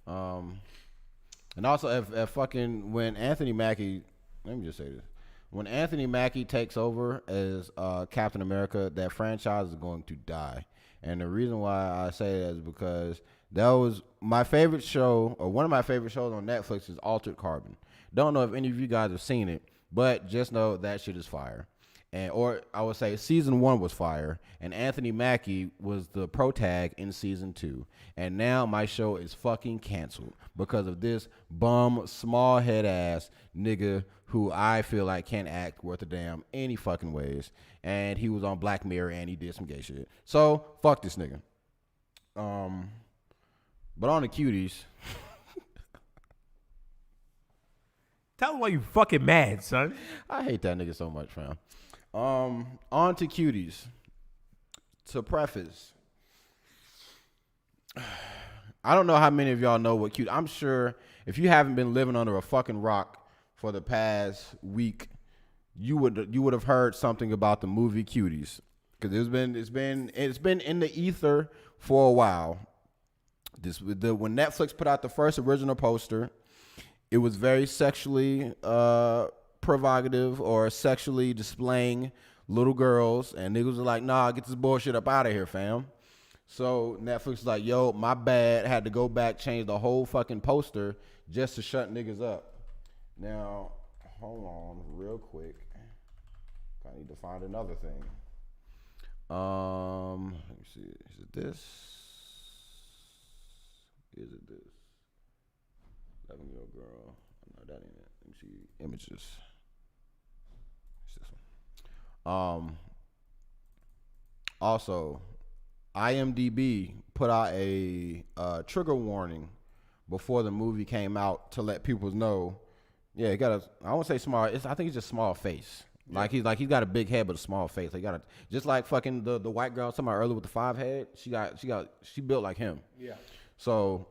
And also if fucking when Anthony Mackie, let me just say this. When Anthony Mackie takes over as Captain America, that franchise is going to die. And the reason why I say that is because that was my favorite show, or one of my favorite shows on Netflix is Altered Carbon. Don't know if any of you guys have seen it, but just know that shit is fire. Or I would say season 1 was fire, and Anthony Mackie was the protag in season 2. And now my show is fucking canceled because of this bum, small head ass nigga who I feel like can't act worth a damn any fucking ways. And he was on Black Mirror and he did some gay shit. So fuck this nigga. But on the Cuties. Tell him why you fucking mad, son. I hate that nigga so much, fam. On to Cuties. To preface, I don't know how many of y'all know what Cuties. I'm sure if you haven't been living under a fucking rock for the past week, you would have heard something about the movie Cuties, because it's been in the ether for a while. When Netflix put out the first original poster, it was very sexually provocative or sexually displaying little girls, and niggas were like, nah, get this bullshit up out of here, fam. So Netflix was like, yo, my bad, had to go back, change the whole fucking poster just to shut niggas up. Now, hold on real quick. I need to find another thing. Let me see. Is it this? Is it this? 11-year-old girl. No, that ain't it. Let me see images. It's this one. Also, IMDb put out a trigger warning before the movie came out to let people know. Yeah, it got I won't say small. I think it's just small face. Yeah. He's got a big head but a small face. Like just like fucking the white girl I was talking about earlier with the 5 head. She built like him. Yeah. So,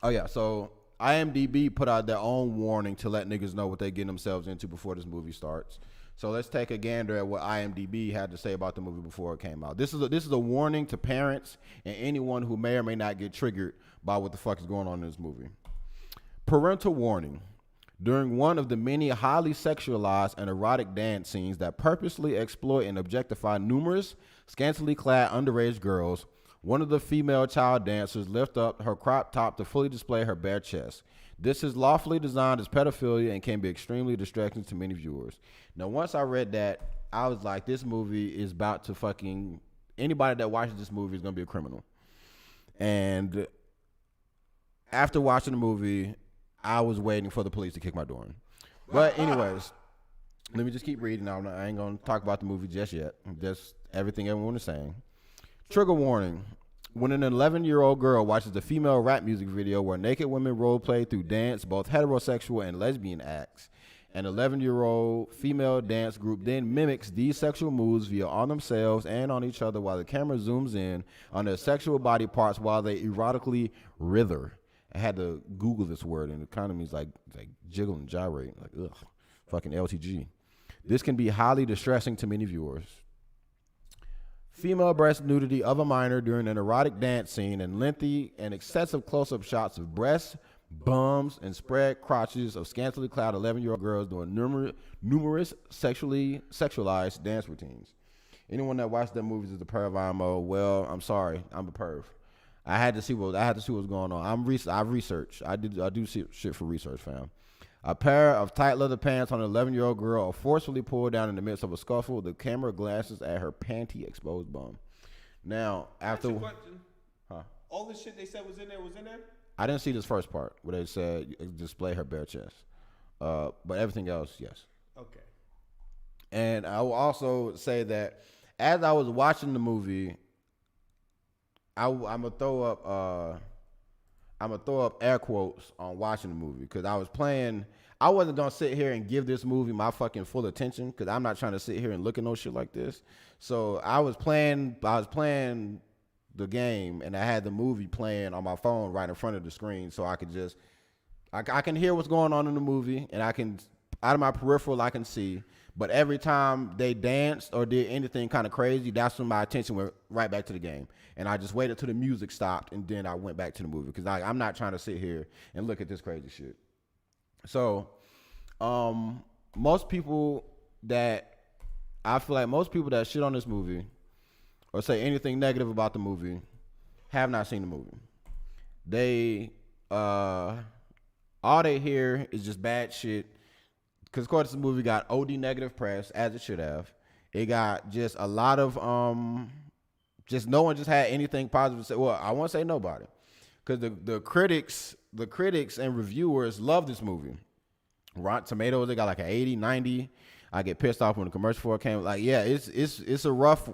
so IMDb put out their own warning to let niggas know what they getting themselves into before this movie starts. So let's take a gander at what IMDb had to say about the movie before it came out. This is a warning to parents and anyone who may or may not get triggered by what the fuck is going on in this movie. Parental warning. During one of the many highly sexualized and erotic dance scenes that purposely exploit and objectify numerous scantily clad underage girls, one of the female child dancers lifts up her crop top to fully display her bare chest. This is lawfully designed as pedophilia and can be extremely distracting to many viewers. Now, once I read that, I was like, this movie is about to fucking... Anybody that watches this movie is going to be a criminal. And after watching the movie, I was waiting for the police to kick my door in. But anyways, let me just keep reading. I ain't going to talk about the movie just yet. Just everything everyone is saying. Trigger warning. When an 11-year-old girl watches a female rap music video where naked women role play through dance, both heterosexual and lesbian acts, an 11-year-old female dance group then mimics these sexual moves via on themselves and on each other while the camera zooms in on their sexual body parts while they erotically writher. I had to Google this word, and it kind of means like jiggle and gyrate. Like, ugh, fucking LTG. This can be highly distressing to many viewers. Female breast nudity of a minor during an erotic dance scene and lengthy and excessive close-up shots of breasts, bums, and spread crotches of scantily clad 11-year-old girls doing numerous sexually sexualized dance routines. Anyone that watched that movie is a perv IMO. Well, I'm sorry, I'm a perv. I had to see what was going on. I've researched. I do shit for research, fam. A pair of tight leather pants on an 11-year-old girl are forcefully pulled down in the midst of a scuffle. The camera glances at her panty-exposed bum. Now, after... Huh? All the shit they said was in there? I didn't see this first part where they said display her bare chest. But everything else, yes. Okay. And I will also say that as I was watching the movie, I'm gonna throw up air quotes on watching the movie because I wasn't gonna sit here and give this movie my fucking full attention because I'm not trying to sit here and look at no shit like this. So I was playing the game and I had the movie playing on my phone right in front of the screen so I could just I can hear what's going on in the movie and I can out of my peripheral I can see. But every time they danced or did anything kind of crazy, that's when my attention went right back to the game. And I just waited till the music stopped, and then I went back to the movie because I'm not trying to sit here and look at this crazy shit. So, most people that shit on this movie or say anything negative about the movie have not seen the movie. They all they hear is just bad shit. Because of course the movie got OD negative press, as it should have. It got just a lot of just no one just had anything positive to say. Well, I won't say nobody. Because the critics and reviewers love this movie. Rotten Tomatoes, they got like an 80, 90. I get pissed off when the commercial for it came. Like, yeah, it's a rough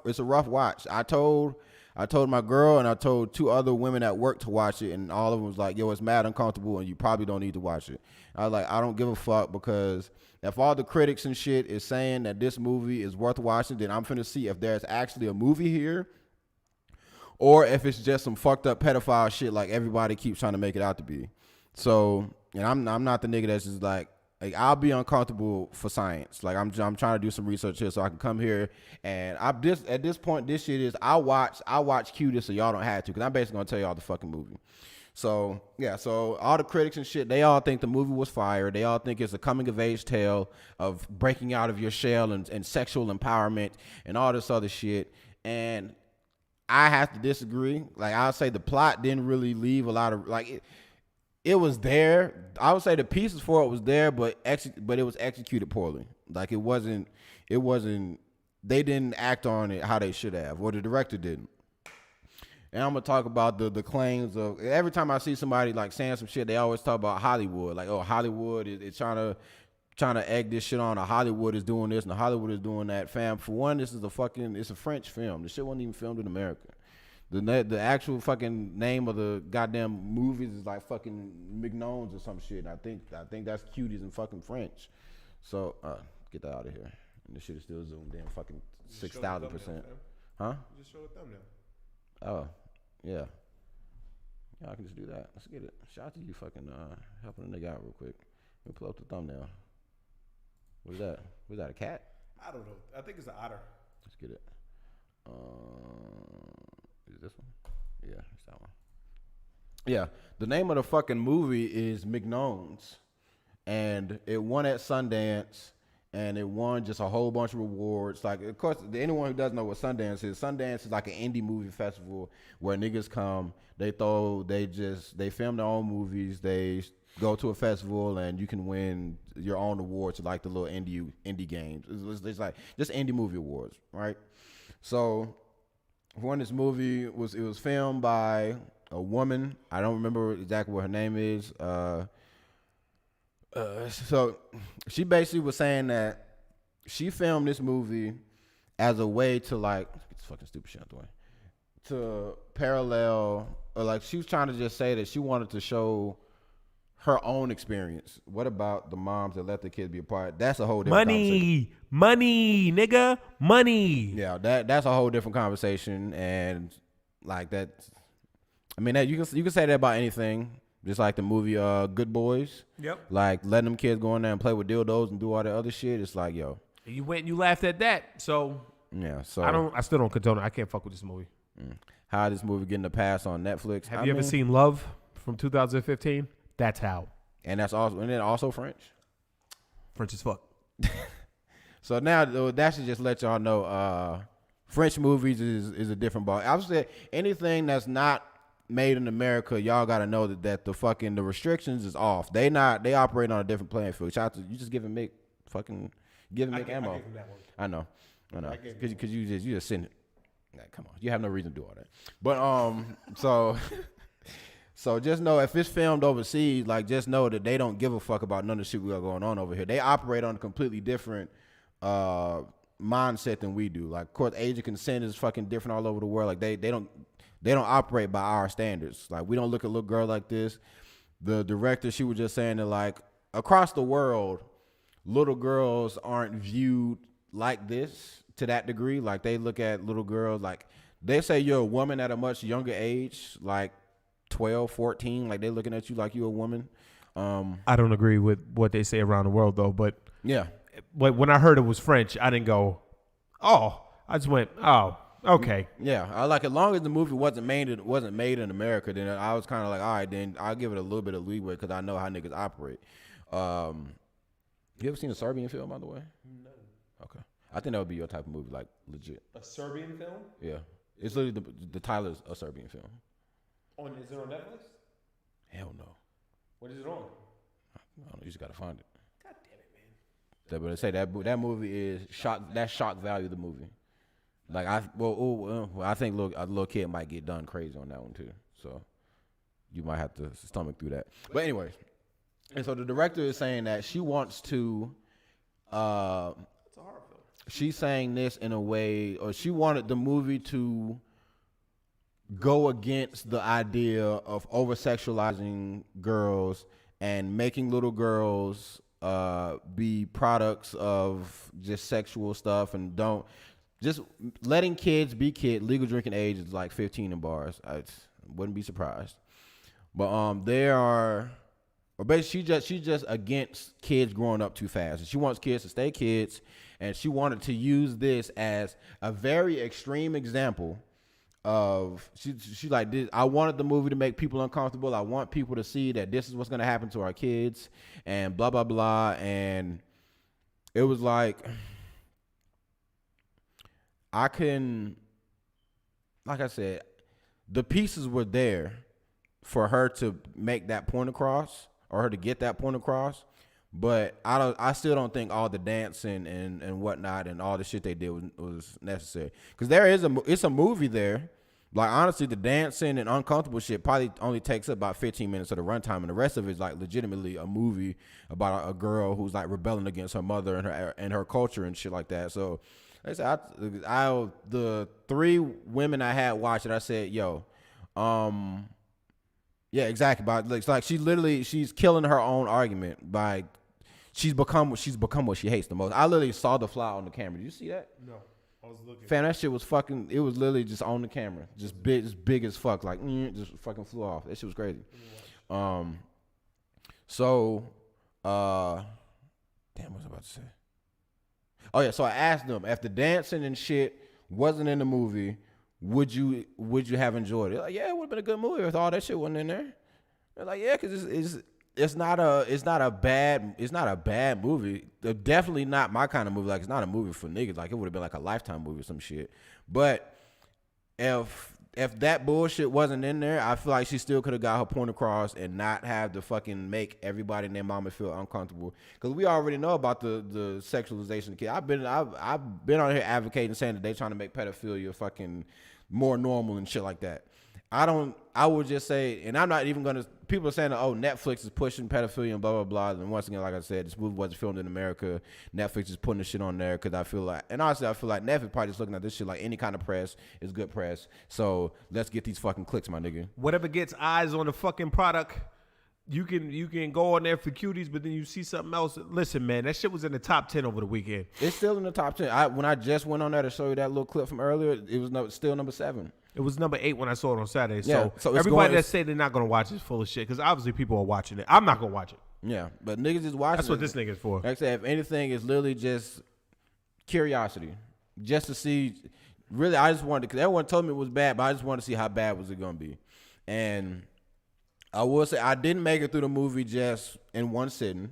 watch. I told my girl and I told 2 other women at work to watch it, and all of them was like, yo, it's mad uncomfortable and you probably don't need to watch it. I was like, I don't give a fuck, because if all the critics and shit is saying that this movie is worth watching, then I'm finna see if there's actually a movie here, or if it's just some fucked up pedophile shit like everybody keeps trying to make it out to be. So, and I'm not the nigga that's just like I'll be uncomfortable for science. Like I'm trying to do some research here so I can come here, and at this point this shit is I watch Cuties so y'all don't have to, because I'm basically gonna tell y'all the fucking movie. So yeah, so all the critics and shit, they all think the movie was fire. They all think it's a coming of age tale of breaking out of your shell and sexual empowerment and all this other shit. And I have to disagree. Like, I'll say the plot didn't really leave a lot of it was there. I would say the pieces for it was there, but it was executed poorly. Like it wasn't. They didn't act on it how they should have, or the director didn't. And I'm gonna talk about the claims of, every time I see somebody like saying some shit, they always talk about Hollywood. Like, oh, Hollywood is trying to egg this shit on. Or Hollywood is doing this and Hollywood is doing that. Fam, for one, it's a French film. The shit wasn't even filmed in America. The actual fucking name of the goddamn movies is like fucking Mignones or some shit. I think that's Cuties in fucking French. So get that out of here. And this shit is still zoomed in fucking 6,000%. Huh? Just show a thumbnail. Oh, yeah. Yeah, I can just do that. Let's get it. Shout out to you fucking helping a nigga out real quick. Let me pull up the thumbnail. What is that? Was that a cat? I don't know. I think it's an otter. Let's get it. Is this one? Yeah, it's that one. Yeah, the name of the fucking movie is Mignones, and it won at Sundance, and it won just a whole bunch of rewards. Like, of course, anyone who doesn't know what Sundance is like an indie movie festival where niggas come, they film their own movies, they go to a festival, and you can win your own awards, like the little indie games. It's like just indie movie awards, right? So, when this movie was filmed by a woman. I don't remember exactly what her name is. So she basically was saying that she filmed this movie as a way to, like, get this fucking stupid shit out the way, to parallel, or like she was trying to just say that she wanted to show her own experience. What about the moms that let the kids be a part? That's a whole different conversation. Money, nigga, money. Yeah, that's a whole different conversation, and like that. I mean, that you can say that about anything. Just like the movie Good Boys. Yep. Like letting them kids go in there and play with dildos and do all that other shit. It's like, yo. You went and you laughed at that. So yeah. So I still don't condone it. I can't fuck with this movie. How this movie getting a pass on Netflix? Have you ever seen Love from 2015? That's how. And that's also French. French as fuck. So now that should just let y'all know French movies is a different ball. I would say anything that's not made in America, y'all gotta know that the restrictions is off. They operate on a different playing field. Shout out to you, just giving Mick ammo. I know, because you just sitting. Like, come on, you have no reason to do all that. But so just know if it's filmed overseas, like just know that they don't give a fuck about none of the shit we got going on over here. They operate on a completely different mindset than we do. Like, of course, age of consent is fucking different all over the world. Like they don't operate by our standards. Like, we don't look at a little girl like this. The director, she was just saying that, like, across the world, little girls aren't viewed like this to that degree. Like, they look at little girls like, they say you're a woman at a much younger age, like 12, 14. Like, they looking at you like you're a woman. I don't agree with what they say around the world, though. But yeah, when I heard it was French, I didn't go, oh. I just went, oh. Okay. Yeah, I like, as long as the movie wasn't made in America, then I was kind of like, all right, then I'll give it a little bit of leeway because I know how niggas operate. You ever seen a Serbian film, by the way? No. Okay, I think that would be your type of movie, like legit. A Serbian film? Yeah. It's literally the Tyler's a Serbian film. Is it on Netflix? Hell no. What is it on? I don't know, you just gotta find it. God damn it, man. But they say that movie is shock. That's shock value of the movie. Like I think a little kid might get done crazy on that one too. So you might have to stomach through that. But anyway, and so the director is saying that she wants to. It's a horror film. She's saying this in a way, or she wanted the movie to go against the idea of over sexualizing girls and making little girls be products of just sexual stuff, and don't just letting kids be kids. Legal drinking age is like 15 in bars. I wouldn't be surprised. But there are, or basically she's just against kids growing up too fast. And she wants kids to stay kids, and she wanted to use this as a very extreme example of she like this. I wanted the movie to make people uncomfortable. I want people to see that this is what's gonna happen to our kids, and blah blah blah. And it was like like I said, the pieces were there for her to make that point across, or her to get that point across. But I still don't think all the dancing and whatnot and all the shit they did was necessary. Because it's a movie there. Like, honestly, the dancing and uncomfortable shit probably only takes up about 15 minutes of the runtime, and the rest of it is like legitimately a movie about a girl who's like rebelling against her mother and her culture and shit like that. So, like I said, the three women I had watch it, I said, yo, yeah, exactly. But it's like she's killing her own argument by she's become what she hates the most. I literally saw the fly on the camera. Did you see that? No, I was looking. Fam, that shit was fucking. It was literally just on the camera, just big as fuck. Like just fucking flew off. That shit was crazy. So, damn, what was I about to say? Oh yeah, so I asked them if the dancing and shit wasn't in the movie, would you have enjoyed it? Like, yeah, it would have been a good movie if all that shit wasn't in there. They're like, yeah, because it's not a bad movie. Definitely not my kind of movie. Like, it's not a movie for niggas. Like, it would have been like a Lifetime movie or some shit. But if that bullshit wasn't in there, I feel like she still could have got her point across and not have to fucking make everybody and their mama feel uncomfortable. Because we already know about the sexualization of kids. I've been on here advocating, saying that they trying to make pedophilia fucking more normal and shit like that. I would just say, and I'm not even gonna. People are saying, oh, Netflix is pushing pedophilia and blah blah blah. And once again, like I said, this movie wasn't filmed in America. Netflix is putting the shit on there because I feel like Netflix probably just looking at this shit like any kind of press is good press. So let's get these fucking clicks, my nigga. Whatever gets eyes on the fucking product, you can go on there for Cuties, but then you see something else. Listen, man, that shit was in the top 10 over the weekend. It's still in the top 10. When I just went on there to show you that little clip from earlier, it was still number 7. It was number 8 when I saw it on Saturday. Yeah, so everybody that say they're not going to watch it is full of shit, because obviously people are watching it. I'm not going to watch it. Yeah, but niggas is watching. That's what this nigga's for. Like I said, if anything, it's literally just curiosity. Just to see. Really, I just wanted, because everyone told me it was bad, but I just wanted to see how bad was it going to be. And I will say, I didn't make it through the movie just in one sitting.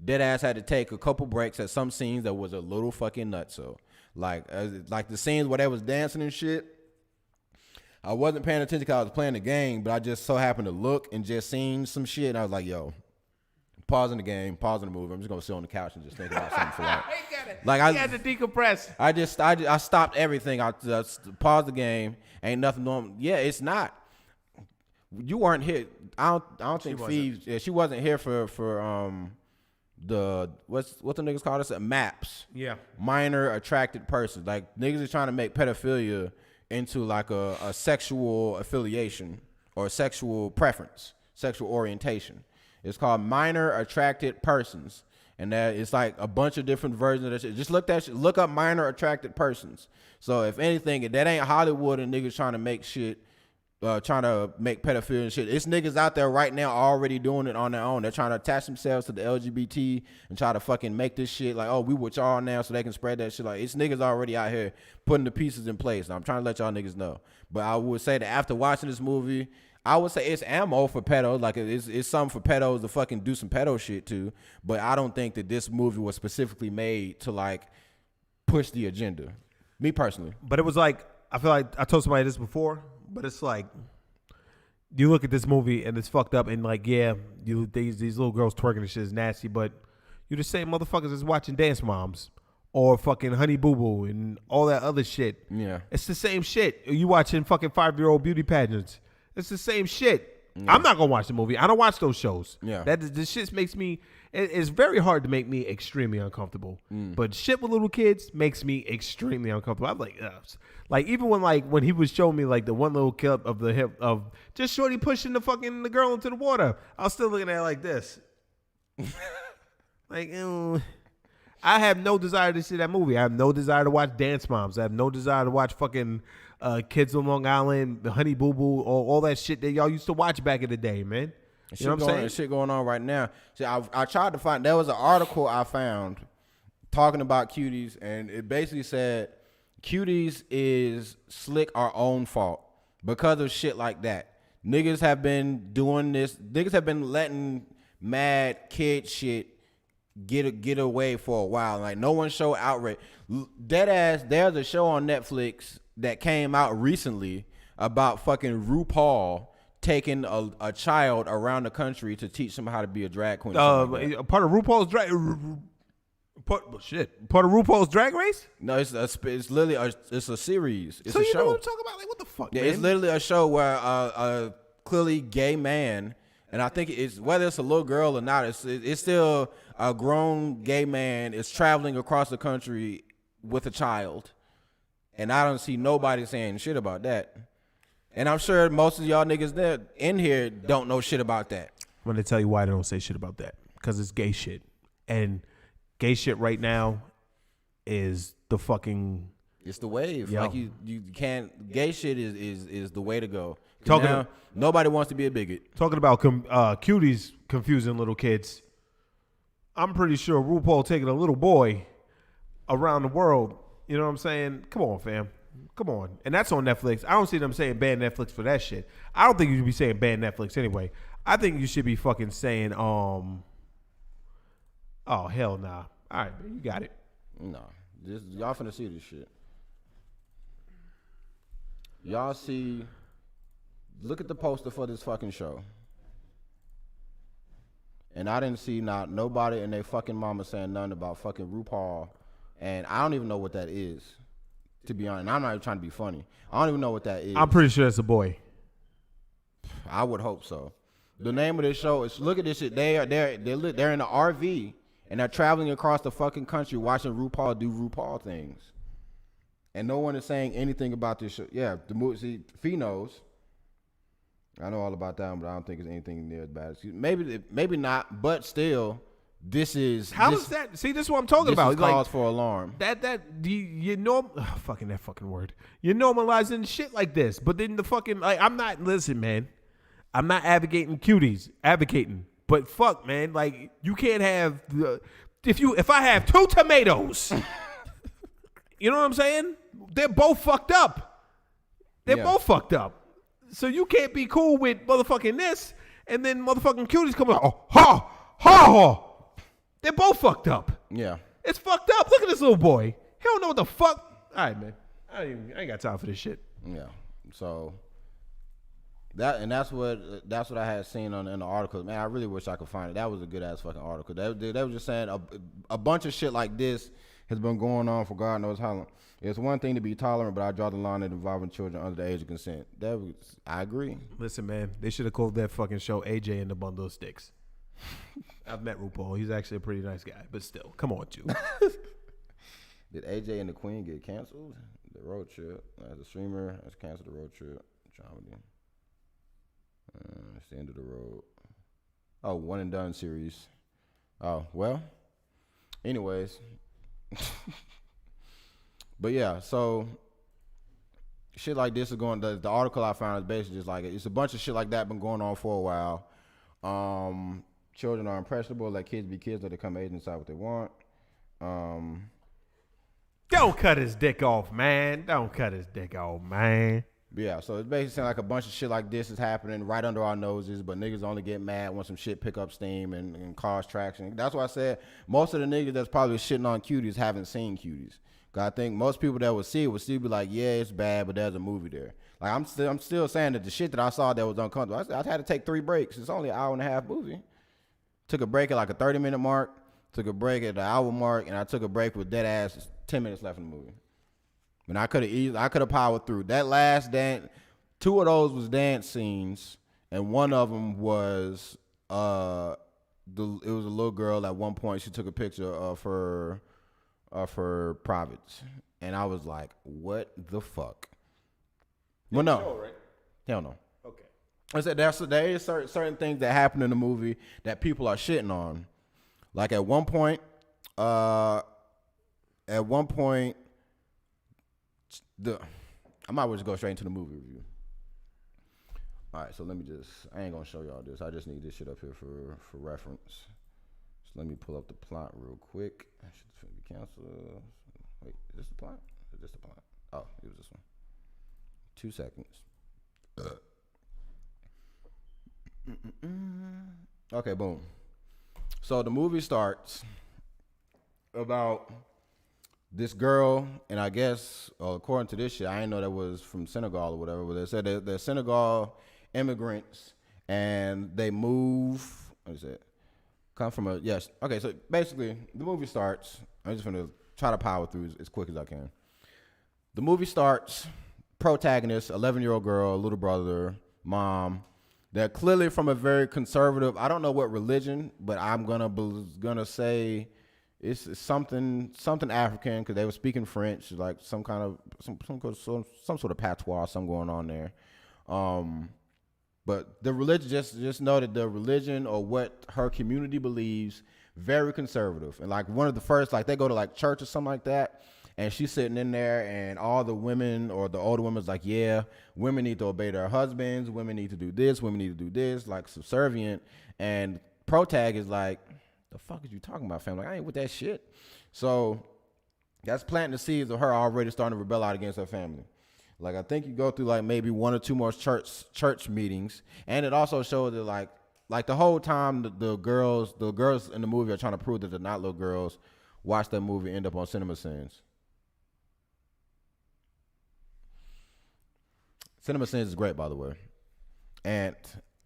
Deadass had to take a couple breaks at some scenes that was a little fucking nuts. So, like the scenes where they was dancing and shit, I wasn't paying attention because I was playing the game, but I just so happened to look and just seen some shit, and I was like, yo, pausing the game, pausing the movie. I'm just going to sit on the couch and just think about something for that. He had to decompress. I stopped everything. I paused the game. Ain't nothing normal. Yeah, it's not. You weren't here. I don't think Phoebe. She wasn't here for the what the niggas call this? MAPS. Yeah. Minor attracted persons. Like, niggas is trying to make pedophilia into like a sexual affiliation or sexual preference, sexual orientation. It's called minor attracted persons, and that it's like a bunch of different versions of that shit. Just look up minor attracted persons. So if anything, that ain't Hollywood and niggas trying to make shit. Trying to make pedophilia and shit. It's niggas out there right now already doing it on their own. They're trying to attach themselves to the LGBT and try to fucking make this shit like, oh, we with y'all now, so they can spread that shit. Like, it's niggas already out here putting the pieces in place. And I'm trying to let y'all niggas know. But I would say that after watching this movie, I would say it's ammo for pedos. Like, it's something for pedos to fucking do some pedo shit too. But I don't think that this movie was specifically made to like push the agenda. Me personally. But it was like, I feel like I told somebody this before, but it's like you look at this movie and it's fucked up, and like, yeah, these little girls twerking and shit is nasty, but you the same motherfuckers as watching Dance Moms or fucking Honey Boo Boo and all that other shit. Yeah. It's the same shit. You watching fucking 5-year-old beauty pageants. It's the same shit. Yeah. I'm not gonna watch the movie. I don't watch those shows. Yeah. This shit makes me. It's very hard to make me extremely uncomfortable. But shit with little kids makes me extremely uncomfortable. I'm like, ugh. Like even when he was showing me like the one little clip of the hip of just shorty pushing the girl into the water, I was still looking at it like this. Like, ew. I have no desire to see that movie. I have no desire to watch Dance Moms. I have no desire to watch fucking Kids on Long Island, the Honey Boo Boo, all that shit that y'all used to watch back in the day, man. You know what I'm saying? Shit going on right now. See, I tried to find. There was an article I found talking about Cuties, and it basically said Cuties is slick our own fault because of shit like that. Niggas have been doing this. Niggas have been letting mad kid shit get away for a while. Like no one showed outrage. Deadass, there's a show on Netflix that came out recently about fucking RuPaul taking a child around the country to teach them how to be a drag queen. Like part of RuPaul's drag. Part of RuPaul's Drag Race? No, it's literally it's a series. It's so a you show. know what I'm talking about? Like what the fuck? Yeah, man? it's literally a show where a clearly gay man, and I think it's whether it's a little girl or not, it's still a grown gay man is traveling across the country with a child, and I don't see nobody saying shit about that. And I'm sure most of y'all niggas that in here don't know shit about that. I'm gonna tell you why they don't say shit about that. Because it's gay shit, and gay shit right now is the fucking. It's the wave. Yo. Like you can't. Gay shit is the way to go. Talking nobody wants to be a bigot. Talking about cuties confusing little kids. I'm pretty sure RuPaul taking a little boy around the world. You know what I'm saying? Come on, fam. Come on. And that's on Netflix. I don't see them saying ban Netflix for that shit. I don't think you should be saying ban Netflix anyway. I think you should be fucking saying, oh, hell nah. All right, man, you got it. No. Y'all finna see this shit. Y'all see, look at the poster for this fucking show. And I didn't see nobody and they fucking mama saying nothing about fucking RuPaul. And I don't even know what that is, to be honest. And I'm not even trying to be funny. I don't even know what that is. I'm pretty sure it's a boy. I would hope so. The name of this show is, look at this shit. They're in an RV and they're traveling across the fucking country watching RuPaul do RuPaul things. And no one is saying anything about this show. Yeah, the movie, see, Fee knows. I know all about that one, but I don't think it's anything near as bad. Maybe not, but still, this is. How does that? See, this is what I'm talking about. This is cause for alarm. You know, fucking that fucking word. You're normalizing shit like this, but then the fucking like, listen, man. I'm not advocating cuties, but fuck, man, like you can't have if I have 2 tomatoes, you know what I'm saying? They're both fucked up. They're both fucked up. So you can't be cool with motherfucking this, and then motherfucking cuties come out. Oh, ha, ha, ha. They're both fucked up. Yeah. It's fucked up. Look at this little boy. He don't know what the fuck. All right, man. I ain't got time for this shit. Yeah. So that's what I had seen in the article. Man, I really wish I could find it. That was a good ass fucking article. They were just saying a bunch of shit like this has been going on for God knows how long. It's one thing to be tolerant, but I draw the line at involving children under the age of consent. I agree. Listen, man, they should have called that fucking show AJ and the Bundle of Sticks. I've met RuPaul. He's actually a pretty nice guy, but still, come on, you. Did AJ and the Queen get canceled? The road trip. As a streamer, has canceled the road trip. Dramedy. It's the end of the road. Oh, one and done series. Oh, well. Anyways. But yeah, so shit like this is going. The article I found is basically just like it's a bunch of shit like that been going on for a while. Children are impressionable. Let kids be kids. Let them come age and decide what they want. Don't cut his dick off, man. Don't cut his dick off, man. But yeah, so it's basically like a bunch of shit like this is happening right under our noses, but niggas only get mad when some shit pick up steam and cause traction. That's why I said most of the niggas that's probably shitting on Cuties haven't seen Cuties. Cause I think most people that would see it would still be like, yeah, it's bad, but there's a movie there. Like I'm still saying that the shit that I saw that was uncomfortable. I had to take 3 breaks. It's only an hour and a half movie. Took a break at like a 30-minute mark. Took a break at the hour mark, and I took a break with dead ass 10 minutes left in the movie. And I could have powered through that last dance. 2 of those was dance scenes, and one of them was it was a little girl. At one point, she took a picture of her privates, and I was like, "What the fuck?" Well, no, Show, right? hell no. Okay. I said there is certain things that happen in the movie that people are shitting on. Like at one point, I might as well just go straight into the movie review. All right, so I ain't gonna show y'all this. I just need this shit up here for reference. So let me pull up the plot real quick. I should be canceled. Wait, is this the plot? Is this the plot? Oh, it was this one. 2 seconds. Okay, boom. So the movie starts about this girl, and I guess according to this shit, I didn't know that was from Senegal or whatever, but they said they're Senegal immigrants, and they move. What is it? Come from a yes. Okay, so basically the movie starts. I'm just gonna try to power through as quick as I can. The movie starts. Protagonist, 11-year-old girl, little brother, mom. They're clearly from a very conservative. I don't know what religion, but I'm gonna say it's something African because they were speaking French, like some sort of patois, something going on there. But the religion, just know that the religion or what her community believes, very conservative. And like one of the first, like they go to like church or something like that. And she's sitting in there, and all the women or the older women's like, yeah, women need to obey their husbands. Women need to do this. Women need to do this, like subservient. And Protag is like, the fuck is you talking about, fam? Like, I ain't with that shit. So that's planting the seeds of her already starting to rebel out against her family. Like, I think you go through like maybe 1 or 2 more church meetings. And it also shows that like the whole time the girls in the movie are trying to prove that they're not little girls, watch that movie, end up on Cinema Sins. Cinema Sins is great, by the way, and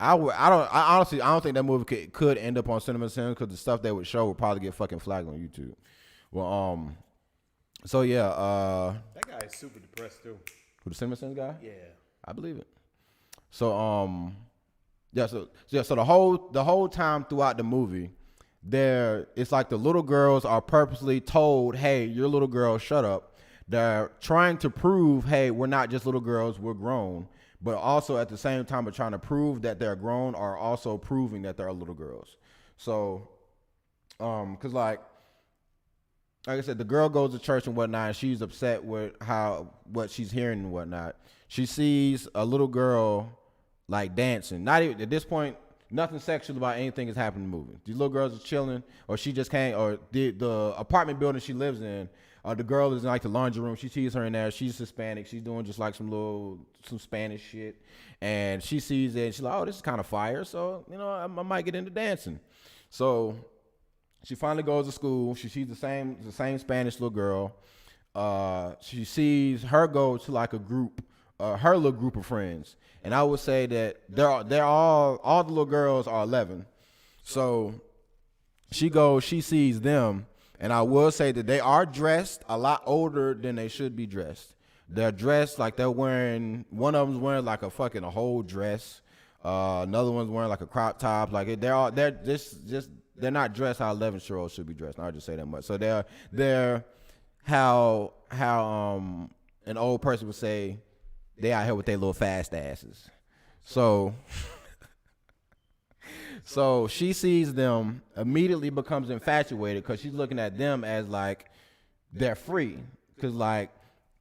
I honestly don't think that movie could end up on Cinema Sins because the stuff they would show would probably get fucking flagged on YouTube. Well, so yeah, That guy is super depressed too. who the Cinema Sins guy? Yeah. I believe it. So so the whole time throughout the movie, it's like the little girls are purposely told, hey, you're a little girl, shut up. They're trying to prove, hey, we're not just little girls, we're grown. But also at the same time of trying to prove that they're grown are also proving that they're little girls. So, because like I said, the girl goes to church and whatnot, and she's upset with what she's hearing and whatnot. She sees a little girl like dancing. Not even at this point, nothing sexual about anything is happening in the movie. These little girls are chilling, or she just can't, or the apartment building she lives in. The girl is in like the laundry room. She sees her in there. She's Hispanic. She's doing just like some Spanish shit. And she sees it and she's like, oh, this is kind of fire. So, I might get into dancing. So she finally goes to school. She sees the same Spanish little girl. She sees her go to like a group, her little group of friends. And I would say that they're all the little girls are 11. So she sees them. And I will say that they are dressed a lot older than they should be dressed. They're dressed like they're wearing, one of them's wearing like a whole dress. Another one's wearing like a crop top. Like they're not dressed how 11-year-olds should be dressed. I'll just say that much. So they're how an old person would say, they out here with their little fast asses. So she sees them, immediately becomes infatuated because she's looking at them as like they're free. Because like,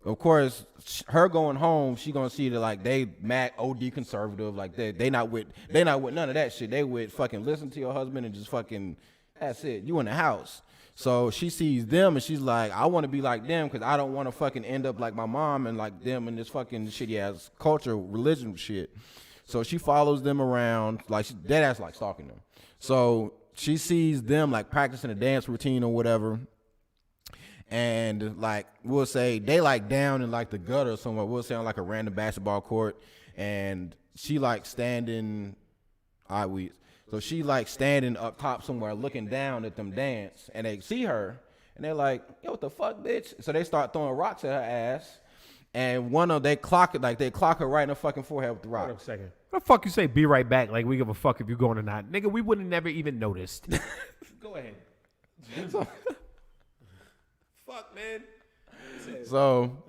of course, her going home, she gonna see that like they mad OD conservative, like they not with none of that shit. They with fucking listen to your husband and just fucking that's it. You in the house. So she sees them and she's like, I want to be like them because I don't want to fucking end up like my mom and like them in this fucking shitty ass culture, religion shit. So she follows them around, like she dead ass like stalking them. So she sees them like practicing a dance routine or whatever. and like we'll say they like down in like the gutter somewhere. We'll say on like a random basketball court, and she like standing. So she like standing up top somewhere, looking down at them dance, and they see her, and they're like, "Yo, what the fuck, bitch?" So they start throwing rocks at her ass, and they clock her right in the fucking forehead with the rock. Hold up a second. What the fuck you say? Be right back. Like we give a fuck if you're going or not, nigga. We would have never even noticed. Go ahead. Fuck, man. So,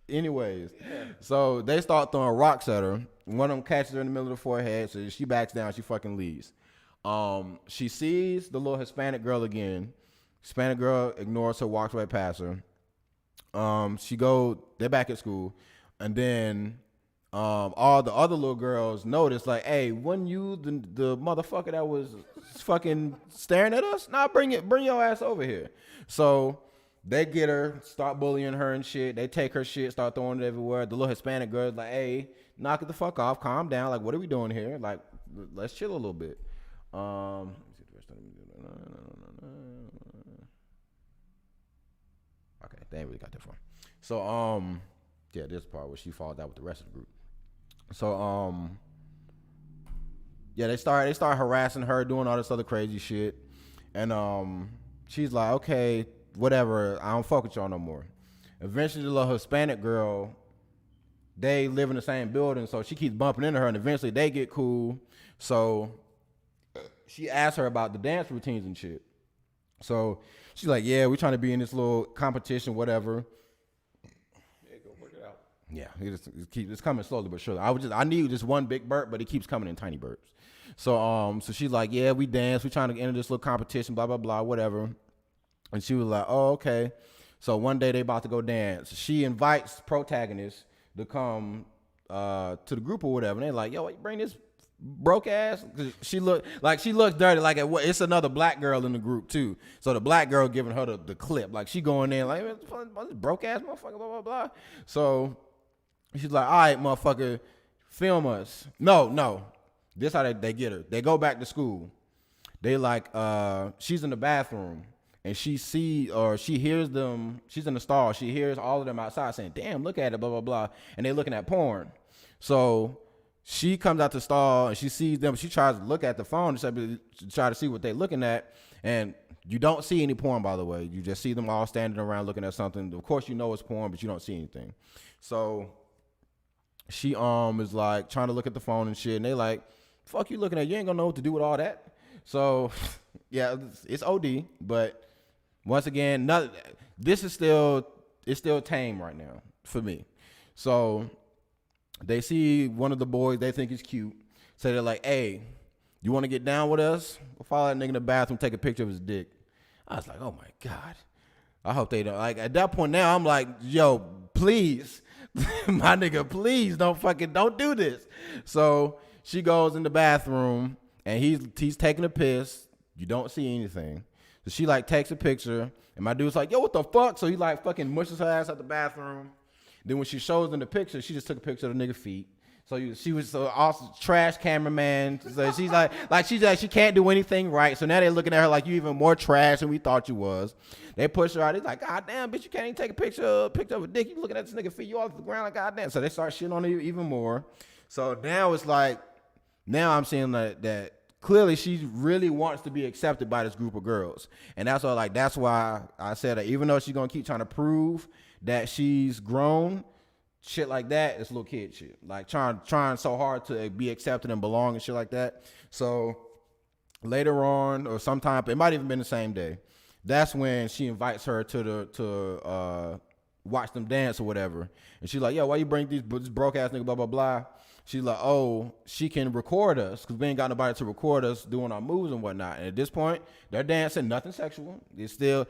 anyways, so they start throwing rocks at her. One of them catches her in the middle of the forehead, so she backs down. She fucking leaves. She sees the little Hispanic girl again. Hispanic girl ignores her, walks right past her. They're back at school, and then all the other little girls notice, like, hey, wasn't you the motherfucker that was fucking staring at us? Nah, bring your ass over here. So they get her, start bullying her and shit. They take her shit, start throwing it everywhere. The little Hispanic girl's like, hey, knock it the fuck off, calm down. Like, what are we doing here? Like, let's chill a little bit. Okay, they ain't really got that far. So, yeah, this part where she falls out with the rest of the group. So, yeah, they start harassing her, doing all this other crazy shit, and she's like, okay, whatever, I don't fuck with y'all no more. Eventually, the little Hispanic girl, they live in the same building, so she keeps bumping into her, and eventually they get cool. So she asks her about the dance routines and shit. So she's like, yeah, we're trying to be in this little competition, whatever. Yeah, go work it out. Yeah, it's coming slowly but surely. I need just one big burp, but it keeps coming in tiny burps. So she's like, yeah, we dance. We're trying to enter this little competition, blah, blah, blah, whatever. And she was like, oh, okay. So one day they about to go dance. She invites protagonists to come to the group or whatever. And they're like, yo, you bring this broke ass? Cause she looks dirty. Like it's another black girl in the group too. So the black girl giving her the clip. Like she going in like, this broke ass motherfucker, blah, blah, blah. So she's like, all right, motherfucker, film us. No. This how they get her. They go back to school. They like, she's in the bathroom. And she hears them, she's in the stall, she hears all of them outside saying, damn, look at it, blah, blah, blah. And they're looking at porn. So she comes out the stall and she sees them. She tries to look at the phone to try to see what they're looking at. And you don't see any porn, by the way. You just see them all standing around looking at something. Of course, you know it's porn, but you don't see anything. So she is like trying to look at the phone and shit. And they like, fuck you looking at? You ain't gonna know what to do with all that. So yeah, it's OD, but once again, this is still tame right now for me. So they see one of the boys they think is cute. So they're like, hey, you want to get down with us? We'll follow that nigga in the bathroom, take a picture of his dick. I was like, oh my God. I hope they don't. Like at that point now, I'm like, yo, please, my nigga, please don't do this. So she goes in the bathroom and he's taking a piss. You don't see anything. So she like takes a picture, and my dude's like, yo, what the fuck? So he like fucking mushes her ass out the bathroom. Then when she shows them the picture, she just took a picture of the nigga feet. So she was so awesome, trash cameraman. So she's she can't do anything right. So now they're looking at her like you even more trash than we thought you was. They push her out. He's like, God damn, bitch, you can't even take a picture of a dick. You looking at this nigga feet, you all off the ground like God damn. So they start shitting on her even more. So now it's like, now I'm seeing that clearly she really wants to be accepted by this group of girls. And that's why I said that even though she's going to keep trying to prove that she's grown, shit like that is little kid shit. Like trying so hard to be accepted and belong and shit like that. So later on, or sometime, it might even been the same day, that's when she invites her to watch them dance or whatever. And she's like, yo, why you bring this broke ass nigga, blah, blah, blah. She's like, oh, she can record us because we ain't got nobody to record us doing our moves and whatnot. And at this point, they're dancing, nothing sexual. It's still,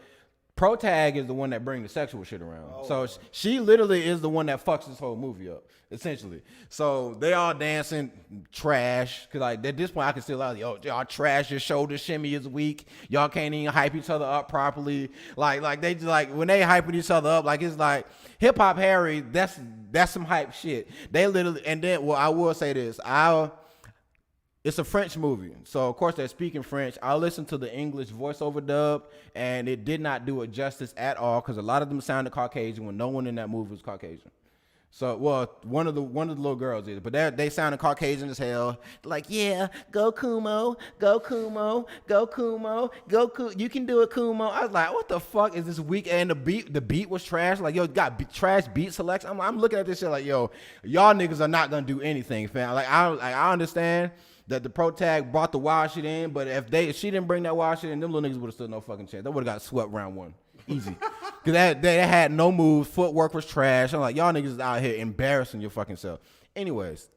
Protag is the one that brings the sexual shit around. Oh. So she literally is the one that fucks this whole movie up, essentially. So they all dancing trash. Because like at this point, I can still like, yo, y'all trash, your shoulder shimmy is weak. Y'all can't even hype each other up properly. Like they just like, when they hyping each other up, like it's like, Hip Hop Harry, that's some hype shit. They literally, and then, well, I will say this. It's a French movie, so of course they're speaking French. I listened to the English voiceover dub, and it did not do it justice at all because a lot of them sounded Caucasian when no one in that movie was Caucasian. So, well, one of the little girls is, but they sounded Caucasian as hell. Like, yeah, go Kumo, go Kumo, go Kumo, go Kumo. You can do it, Kumo. I was like, what the fuck is this weak? And the beat was trash. Like, yo, got trash beat selection. I'm looking at this shit like, yo, y'all niggas are not gonna do anything, fam. Like, I understand that the pro tag brought the wild shit in, but if she didn't bring that wild shit in, them little niggas would have stood no fucking chance. They would have got swept round one. Easy. Because they had no moves. Footwork was trash. I'm like, y'all niggas is out here embarrassing your fucking self. Anyways,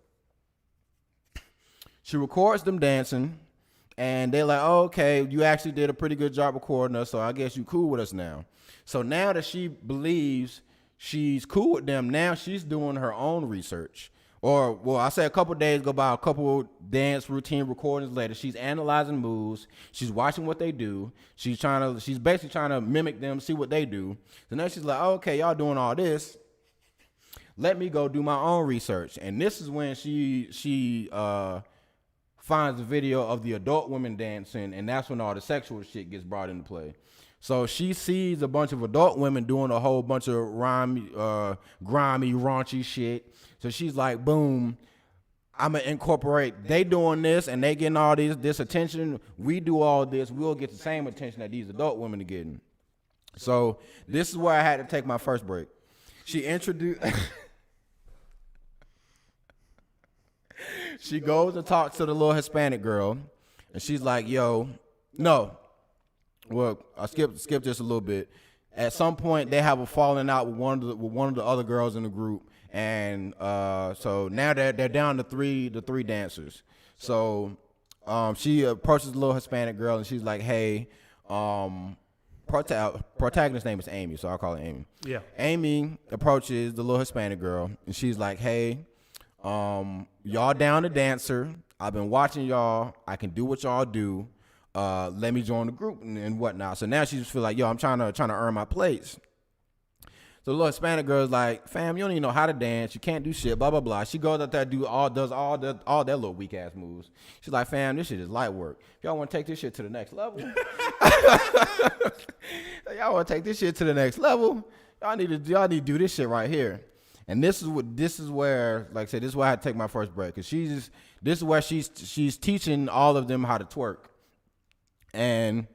she records them dancing, and they're like, oh, okay, you actually did a pretty good job recording us, so I guess you cool with us now. So now that she believes she's cool with them, now she's doing her own research. Or, well, I say a couple days go by, a couple dance routine recordings later, she's analyzing moves. She's watching what they do. She's basically trying to mimic them, see what they do. So now she's like, oh, okay, y'all doing all this. Let me go do my own research. And this is when she finds the video of the adult women dancing, and that's when all the sexual shit gets brought into play. So she sees a bunch of adult women doing a whole bunch of grimy, raunchy shit. So she's like, boom, I'm going to incorporate. They doing this and they getting all this attention. We do all this. We'll get the same attention that these adult women are getting. So this is where I had to take my first break. She introduced... She goes and talks to the little Hispanic girl. And she's like, yo, no. Well, I skipped this a little bit. At some point, they have a falling out with one of the other girls in the group, and so now they're down to the three dancers. So she approaches the little Hispanic girl, and she's like, "Hey, protagonist's name is Amy, so I'll call her Amy." Yeah. Amy approaches the little Hispanic girl, and she's like, "Hey, y'all down to dancer? I've been watching y'all. I can do what y'all do. Let me join the group and whatnot." So now she just feel like, yo, I'm trying to earn my place. So the little Hispanic girl is like, fam, you don't even know how to dance. You can't do shit, blah, blah, blah. She goes out there, does all their little weak ass moves. She's like, fam, this shit is light work. If y'all want to take this shit to the next level, y'all want to take this shit to the next level, y'all need to do this shit right here. And this is where, like I said, this is where I had to take my first break. Cause this is where she's teaching all of them how to twerk. And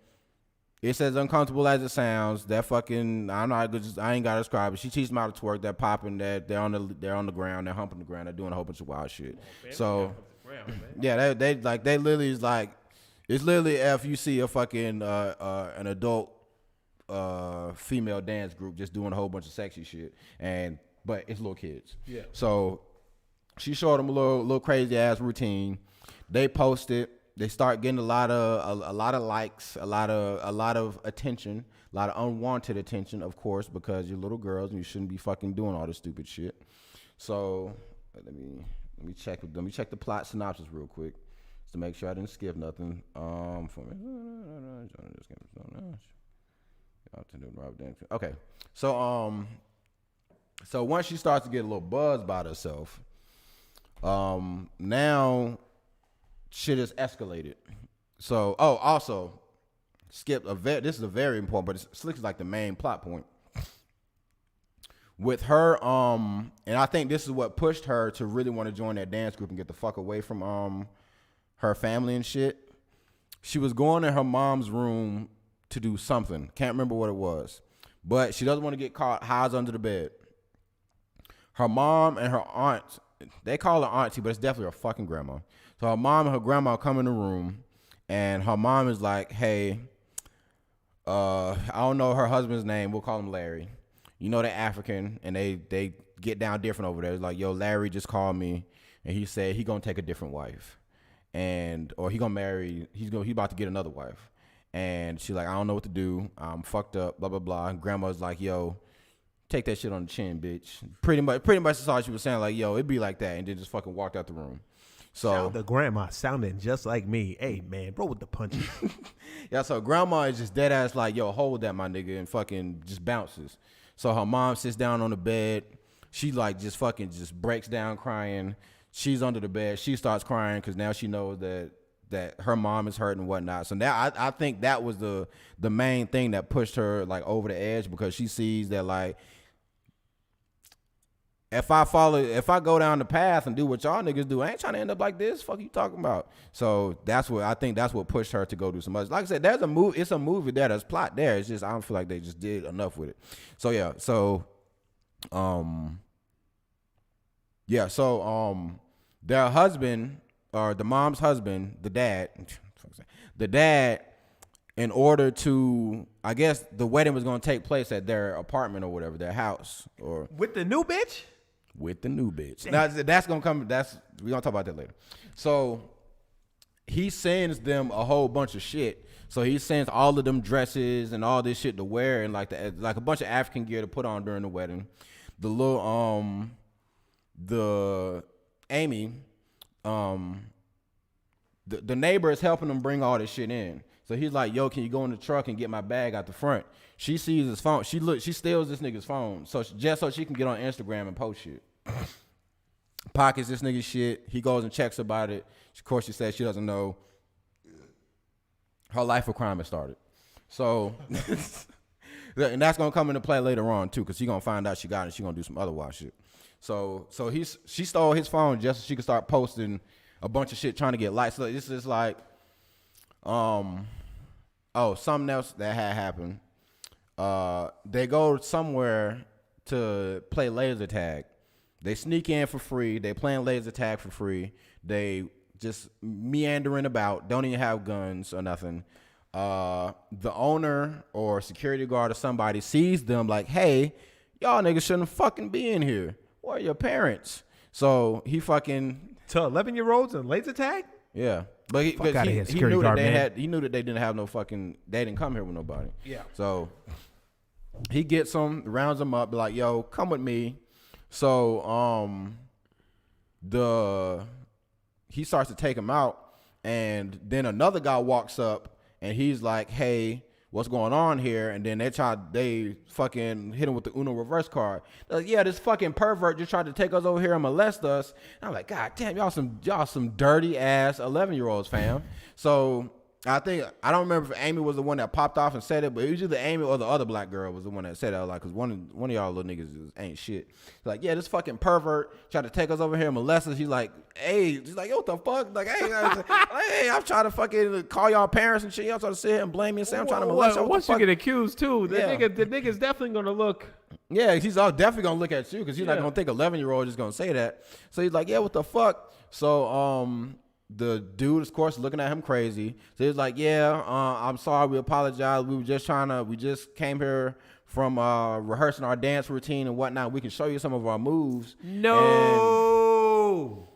it's as uncomfortable as it sounds. That fucking, I don't know, I ain't gotta describe it. She teaches them how to twerk. They're popping. They're on the ground. They're humping the ground. They're doing a whole bunch of wild shit. So yeah, they literally is like, it's literally if you see a fucking an adult female dance group just doing a whole bunch of sexy shit, but it's little kids. Yeah. So she showed them a little crazy ass routine. They post it. They start getting a lot of likes, a lot of attention, a lot of unwanted attention, of course, because you're little girls and you shouldn't be fucking doing all this stupid shit. So let me check the plot synopsis real quick, just to make sure I didn't skip nothing. Okay, so once she starts to get a little buzz about herself, now shit is escalated. So, also, this is a very important, but it's like the main plot point. With her, and I think this is what pushed her to really want to join that dance group and get the fuck away from her family and shit. She was going in her mom's room to do something. Can't remember what it was. But she doesn't want to get caught hides under the bed. Her mom and her aunt, they call her auntie, but it's definitely her fucking grandma. So her mom and her grandma come in the room, and her mom is like, hey, I don't know her husband's name. We'll call him Larry. You know they're African, and they get down different over there. It's like, yo, Larry just called me, and he said he gonna take a different wife, or he gonna marry. He's about to get another wife, and she's like, I don't know what to do. I'm fucked up. Blah blah blah. And grandma's like, yo, take that shit on the chin, bitch. Pretty much that's all she was saying. Like, yo, it'd be like that, and then just fucking walked out the room. So the grandma sounding just like me. Hey man, roll with the punches. Yeah, so grandma is just dead ass like, yo, hold that, my nigga, and fucking just bounces. So her mom sits down on the bed. She like just fucking just breaks down crying. she's under the bed. She starts crying because now she knows that her mom is hurt and whatnot. So now I think that was the main thing that pushed her like over the edge, because she sees that like, if I go down the path and do what y'all niggas do, I ain't trying to end up like this. Fuck you talking about? So that's what pushed her to go do so much. Like I said, there's a movie. It's a movie there. There's plot there. It's just I don't feel like they just did enough with it. So yeah. So their husband, or the mom's husband, the dad, in order to, I guess the wedding was going to take place at their apartment or whatever, their house, or with the new bitch. With the new bitch. Now, that's gonna come. We're gonna talk about that later. So he sends them a whole bunch of shit. So he sends all of them dresses and all this shit to wear, and like a bunch of African gear to put on during the wedding. The little the Amy, the neighbor is helping them bring all this shit in. So he's like, yo, can you go in the truck and get my bag out the front? She sees his phone. She steals this nigga's phone, just so she can get on Instagram and post shit. Pockets this nigga shit. He goes and checks about it. Of course, she says she doesn't know. Her life of crime has started. So, and that's gonna come into play later on too, because she's gonna find out she got it. She's gonna do some other wild shit. So she stole his phone just so she could start posting a bunch of shit trying to get likes. So this is like, something else that had happened. They go somewhere to play laser tag. They sneak in for free. They playing laser tag for free. They just meandering about. Don't even have guns or nothing. The owner or security guard or somebody sees them like, hey, y'all niggas shouldn't fucking be in here. Where are your parents? So he fucking to 11-year-olds and laser tag. Yeah, but he knew that he knew that they didn't have no fucking. They didn't come here with nobody. Yeah. So he gets them, rounds them up, be like, yo, come with me. So he starts to take him out, and then another guy walks up and he's like, hey, what's going on here? And then they fucking hit him with the Uno reverse card. They're like, yeah, this fucking pervert just tried to take us over here and molest us. And I'm like, God damn, y'all some dirty ass 11-year-olds, fam. So I don't remember if Amy was the one that popped off and said it, but it was either Amy or the other black girl was the one that said it. I was like, because one of y'all little niggas ain't shit. He's like, yeah, this fucking pervert tried to take us over here and molest us. He's like, hey, yo, what the fuck? Like, hey, I'm trying to fucking call y'all parents and shit. Y'all trying to sit here and blame me and say I'm trying to molest y'all. Once you get accused too, the nigga's definitely gonna look. Yeah, he's all definitely gonna look at you because he's not gonna think 11-year-old is gonna say that. So he's like, yeah, what the fuck? So the dude, of course, looking at him crazy. So he's like, yeah, I'm sorry, we apologize. We just came here from rehearsing our dance routine and whatnot. We can show you some of our moves. No.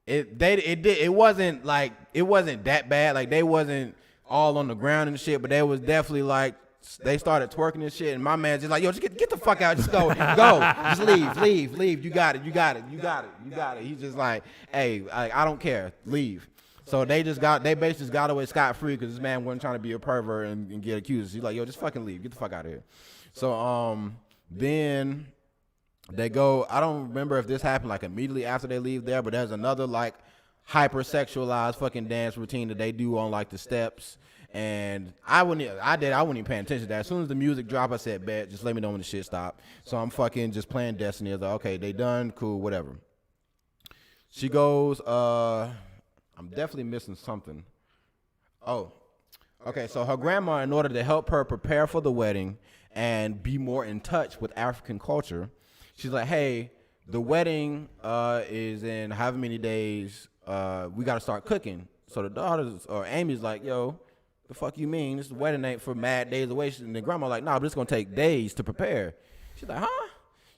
And it wasn't that bad. Like, they wasn't all on the ground and shit, but they was definitely like, they started twerking and shit, and my man's just like, yo, just get the fuck out, just go, just leave, you got it. He's just like, hey, I don't care, leave. So they basically just got away scot-free because this man wasn't trying to be a pervert and get accused. He's like, yo, just fucking leave, get the fuck out of here. So then they go, I don't remember if this happened like immediately after they leave there, but there's another like hyper-sexualized fucking dance routine that they do on like the steps. And I wasn't even paying attention to that. As soon as the music dropped, I said, bet, just let me know when the shit stopped. So I'm fucking just playing Destiny. I was like, okay, they done, cool, whatever. She goes, I'm definitely missing something. Oh, okay, so her grandma, in order to help her prepare for the wedding and be more in touch with African culture, she's like, hey, the wedding is in however many days, we got to start cooking. So the daughters, or Amy's like, yo, the fuck you mean? This wedding ain't for mad days away. And the grandma like, nah, but it's gonna take days to prepare. She's like, huh?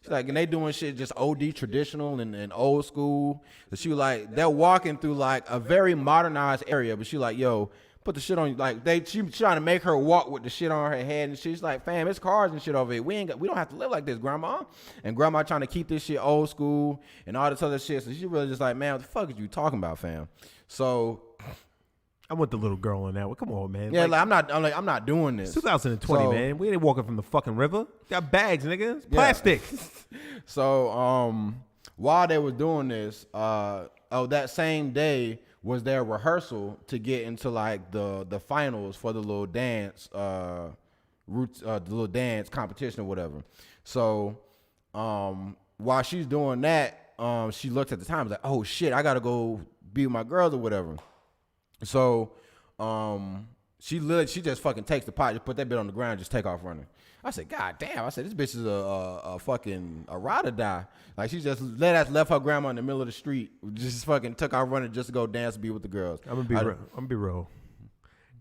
She's like, and they doing shit just OD traditional and old school. So she was like, they're walking through like a very modernized area, but she like, yo, put the shit on, like she trying to make her walk with the shit on her head, and she's like, fam, it's cars and shit over here. We don't have to live like this, grandma. And grandma trying to keep this shit old school and all this other shit. So she really just like, man, what the fuck is you talking about, fam? So I'm with the little girl on that one. Come on, man. Yeah, like, I'm not doing this. 2020, man. We ain't walking from the fucking river. Got bags, nigga. It's plastic. So while they were doing this, that same day was their rehearsal to get into like the finals for the little dance the little dance competition or whatever. So while she's doing that, she looked at the time like, oh shit, I gotta go be with my girls or whatever. So she just fucking takes the pot, just put that bit on the ground, just take off running. I said, God damn. I said, this bitch is a fucking ride or die. Like, she just left her grandma in the middle of the street, just fucking took off running just to go dance and be with the girls. I'm gonna be real.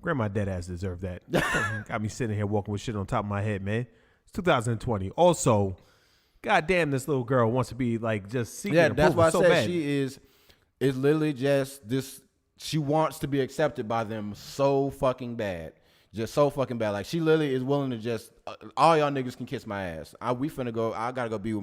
Grandma dead ass deserved that. Got me sitting here walking with shit on top of my head, man. It's 2020. Also, goddamn, this little girl wants to be like just seeking approval. That's why I so said bad. she is literally just this. She wants to be accepted by them so fucking bad. Just so fucking bad. Like, she literally is willing to just all y'all niggas can kiss my ass. I gotta go be with